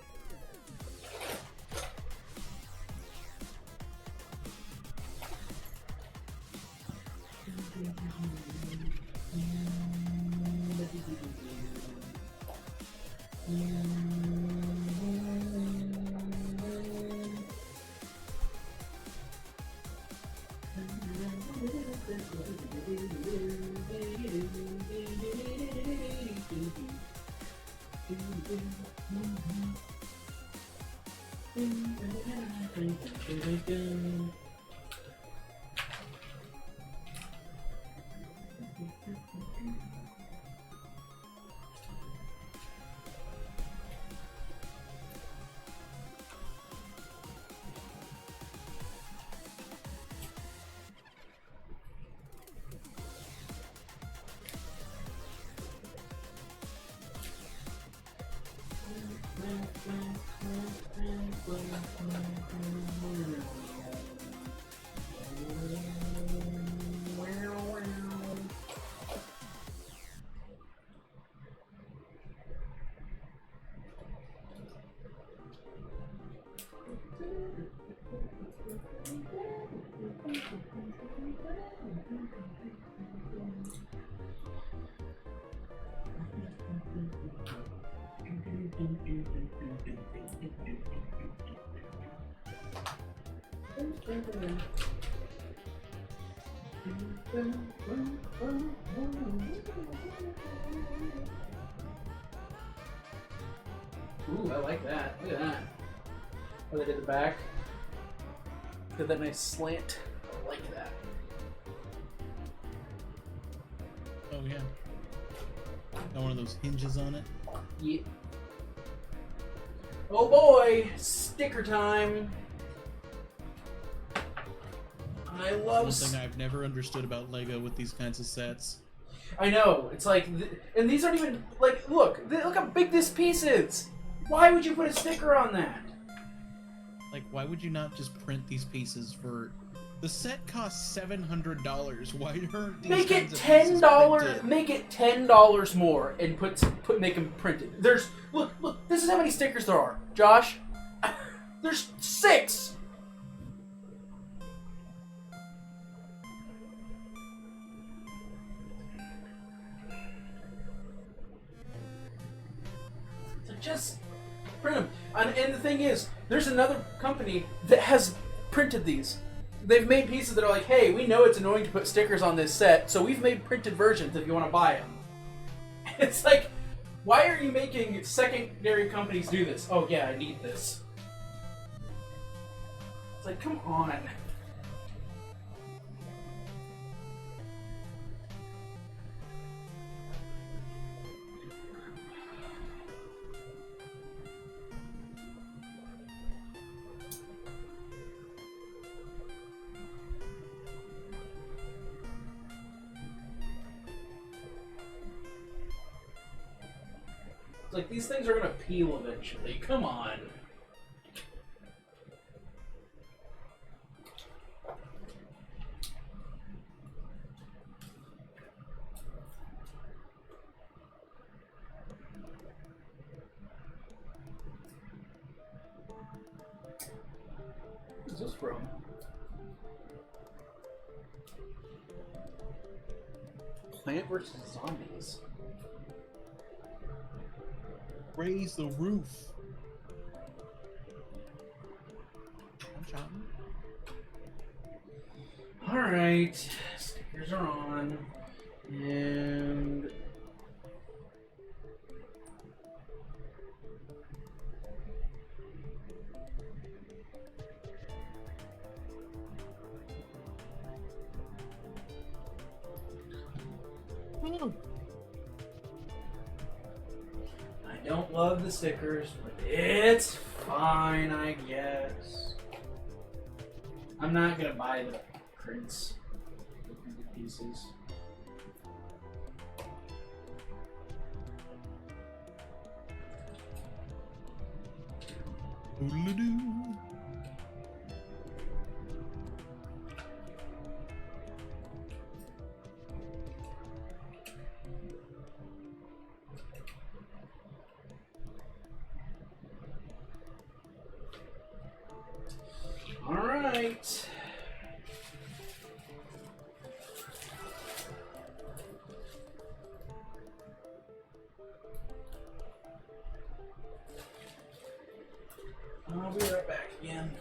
Ooh, I like that. Look at that. Oh, they did the back. Did that nice slant. I like that. of those hinges on it. Yeah. Oh boy, sticker time. I love. One thing I've never understood about Lego with these kinds of sets. I know. It's like, and these aren't even like. Look how big this piece is. Why would you put a sticker on that? Like, why would you not just print these pieces for? The set costs $700. Why aren't these Make it kinds of $10. pieces printed? Make it $10 more and make them printed. There's look. This is how many stickers there are, Josh. There's 6. So just print them. And the thing is, there's another company that has printed these. They've made pieces that are like, hey, we know it's annoying to put stickers on this set, so we've made printed versions if you want to buy them. It's like, why are you making secondary companies do this? Oh yeah, I need this. It's like, come on. Like, these things are gonna peel eventually. Come on. Who's this from? Plant vs. Zombies. Raise the roof. I'm shouting. Alright. Stickers are on. And... I don't love the stickers, but it's fine, I guess. I'm not gonna buy the prints, the printed pieces. Oodle-doo. All right. I'll be right back again.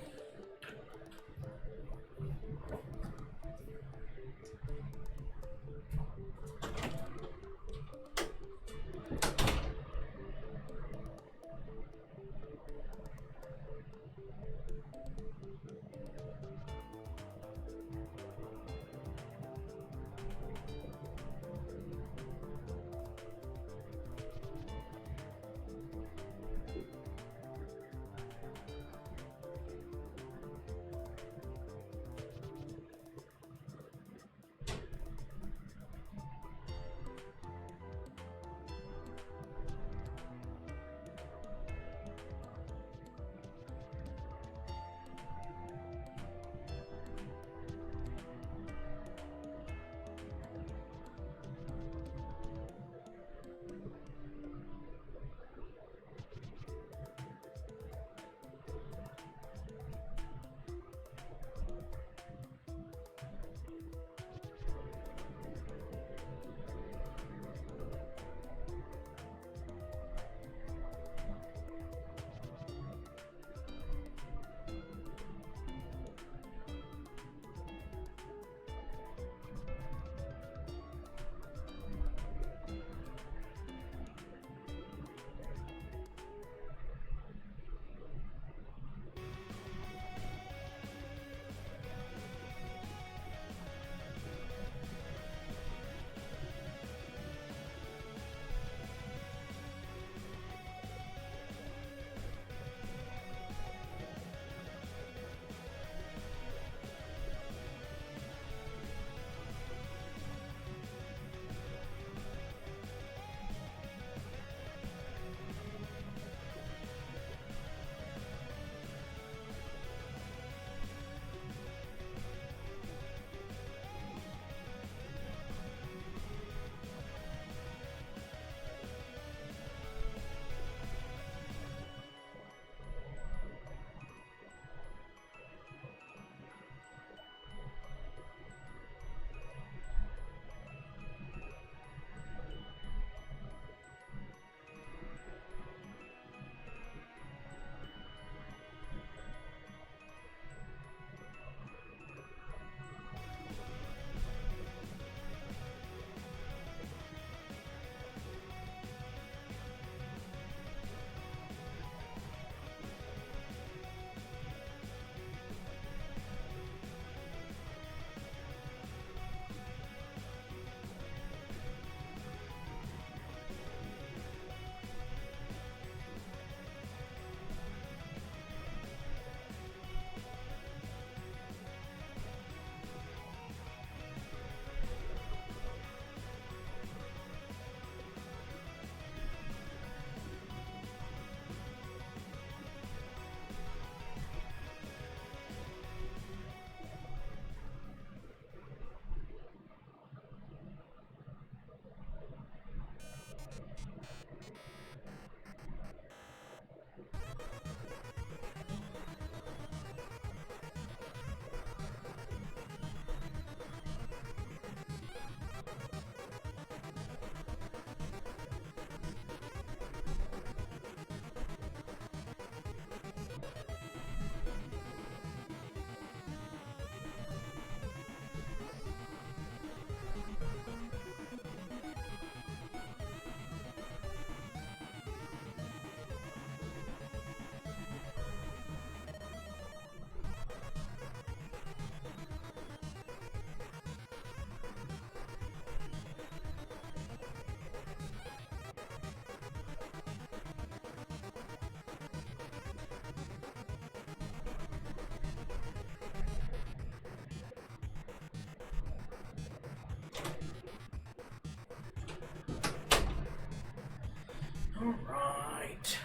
All right.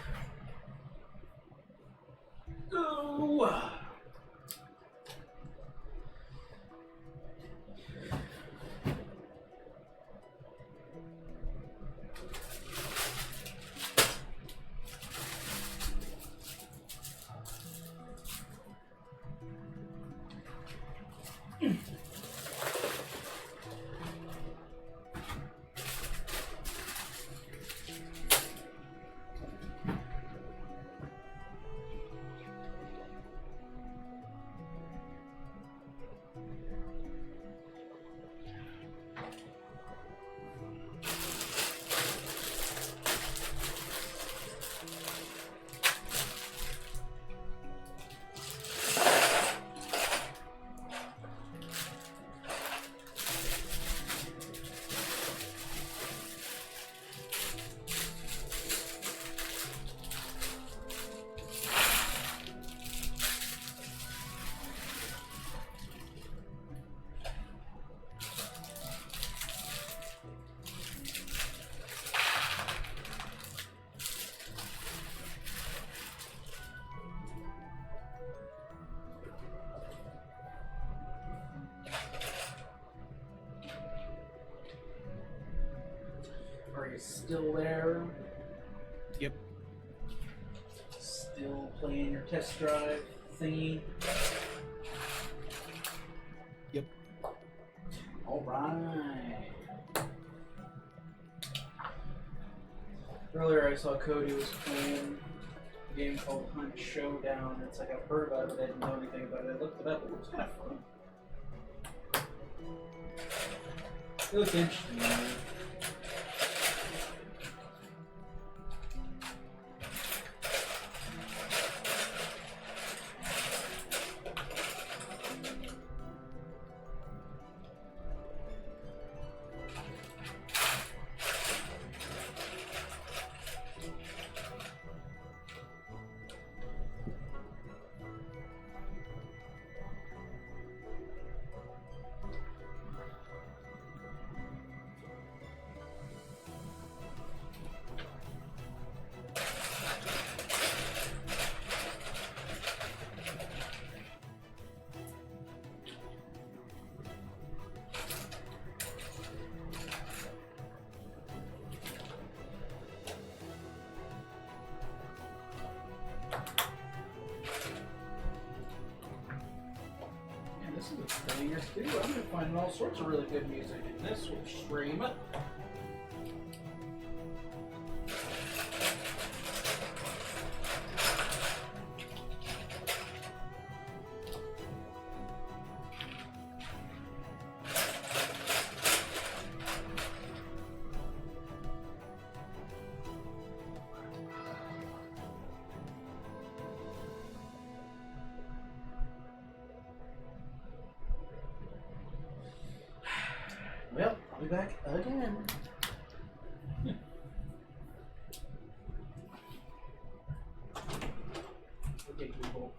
Go. Are you still there? Yep. Still playing your test drive thingy? Yep. Alright. Earlier I saw Cody was playing a game called Hunt Showdown. It's like I've heard about it, but I didn't know anything about it. I looked it up, it was kind of fun. It looked interesting. This is a banger too. I'm gonna find all sorts of really good music in this. We'll stream it. Well, I'll be back again. Okay, Google.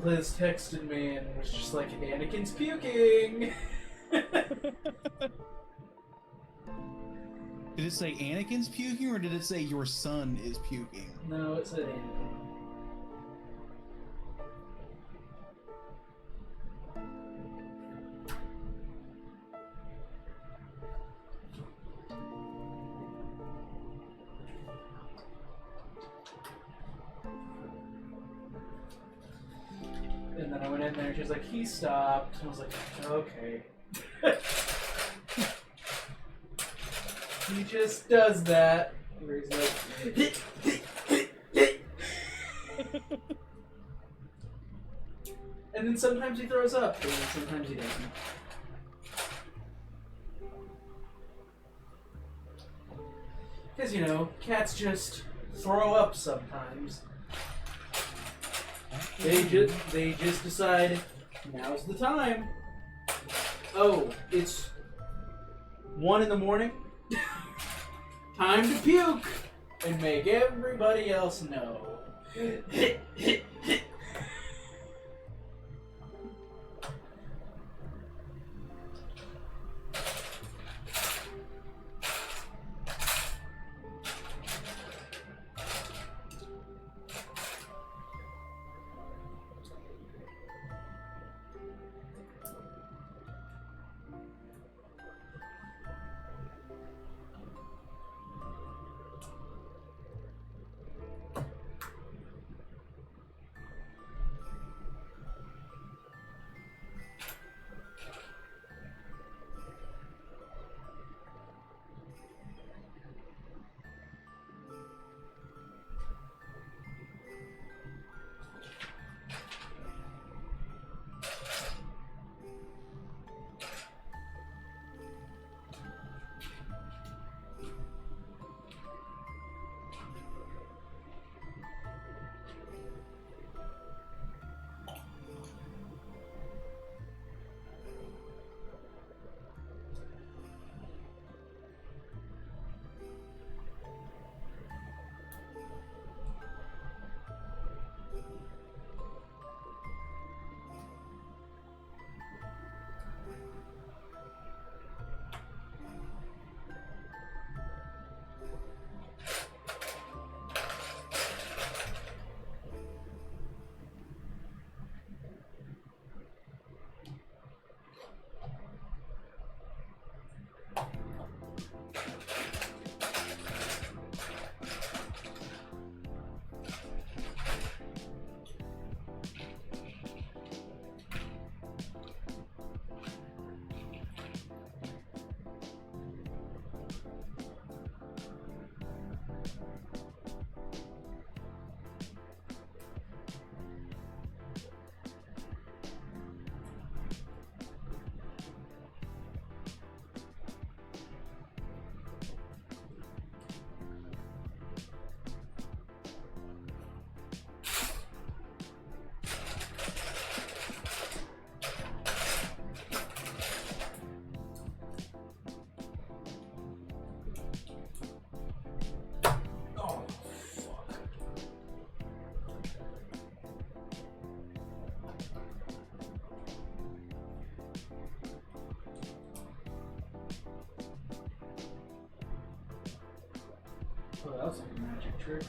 Liz texted me and was just like, Anakin's puking! Did it say Anakin's puking, or did it say your son is puking? No, it said Anakin. And then I went in there and she was like, he stopped. And I was like, okay. He just does that. Where he's like, and then sometimes he throws up, and then sometimes he doesn't. Because, you know, cats just throw up sometimes. They just decide, now's the time. Oh, it's 1 in the morning. Time to puke and make everybody else know. Oh, that was like a magic trick.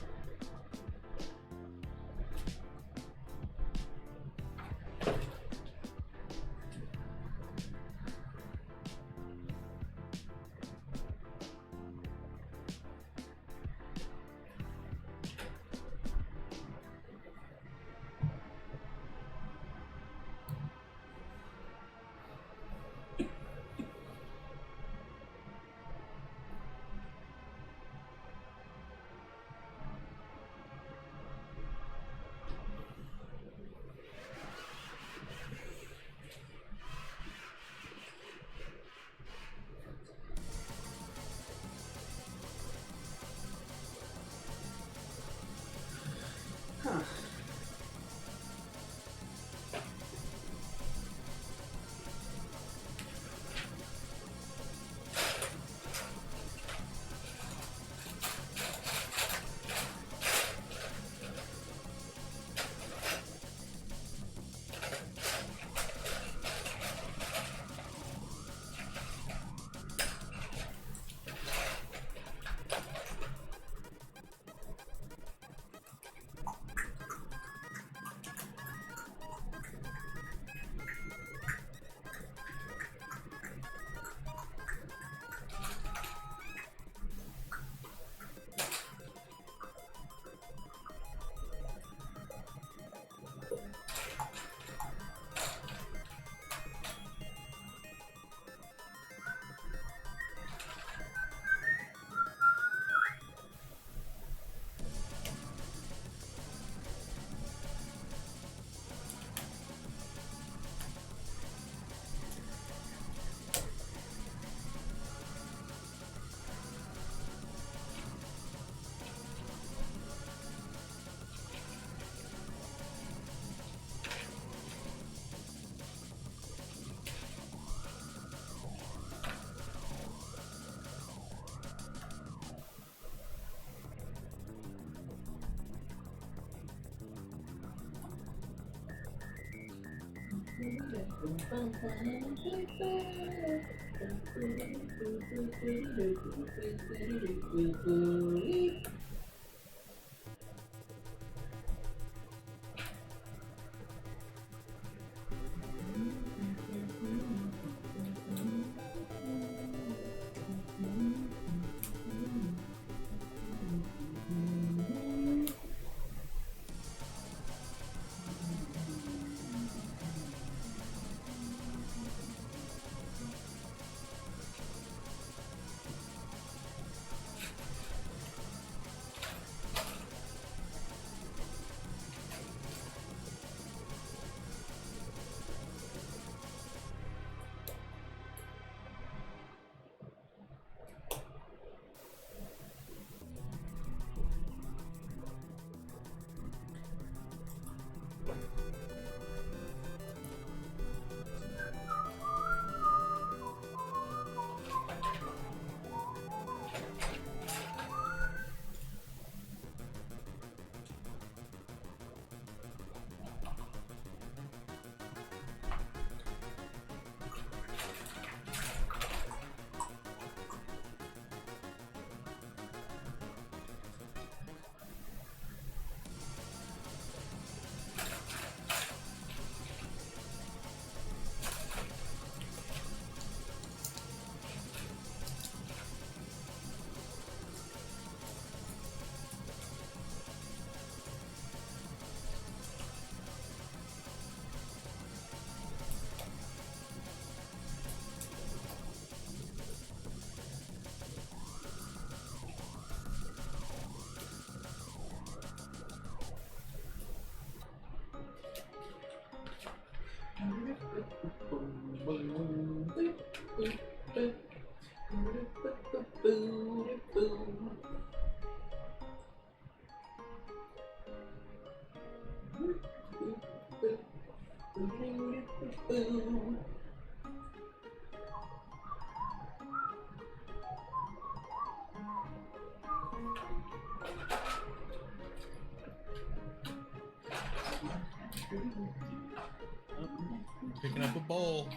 Picking up a bowl.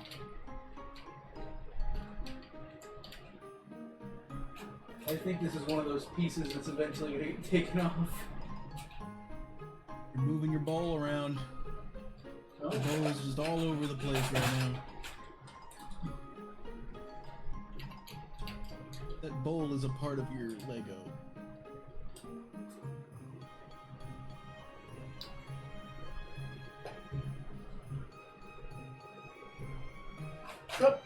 I think this is one of those pieces that's eventually going to get taken off. You're moving your bowl around. Oh. The bowl is just all over the place right now. That bowl is a part of your Lego. Oh.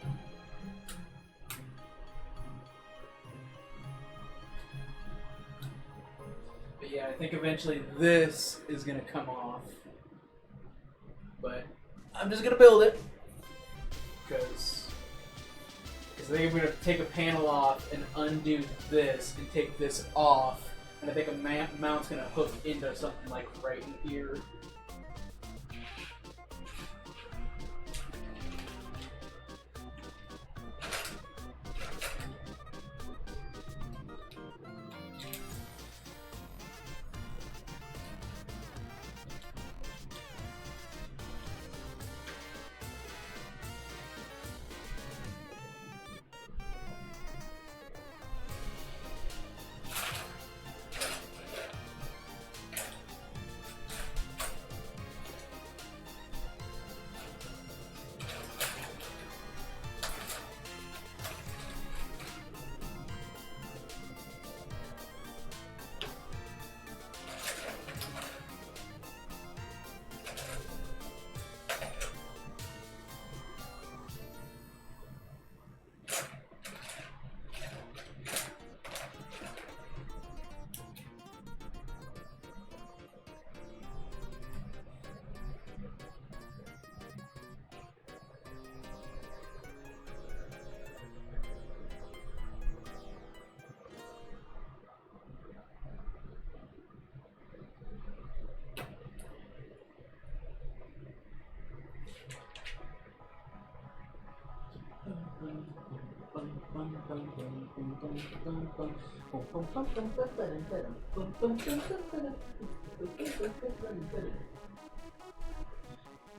But yeah, I think eventually this is going to come off. But I'm just going to build it. Because I think I'm going to take a panel off and undo this and take this off. And I think a mount's going to hook into something like right in here.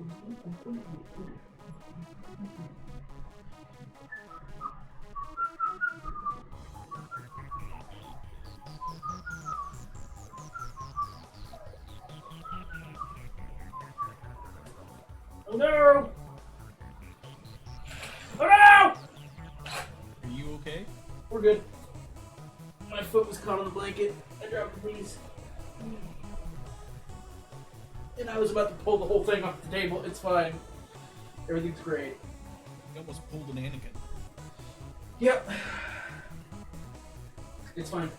Oh no! Oh no! Are you okay? We're good. My foot was caught on the blanket. I dropped the piece. And I was about to pull the whole thing off the table. It's fine. Everything's great. You almost pulled an Anakin. Yep. It's fine.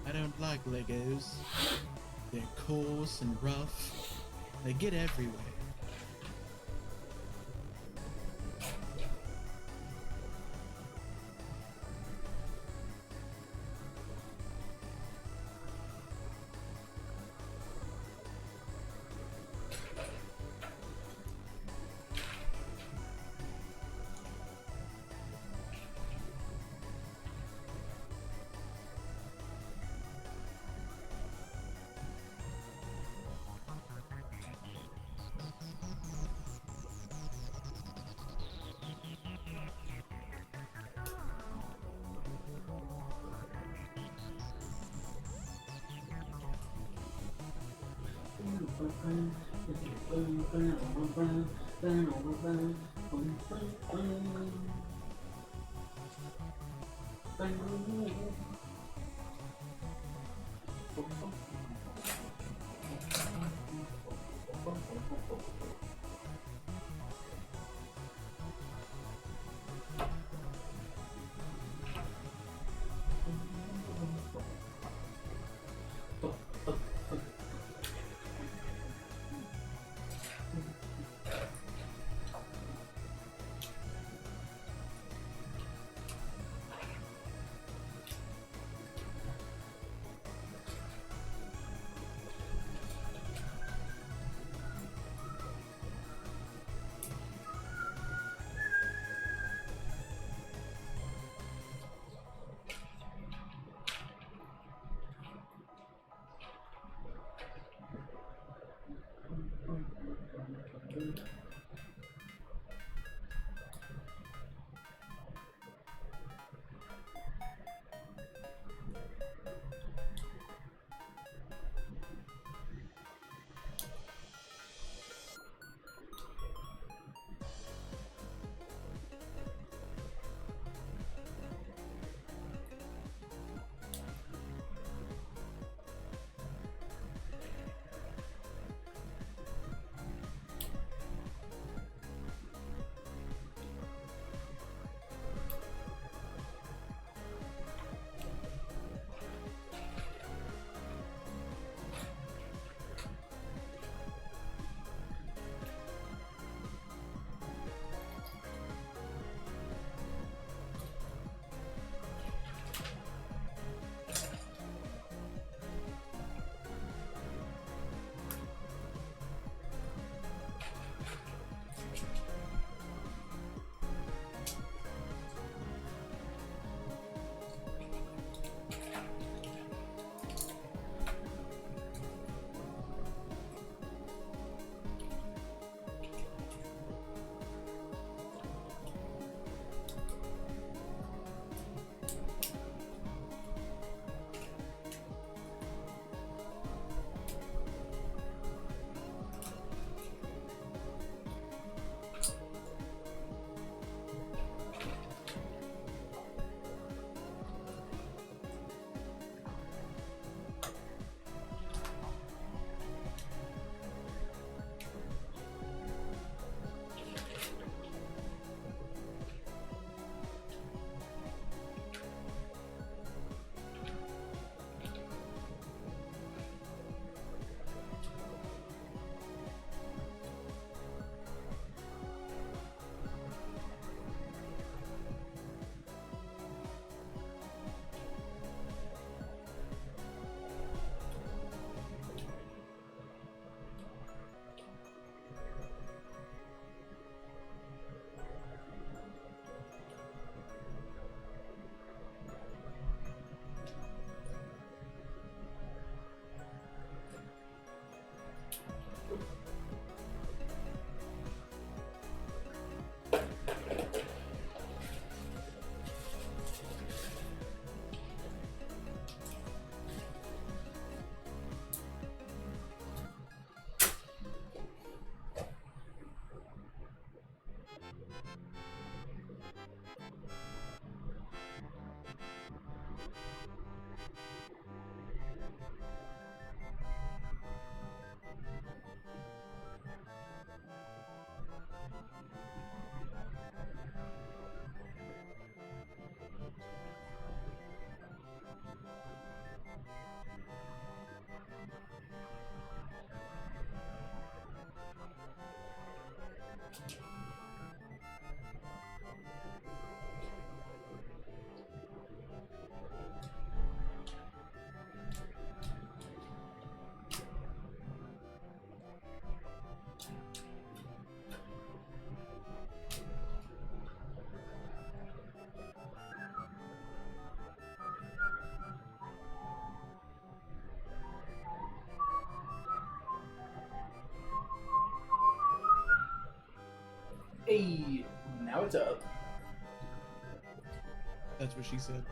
I don't like Legos. They're coarse and rough. They get everywhere. Hey, now it's up. That's what she said.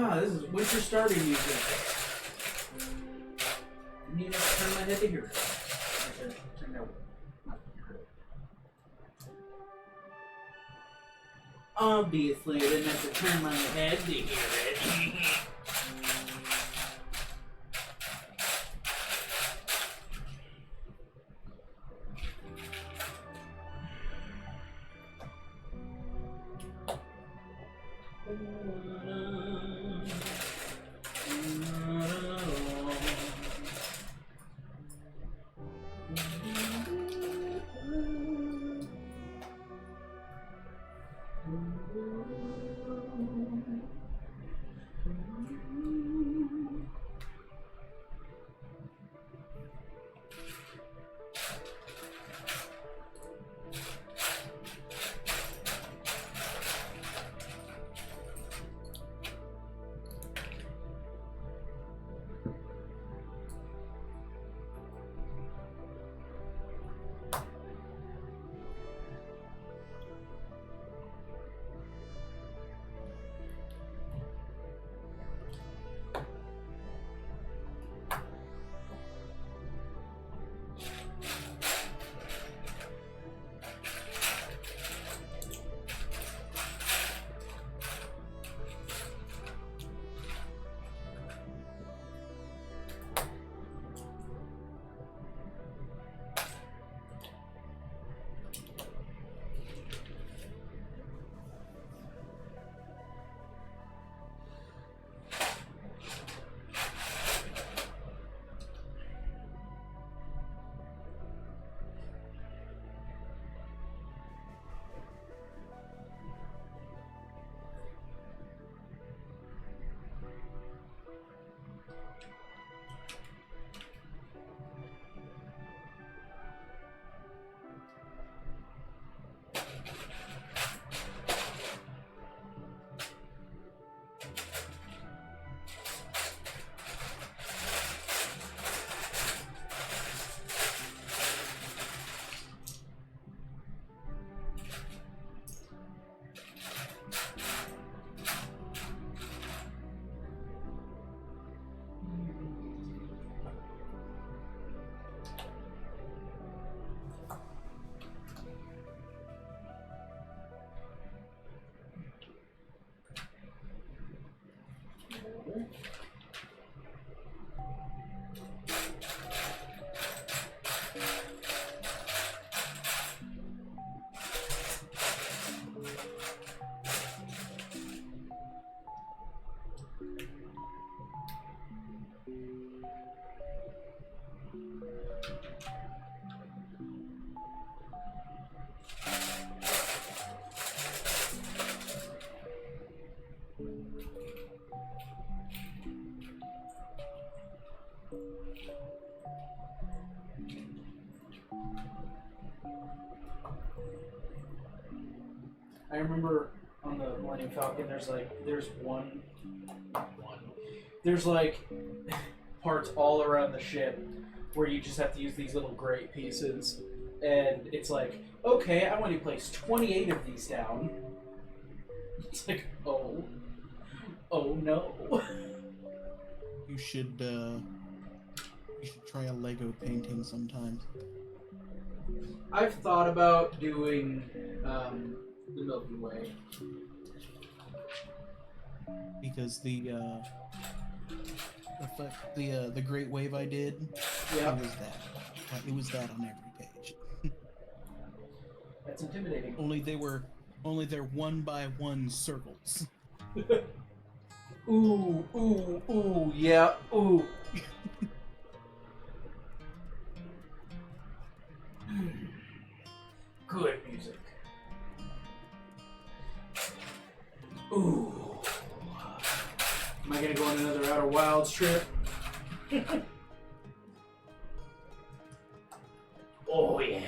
Ah, this is winter starting music. I need to turn my head to here. Turn that way. Obviously, I didn't have to turn my head to hear it. I remember on the Millennium Falcon, there's like parts all around the ship where you just have to use these little grate pieces. And it's like, okay, I want to place 28 of these down. It's like, oh no. You should try a Lego painting sometime. I've thought about doing the Milky Way. Because the Great Wave I did, Yeah. It was that on every page. That's intimidating. Only they're 1 by 1 circles. Ooh, yeah, ooh. Good music. Ooh. Am I gonna go on another Outer Wilds trip? Oh yeah.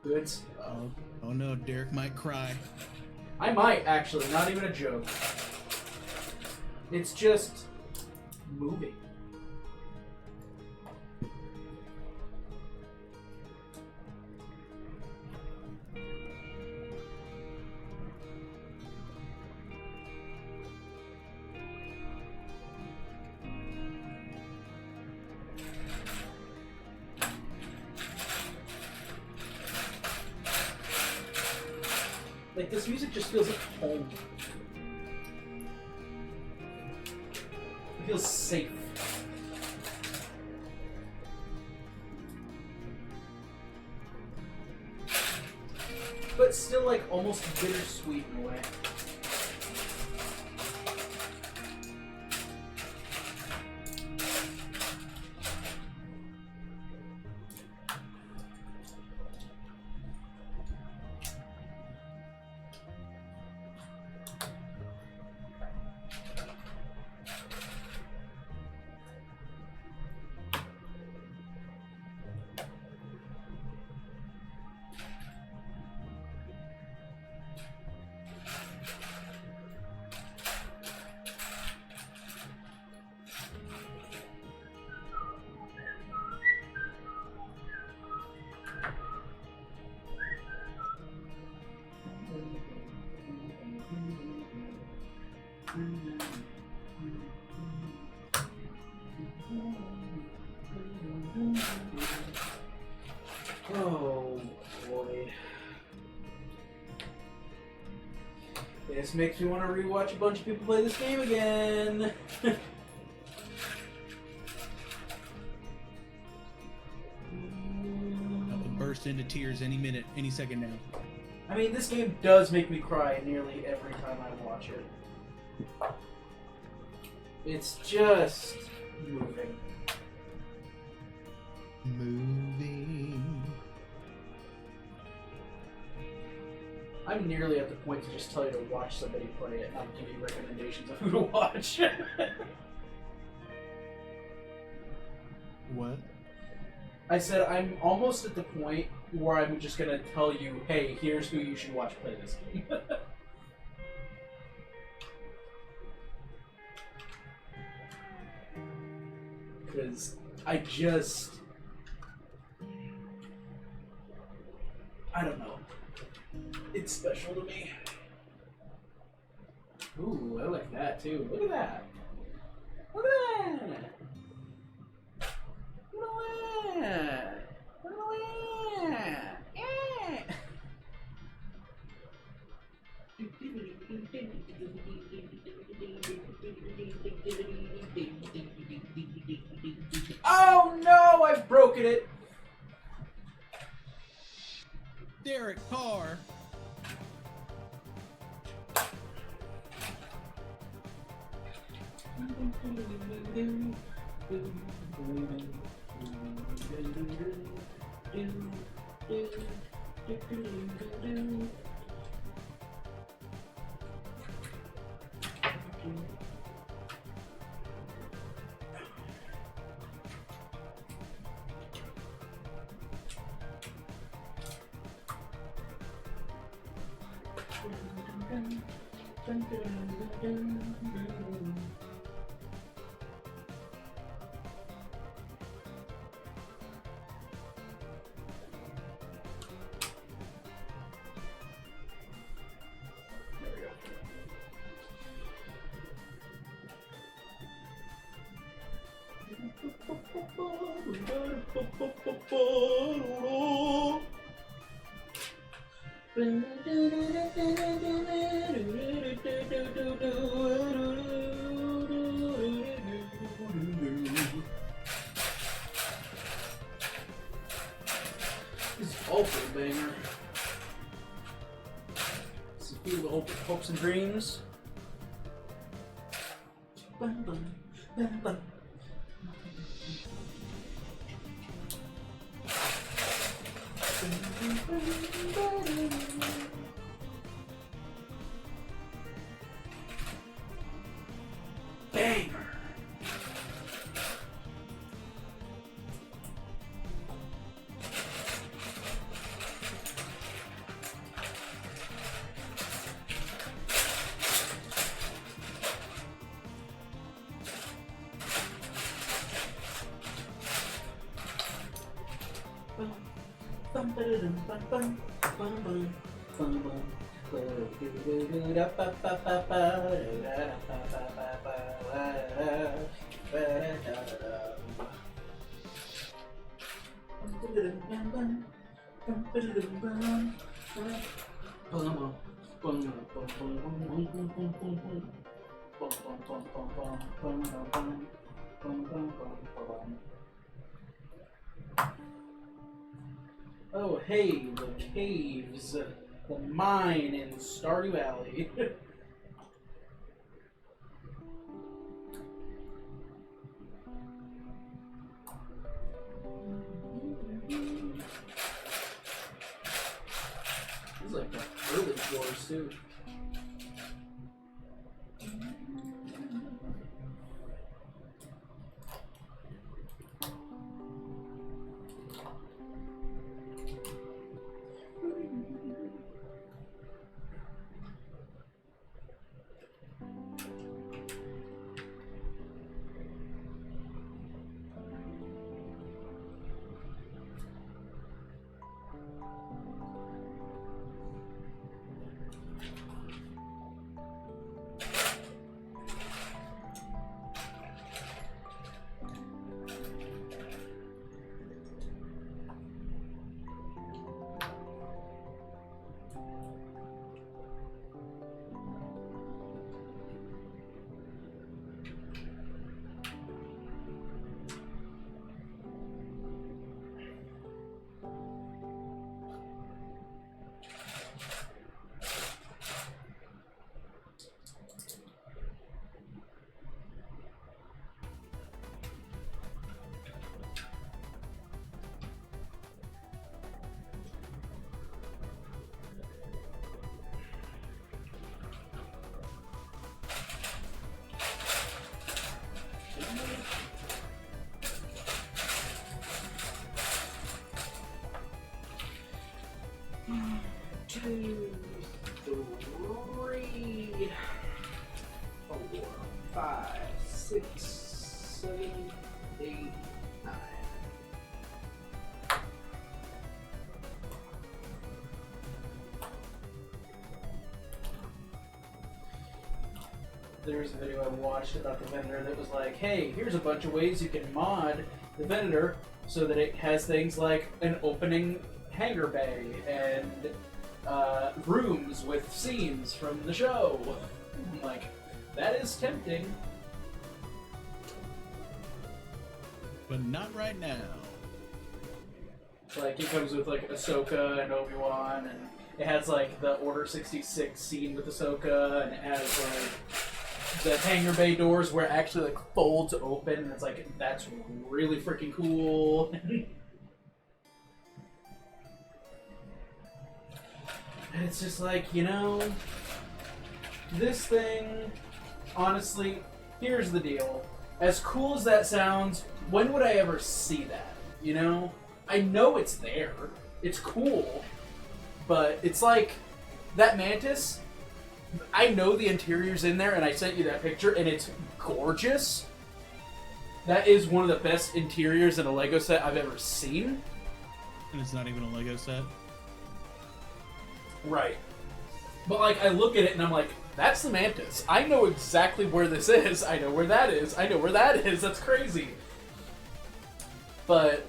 Good stuff. Oh no, Derek might cry. I might actually, not even a joke. It's just moving. Like, this music just feels like home. It feels safe. But still, like, almost bittersweet in a way. Oh boy. This makes me want to rewatch a bunch of people play this game again. I will burst into tears any minute, any second now. I mean, this game does make me cry nearly every time I watch it. It's just moving. Moving. I'm nearly at the point to just tell you to watch somebody play it, and I'll give you recommendations of who to watch. What? I said I'm almost at the point where I'm just gonna tell you, hey, here's who you should watch play this game. Because I don't know. It's special to me. Ooh, I like that too. Look at that. Look at that. Look at that. Look at that. Yeah. Oh no, I've broken it. Derek Carr. This is also a banger. This is Field of Hopes and Dreams. Bum, bum, bum, bum. Banger. Oh, hey, the caves, the mine in Stardew Valley. These are like the early floors, too. Two, three, 4, 5, 6, 7, 8, 9. There's a video I watched about the Venator that was like, hey, here's a bunch of ways you can mod the Venator so that it has things like an opening hangar bay and rooms with scenes from the show. I'm like, that is tempting. But not right now. Like, it comes with like Ahsoka and Obi-Wan, and it has like the Order 66 scene with Ahsoka, and it has like the hangar bay doors where it actually like folds open, and it's like, that's really freaking cool. And it's just like, you know, this thing, honestly, here's the deal. As cool as that sounds, when would I ever see that, you know? I know it's there. It's cool. But it's like, that Mantis, I know the interior's in there, and I sent you that picture, and it's gorgeous. That is one of the best interiors in a LEGO set I've ever seen. And it's not even a LEGO set? Right. But, like, I look at it and I'm like, that's the Mantis. I know exactly where this is. I know where that is. I know where that is. That's crazy. but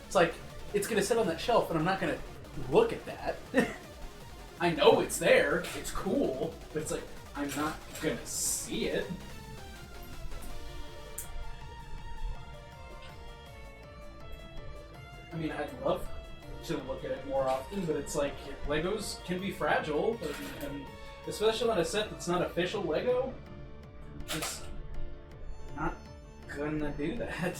it's like it's gonna sit on that shelf, and I'm not gonna look at that. I know it's there. It's cool, but it's like I'm not gonna see it. I mean, I'd love to look at it more often, but it's like Legos can be fragile, and especially on a set that's not official Lego, just not gonna do that.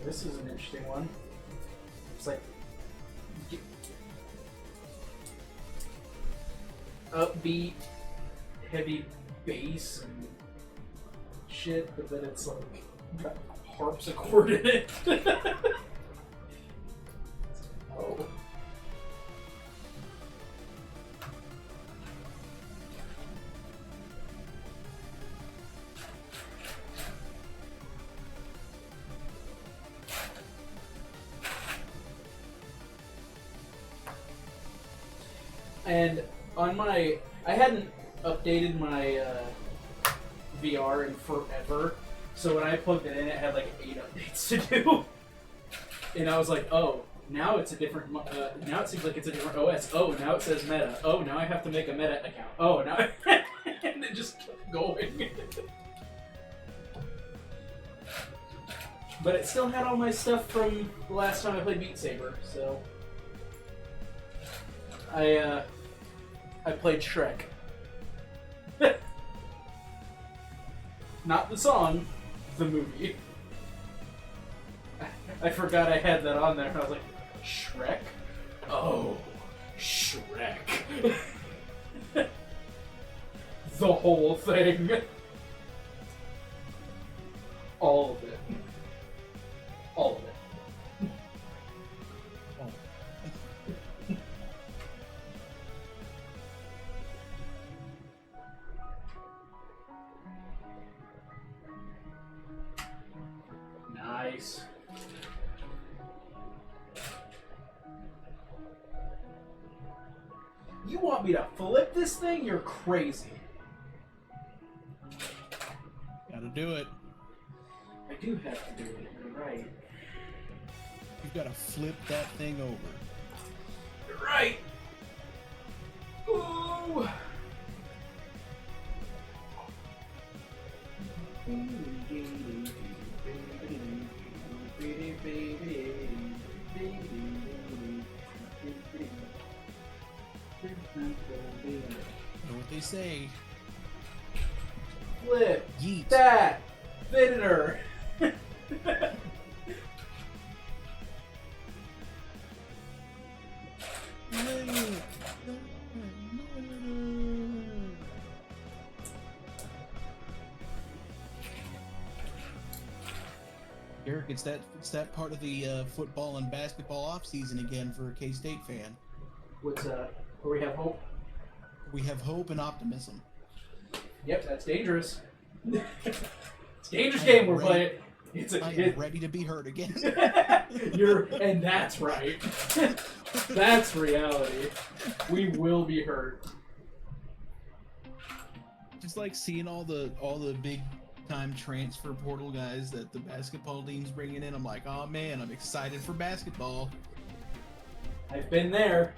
This is an interesting one. It's like upbeat, heavy bass and shit, but then it's like got harpsichord in it. Oh. And on my, I hadn't updated my VR in forever, so when I plugged it in, it had like 8 updates to do. And I was like, oh, now it's a different, now it seems like it's a different OS. Oh, now it says Meta. Oh, now I have to make a Meta account. Oh, now, and it just kept going. But it still had all my stuff from the last time I played Beat Saber, so I played Shrek. Not the song, the movie. I forgot I had that on there, and I was like, Shrek? Oh, Shrek. The whole thing. All of it. All of it. Nice. You want me to flip this thing? You're crazy. Gotta do it. I do have to do it, you're right. You've gotta flip that thing over. You're right! Ooh! You know what they say? Flip Yeet. that Venator! Eric, it's that part of the football and basketball off season again for a K-State fan. What's where we have hope? We have hope and optimism. Yep, that's dangerous. It's a dangerous game we're playing. I am ready to be hurt again. And that's right. That's reality. We will be hurt. Just like seeing all the big time transfer portal guys that the basketball team's bringing in. I'm like, oh man, I'm excited for basketball. I've been there.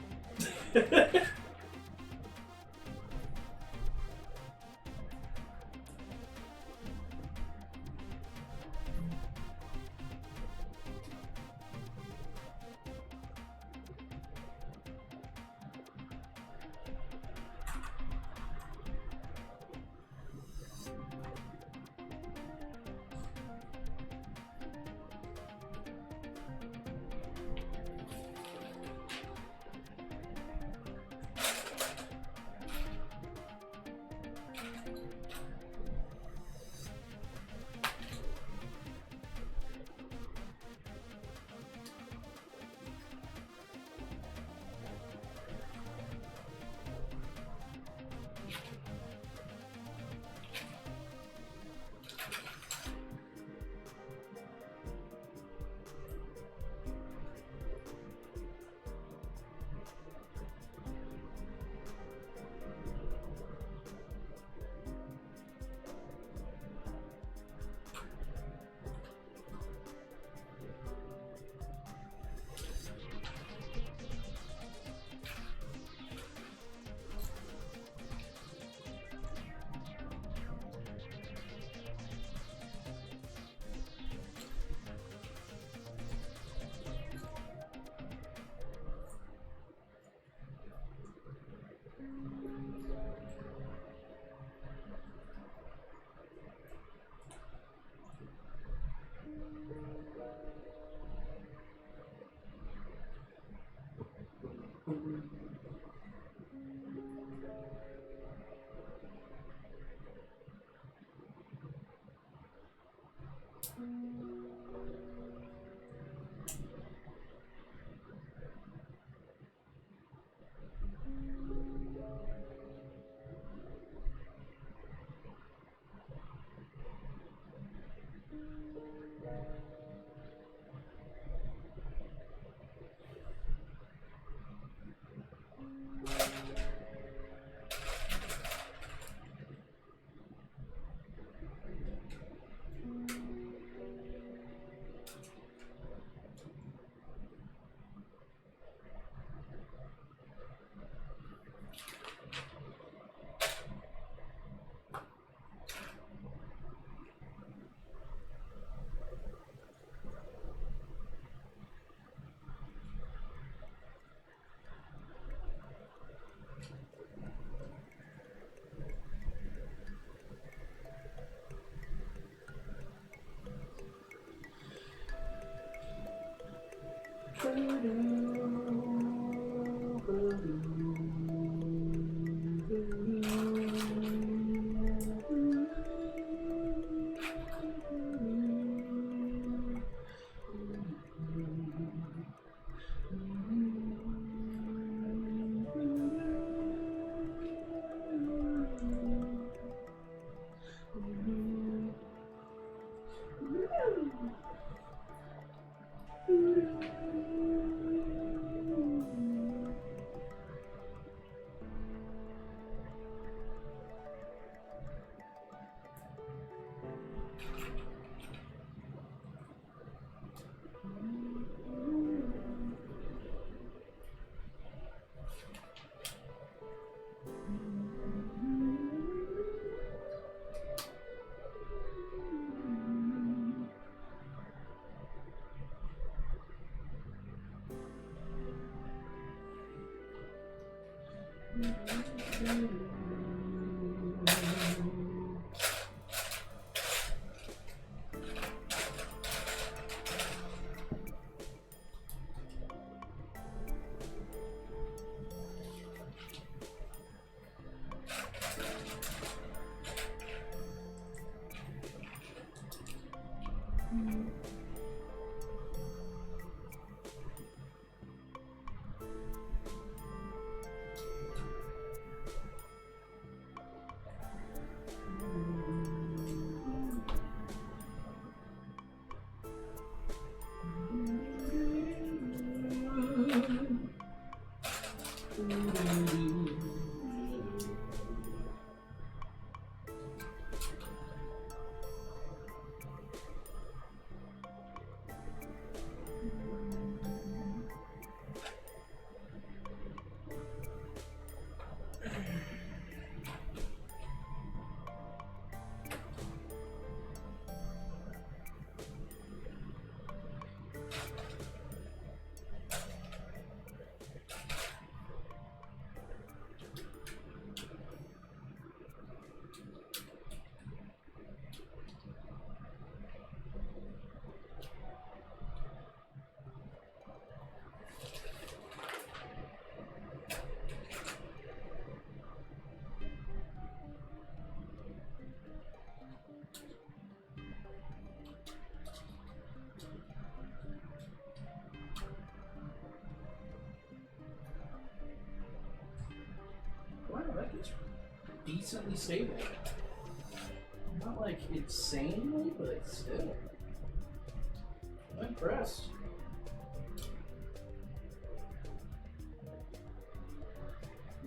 Wow, that is decently stable. Not like insanely, but still. I'm impressed.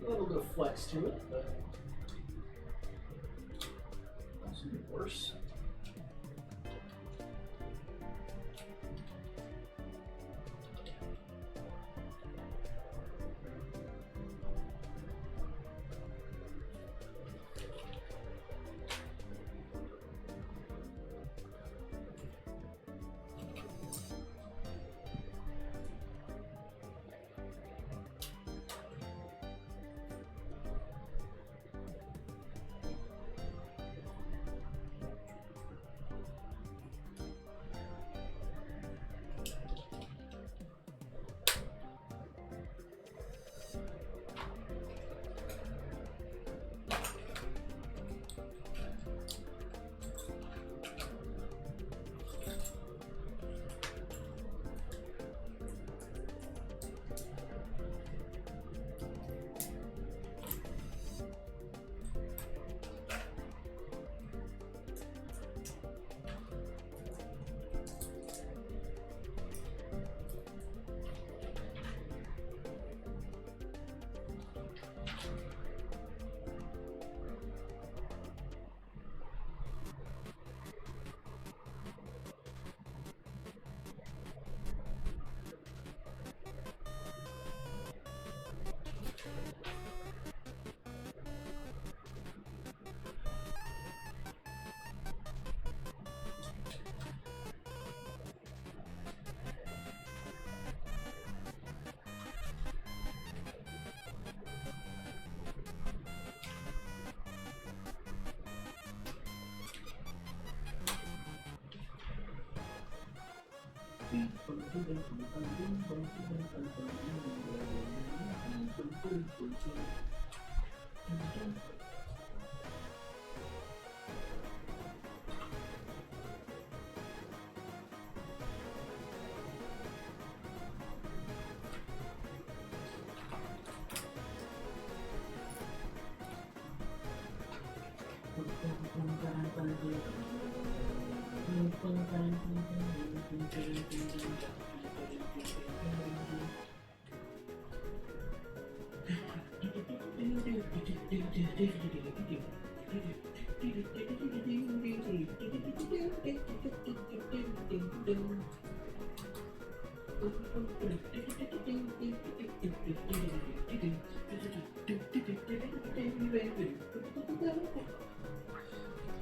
A little bit of flex to it, but that's a bit worse.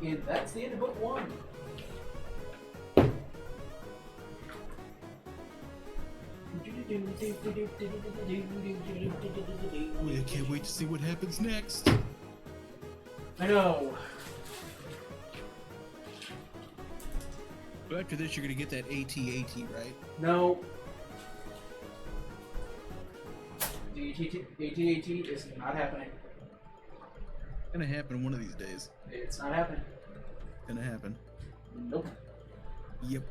And that's the end of book 1. Boy, I can't wait to see what happens next. I know. But after this, you're gonna get that AT-AT, right? No. The AT-AT is not happening. Gonna happen one of these days. It's not happening. Gonna happen. Nope. Yep.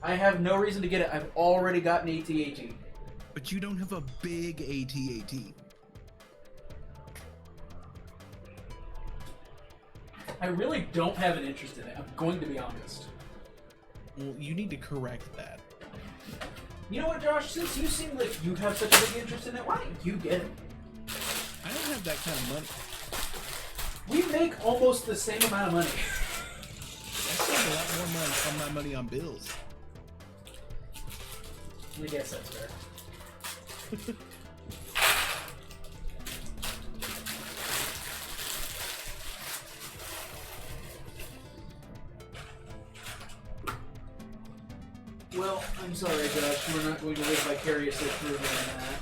I have no reason to get it. I've already got an AT-AT. But you don't have a big AT-AT. I really don't have an interest in it. I'm going to be honest. Well, you need to correct that. You know what, Josh? Since you seem like you have such a big interest in it, why don't you get it? I don't have that kind of money. We make almost the same amount of money. I spend a lot more money on my money on bills. I guess that's fair. Well, I'm sorry, Josh. We're not going to live vicariously through me in that.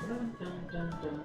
Dun, dun, dun, dun.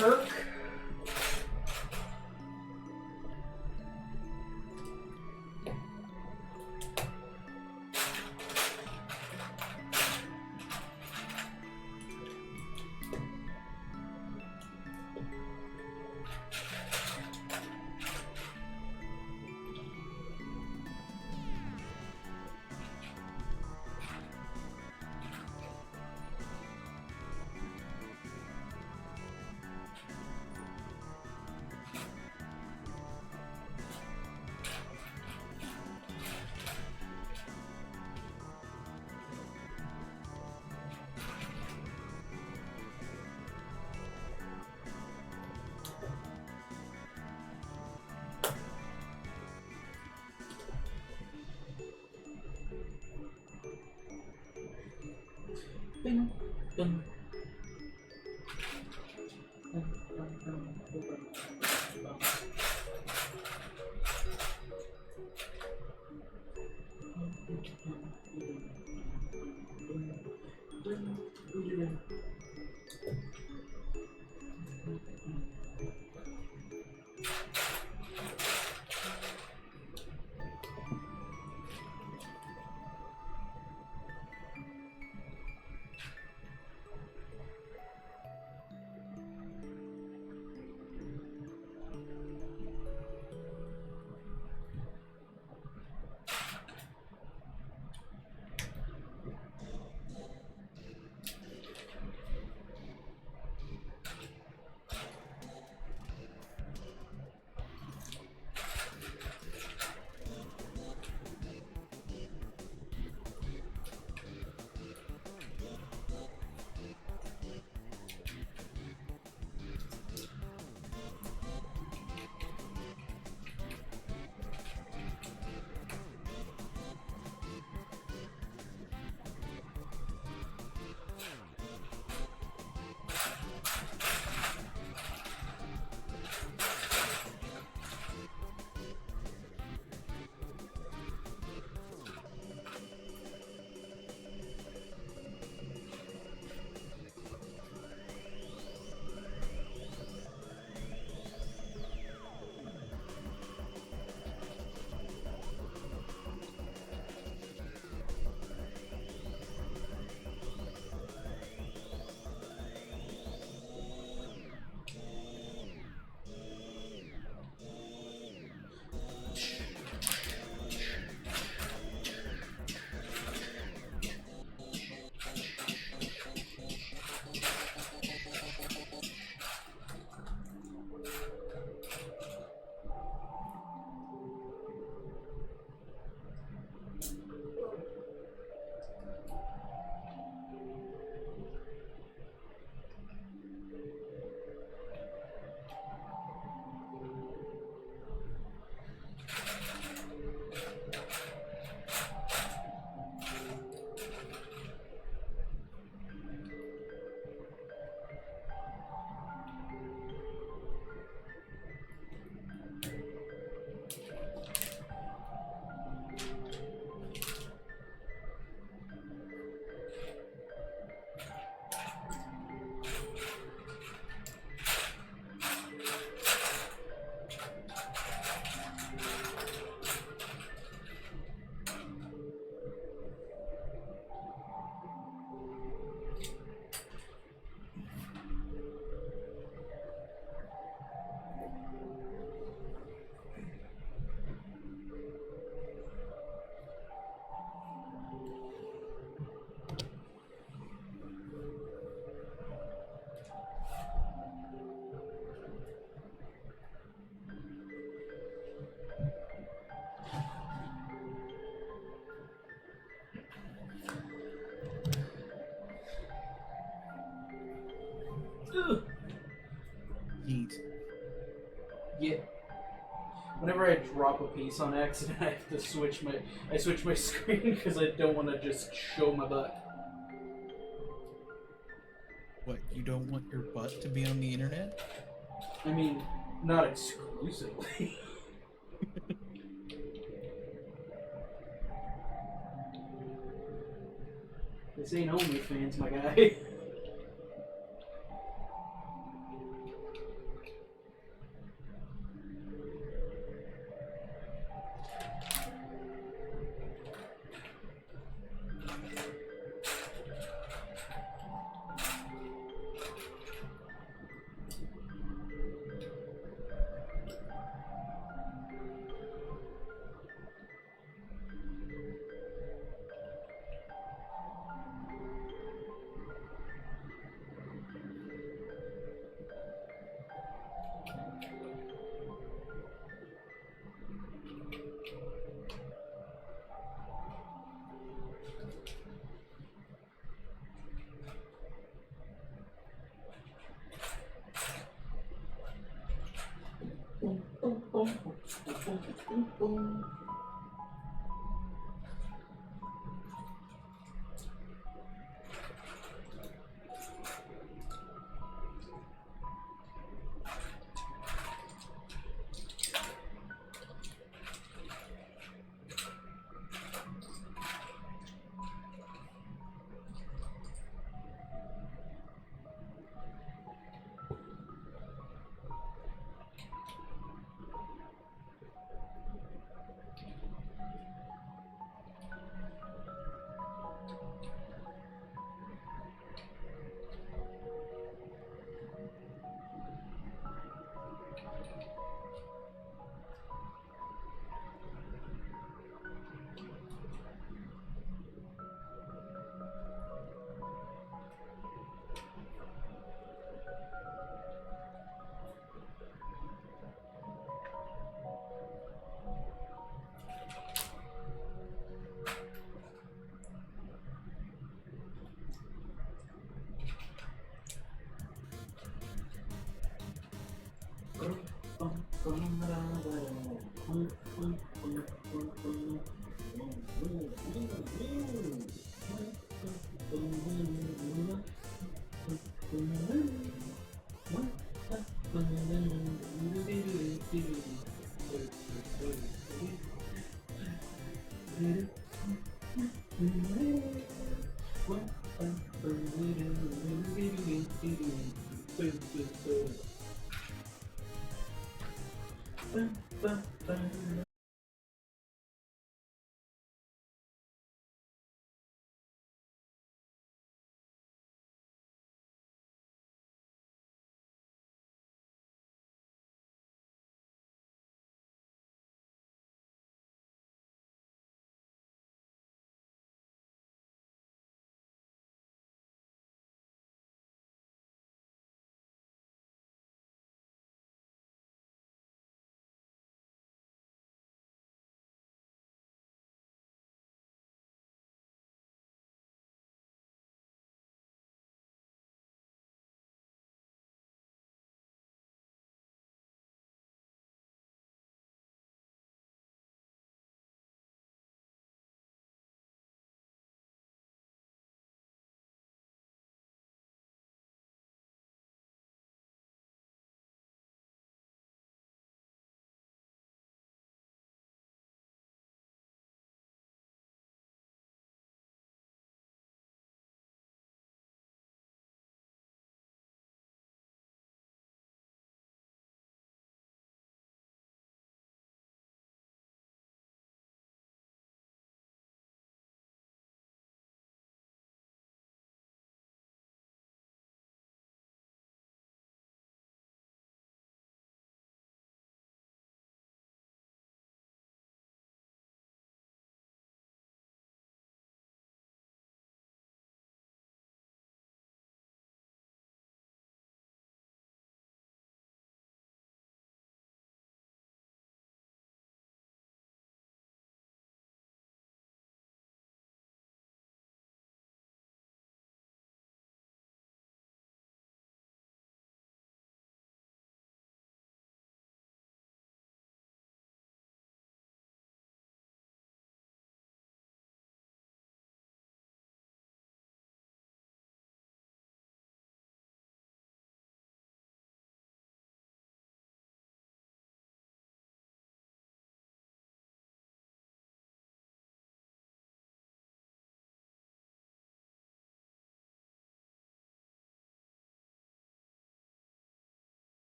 Kirk. Bing, bing. I drop a piece on accident, I have to switch my screen because I don't want to just show my butt. What, you don't want your butt to be on the internet? I mean, not exclusively. This ain't OnlyFans, my guy.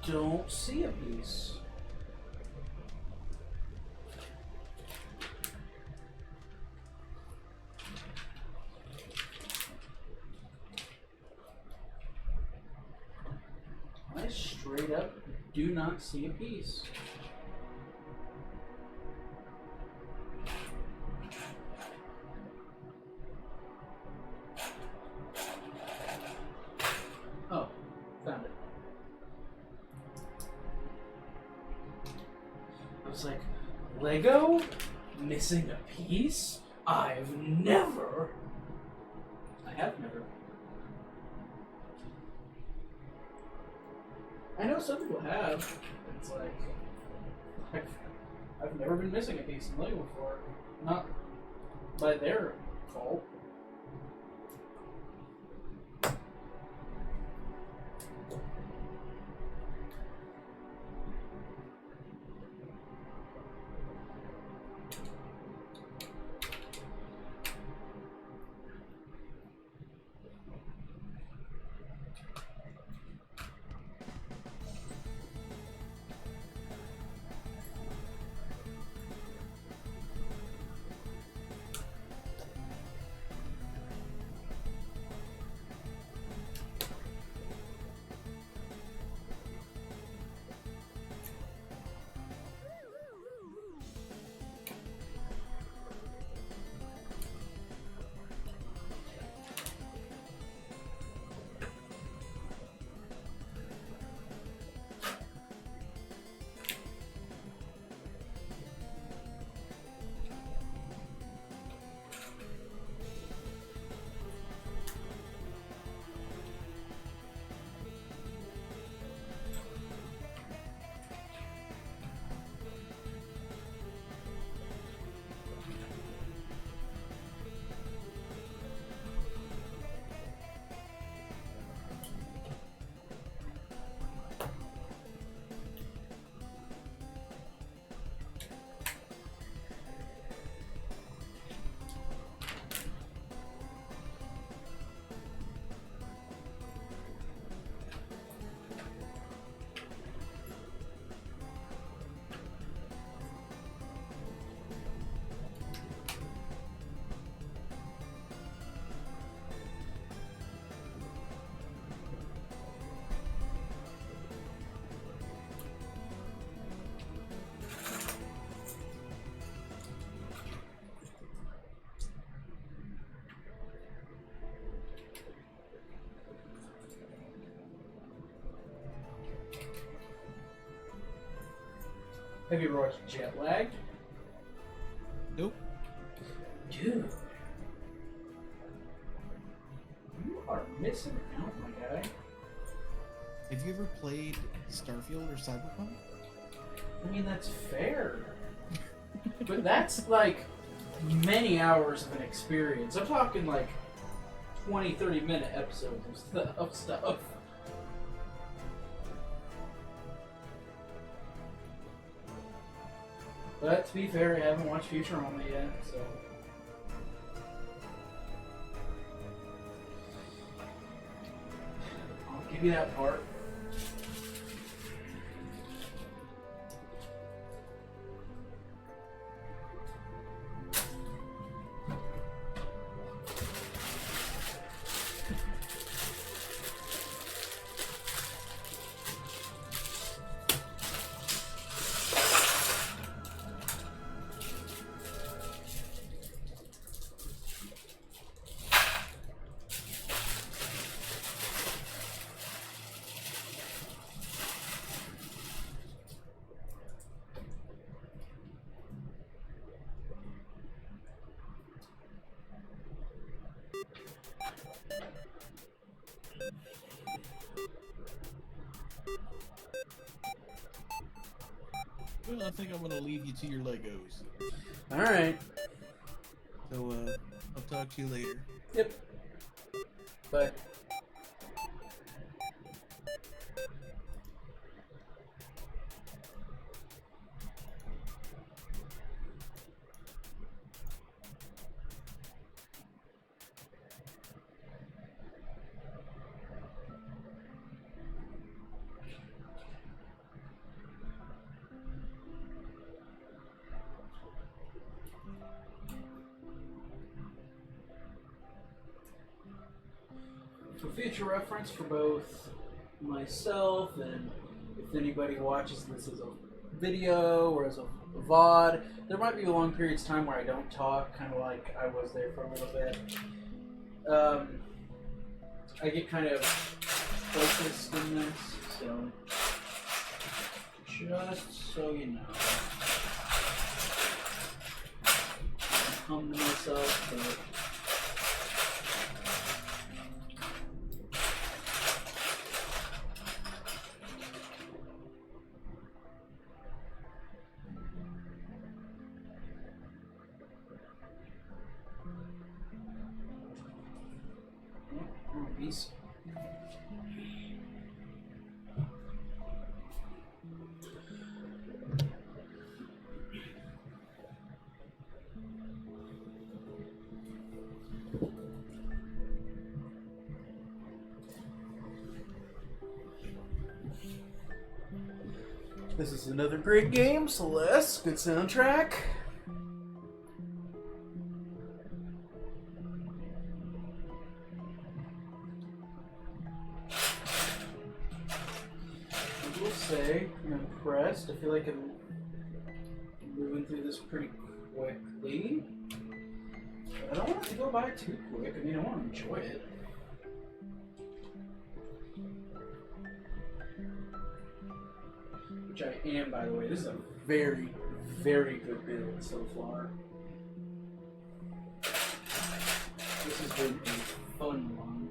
don't see a piece. I straight up do not see a piece. Oh, found it. I was like, Lego? Missing a piece? I have never. I know some people have. It's like, I've never been missing a piece in Lego before. Not by their fault. Have you ever watched Jet Lag? Nope. Dude. You are missing out, my guy. Have you ever played Starfield or Cyberpunk? I mean, that's fair. But that's like many hours of an experience. I'm talking like 20, 30-minute episodes of stuff. But to be fair, I haven't watched Futurama yet, so. I'll give you that part. Well, I think I'm gonna leave you to your Legos. Alright. So, I'll talk to you later. Yep. Bye. for future reference for both myself and if anybody watches this as a video or as a VOD, there might be long periods of time where I don't talk, kind of like I was there for a little bit. I get kind of focused in this, so just so you know. Hum to myself, but peace. This is another great game, Celeste. Good soundtrack. I will say, I'm impressed. I feel like I'm moving through this pretty quickly. But I don't want it to go by too quick. I mean, I want to enjoy it. Which I am, by the way. This is a very, very good build so far. This has been a fun one.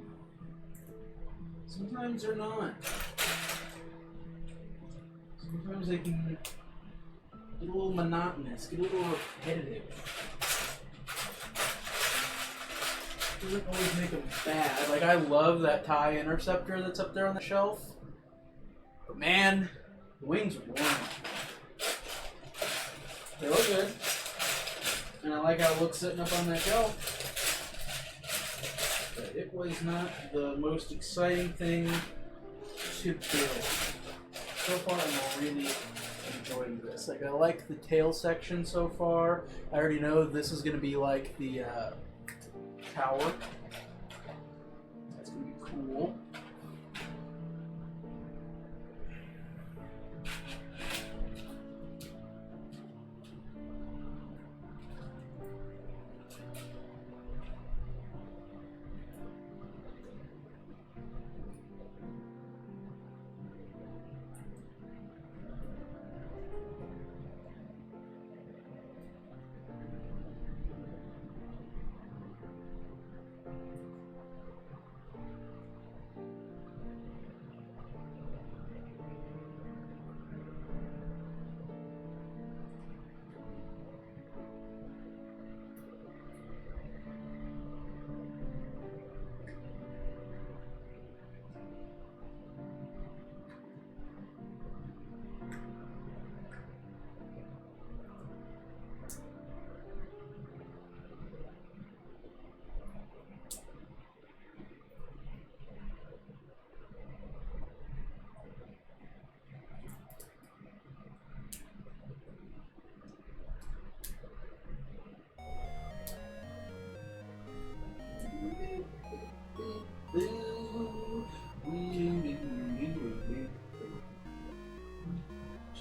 Sometimes they're not. Sometimes they can get a little monotonous, get a little repetitive. Doesn't always make them bad. Like, I love that TIE interceptor that's up there on the shelf. But man, the wings are boring. They look good. And I like how it looks sitting up on that shelf. But it was not the most exciting thing to build. So far, I'm really enjoying this. Like, I like the tail section so far. I already know this is going to be like the tower. That's going to be cool.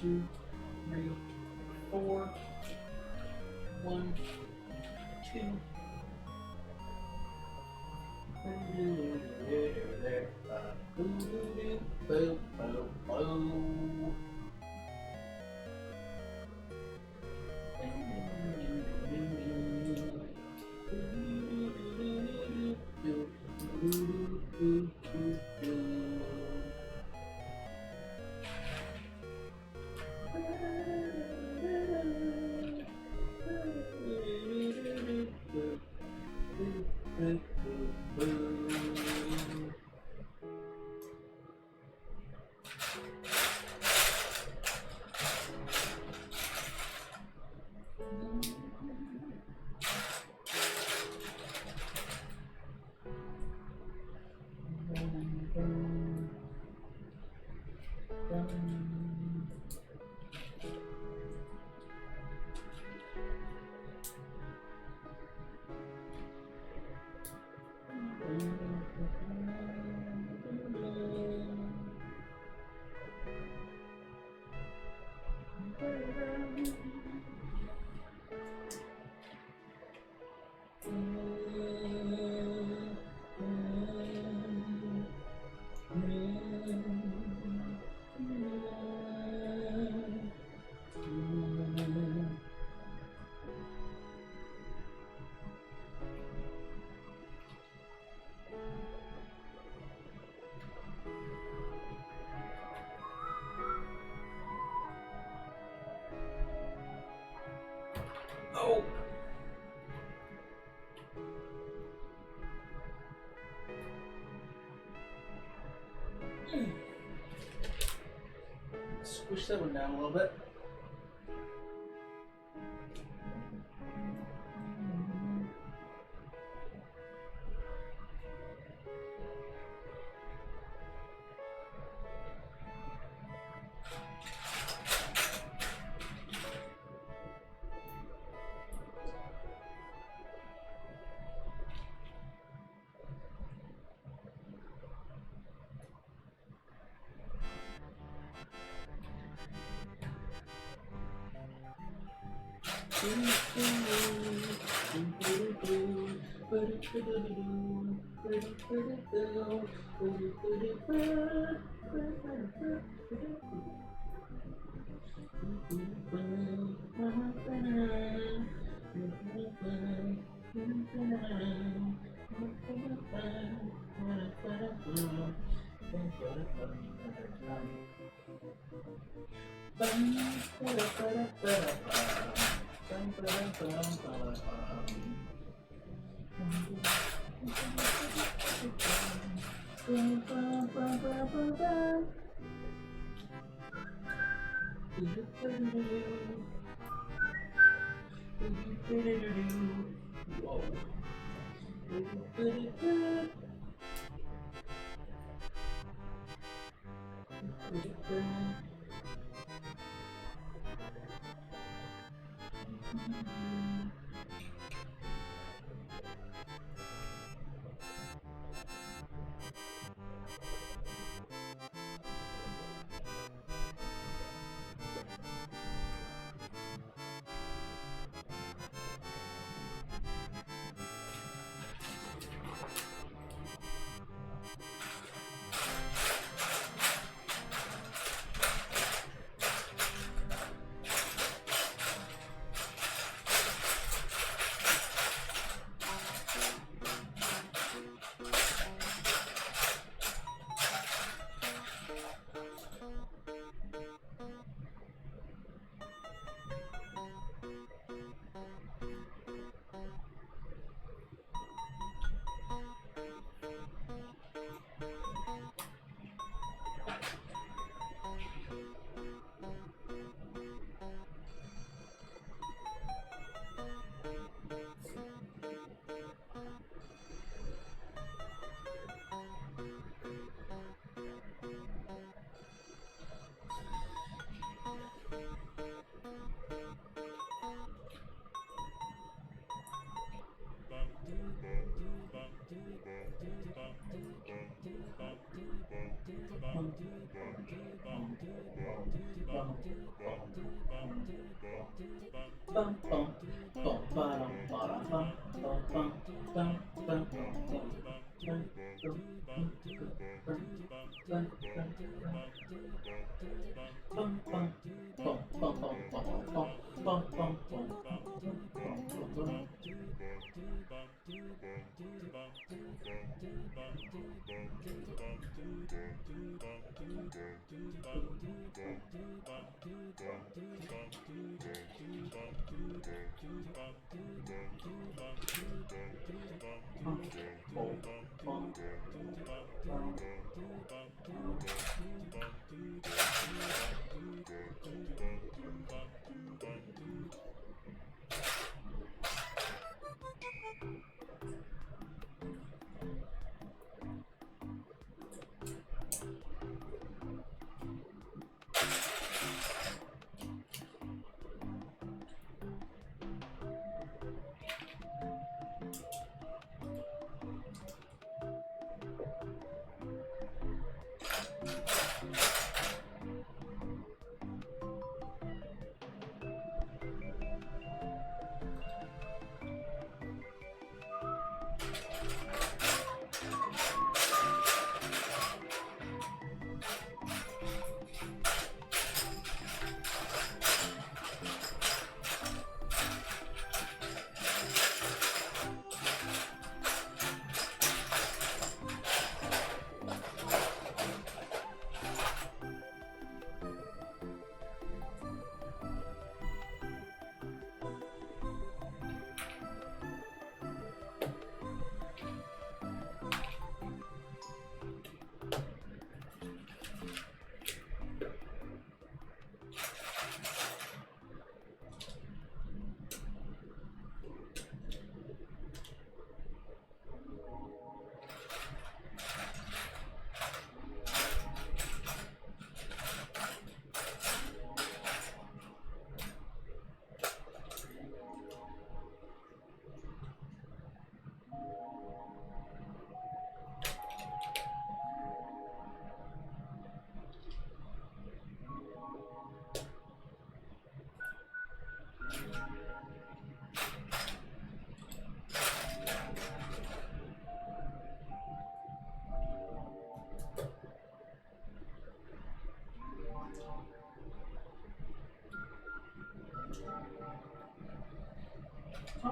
Two, three, four. 1, 2. push that one down a little bit.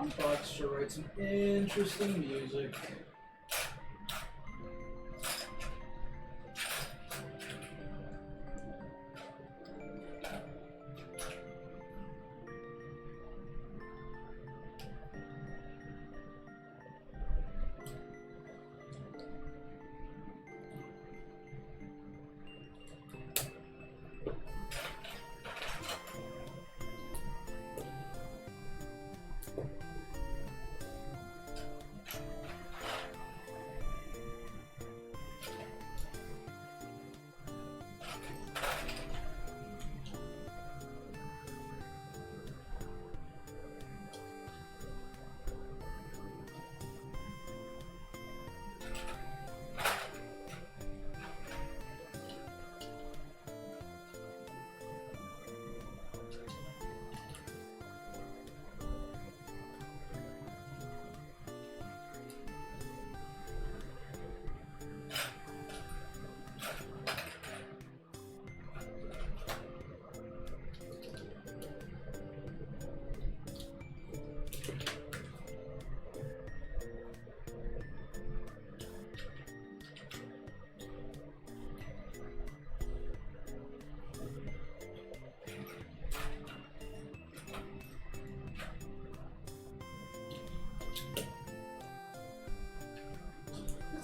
Fox sure writes some interesting music.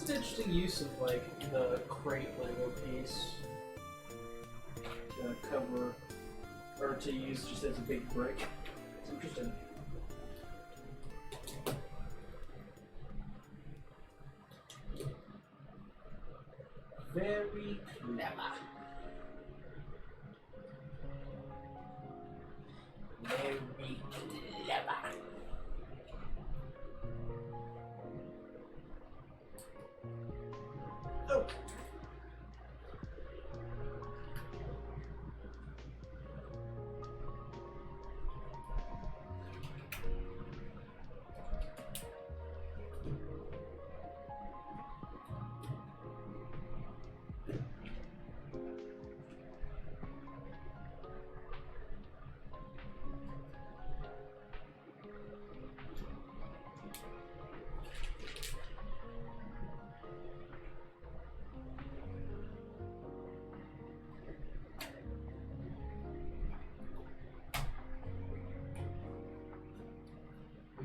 It's an interesting use of like the crate Lego piece to cover or to use just as a big brick. It's interesting. Very clever. Very clever. Oh.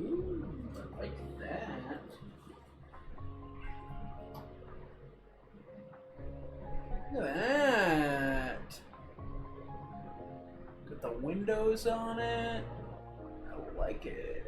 Ooh, I like that. Look at that. Got the windows on it. I like it.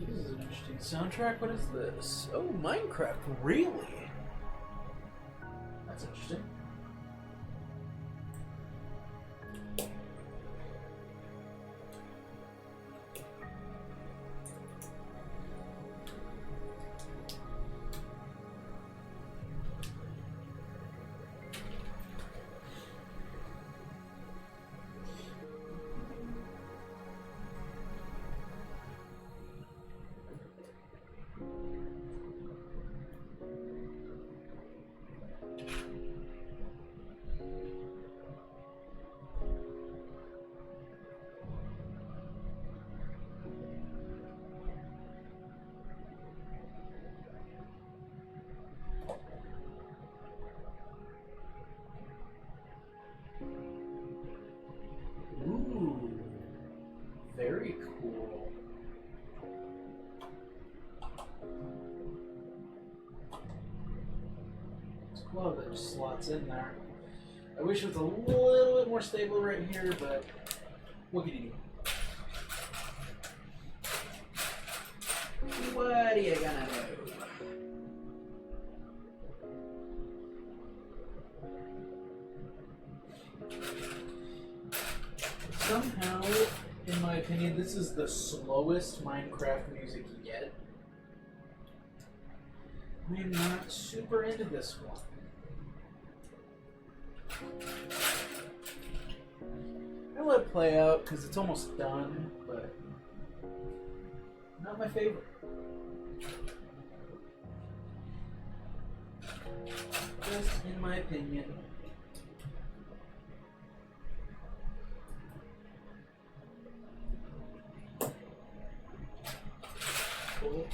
This is an interesting soundtrack. What is this? Oh, Minecraft. Really? That's interesting. Ooh, very cool. It's cool how that just slots in there. I wish it was a little bit more stable right here, but what can you do? What are you gonna do? Somehow, in my opinion, this is the slowest Minecraft music you get. I'm not super into this one. I'll let it play out because it's almost done, but not my favorite. Just in my opinion. Cool.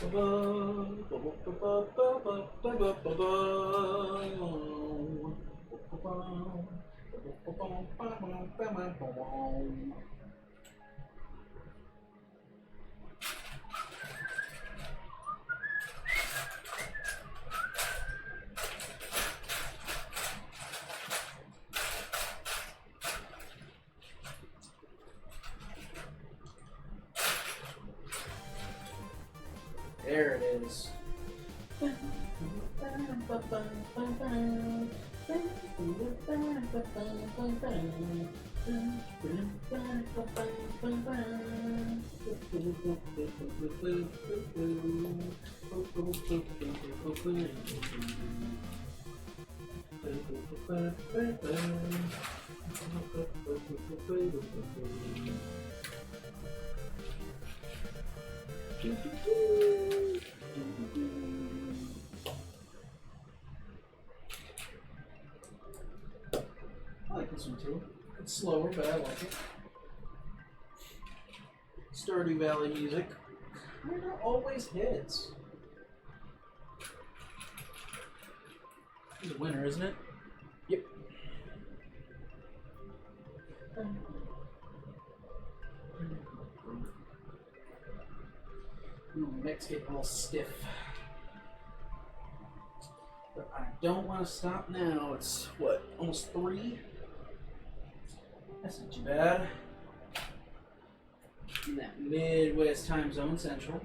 There it is. I like this one too. It's slower, but I like it. Stardew Valley music. It always hits. He's a winner, isn't it? Yep. Ooh, my neck's getting a little stiff. But I don't want to stop now. It's, what, almost 3? That's not too bad. In that Midwest time zone, Central.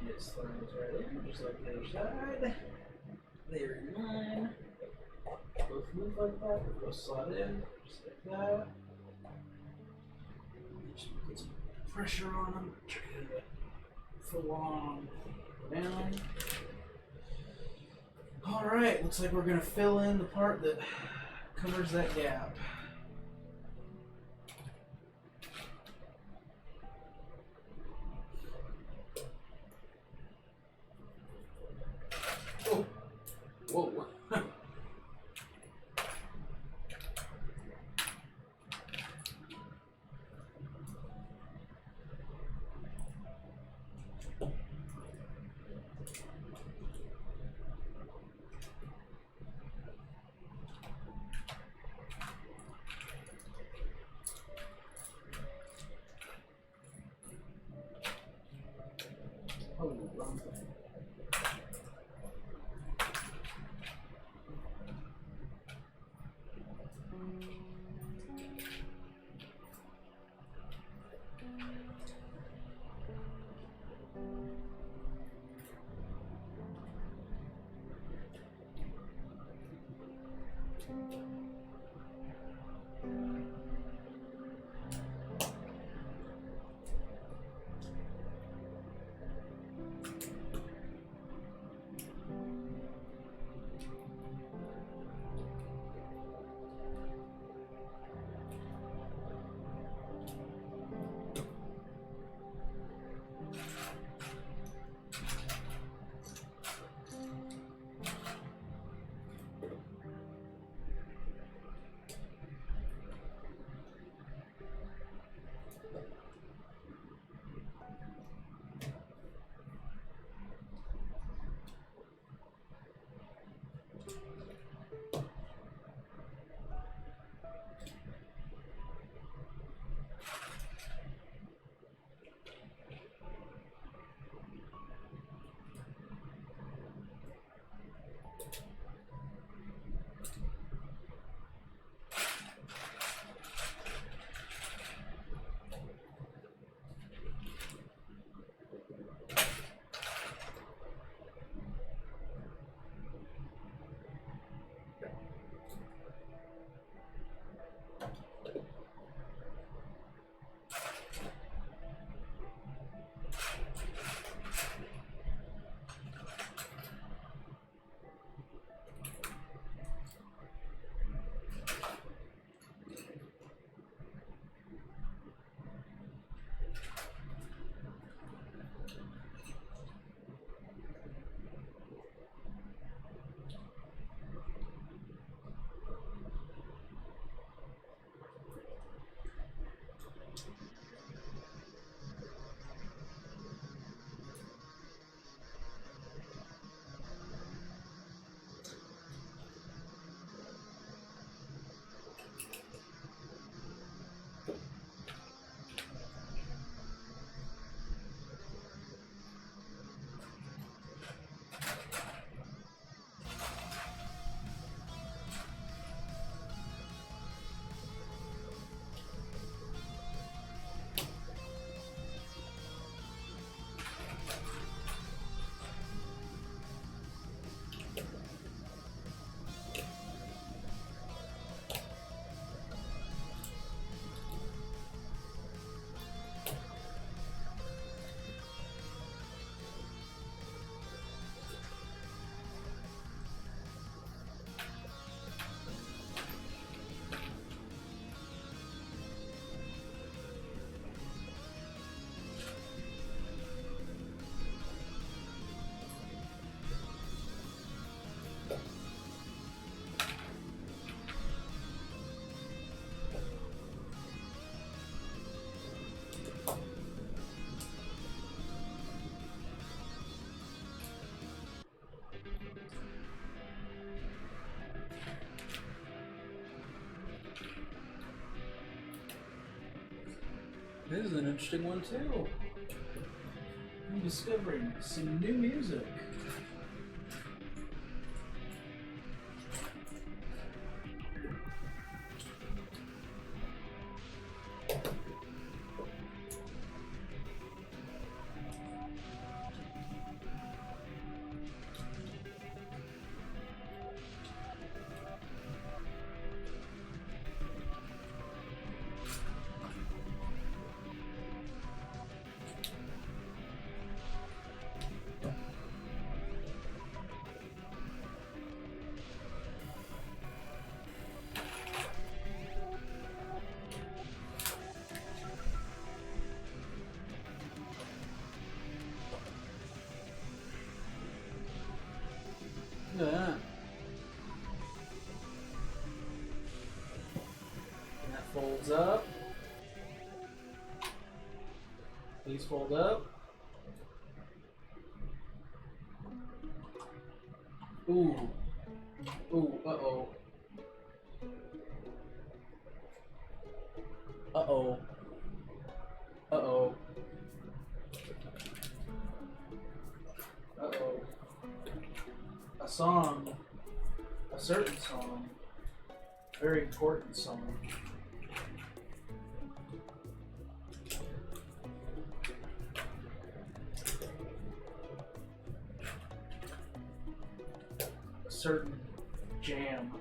This line's right in, just like the other side. They're in line. Both move like that, both slot in, just like that. Just put some pressure on them, try to get full on down. Alright, looks like we're going to fill in the part that covers that gap. Whoa. This is an interesting one too. I'm discovering some new music. Look at that. And that folds up. These fold up. Ooh. Ooh, uh-oh. Uh-oh. Uh-oh. Uh-oh. A song. A certain song. A very important song. A certain jam.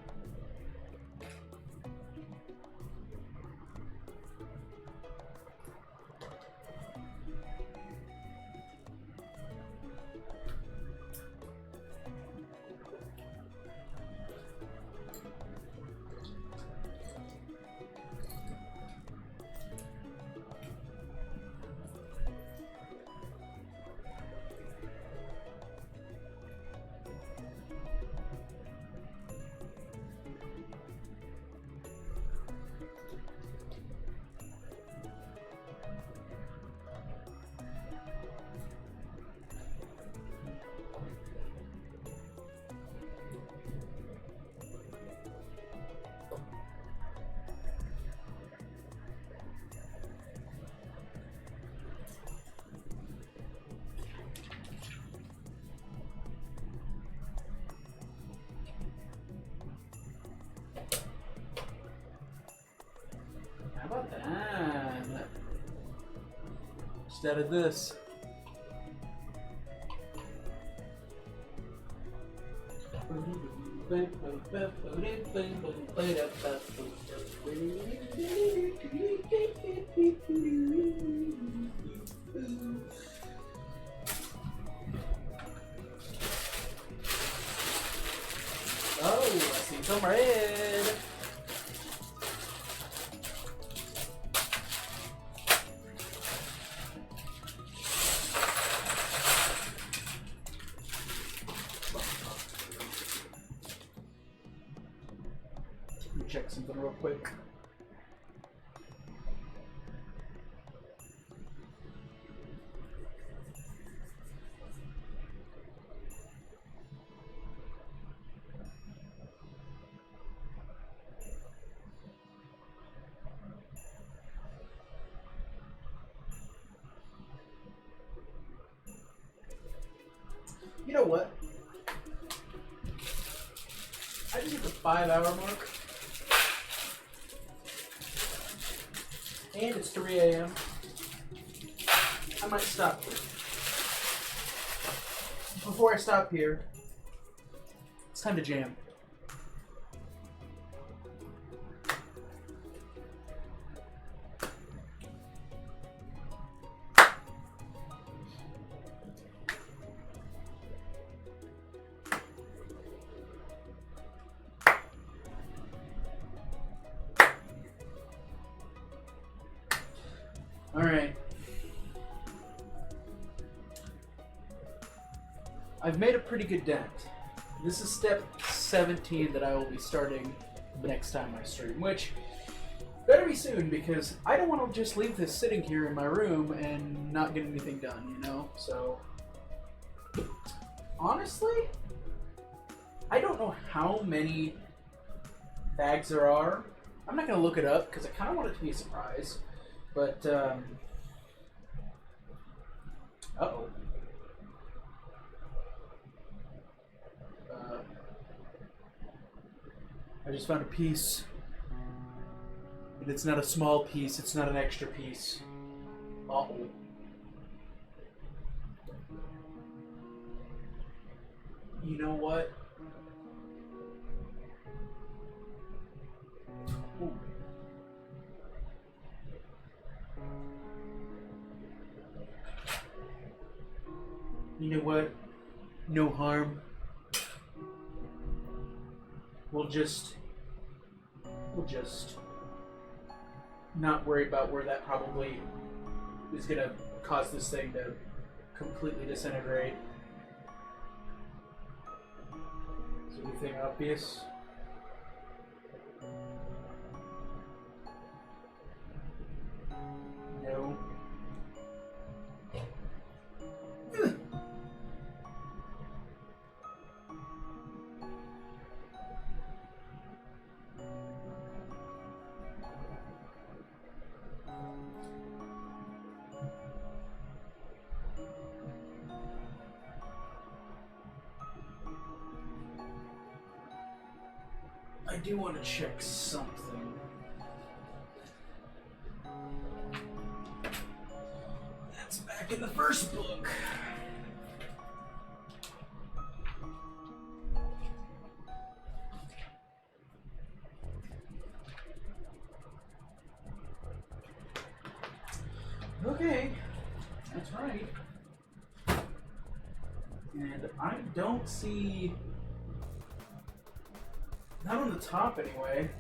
How about that? Just added this. Oh, I see some red. Let me check something real quick. You know what? I just hit the 5-hour mark. And it's 3 a.m. I might stop here. Before I stop here, it's time to jam. All right. I've made a pretty good dent. This is step 17 that I will be starting the next time I stream, which better be soon because I don't want to just leave this sitting here in my room and not get anything done, you know? So, honestly, I don't know how many bags there are. I'm not going to look it up because I kind of want it to be a surprise. But, uh-oh. I just found a piece. And it's not a small piece, it's not an extra piece. Uh-oh. You know what? Ooh. You know what? No harm. We'll just not worry about where that probably is gonna cause this thing to completely disintegrate. Is there anything obvious? No. I do want to check something. That's back in the first book. Okay, that's right. And I don't see... Not on the top, anyway.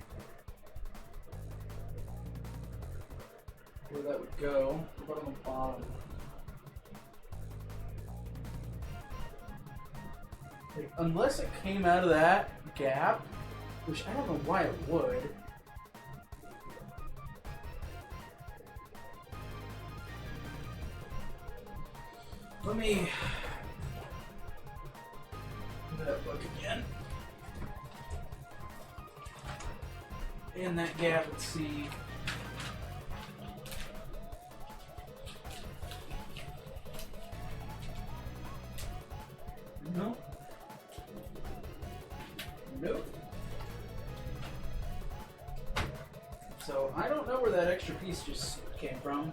Where that would go. What about on the bottom? Like, unless it came out of that gap, which I don't know why it would. Let me do that book again. In that gap, let's see. No. Nope. So I don't know where that extra piece just came from.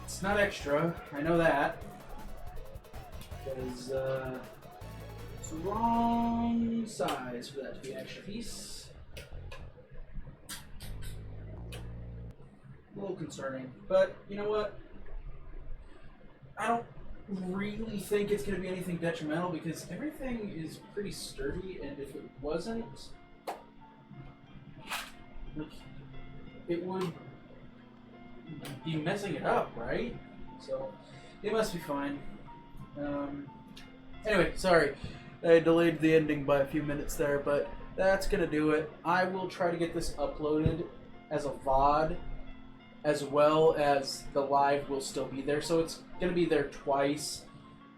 It's not extra, I know that. Because it's the wrong size for that to be an extra piece. A little concerning, but you know what? I don't really think it's going to be anything detrimental because everything is pretty sturdy, and if it wasn't, it would be messing it up, right? So it must be fine. Anyway, sorry. I delayed the ending by a few minutes there, but that's going to do it. I will try to get this uploaded as a VOD, as well as the live will still be there. So it's going to be there twice,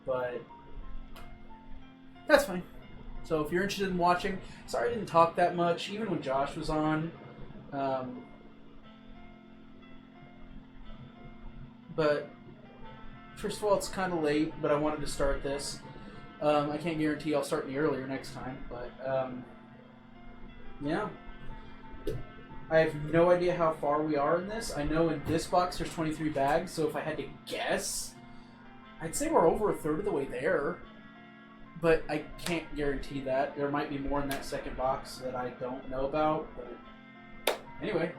but that's fine. So if you're interested in watching, sorry I didn't talk that much, even when Josh was on. But first of all, it's kind of late, but I wanted to start this. I can't guarantee I'll start any earlier next time, but yeah. I have no idea how far we are in this. I know in this box there's 23 bags, so if I had to guess, I'd say we're over a third of the way there. But I can't guarantee that. There might be more in that second box that I don't know about. But anyway,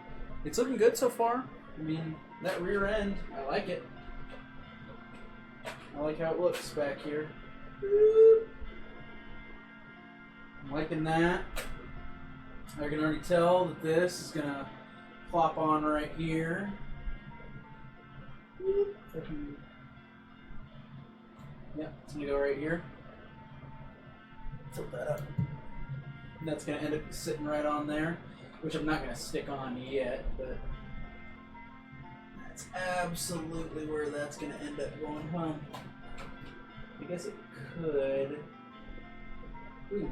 it's looking good so far. I mean, that rear end, I like it. I like how it looks back here. I'm liking that. I can already tell that this is going to plop on right here. Yep, it's going to go right here. Tilt that up. And that's going to end up sitting right on there, which I'm not going to stick on yet, but that's absolutely where that's going to end up going home. I guess it could. Ooh,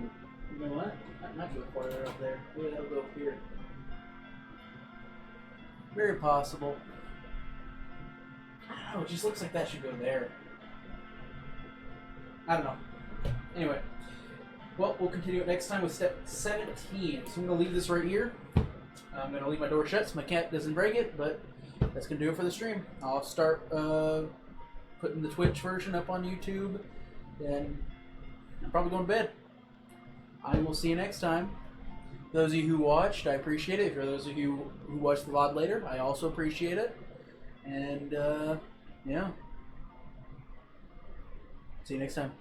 you know what? That might go farther up there. Maybe that'll go up here. Very possible. know. It just looks like that should go there. I don't know. Anyway. Well, we'll continue it next time with step 17. So I'm going to leave this right here. I'm going to leave my door shut so my cat doesn't break it, but that's going to do it for the stream. I'll start putting the Twitch version up on YouTube, and I'm probably going to bed. I will see you next time. Those of you who watched, I appreciate it. For those of you who watch the VOD later, I also appreciate it. And, yeah. See you next time.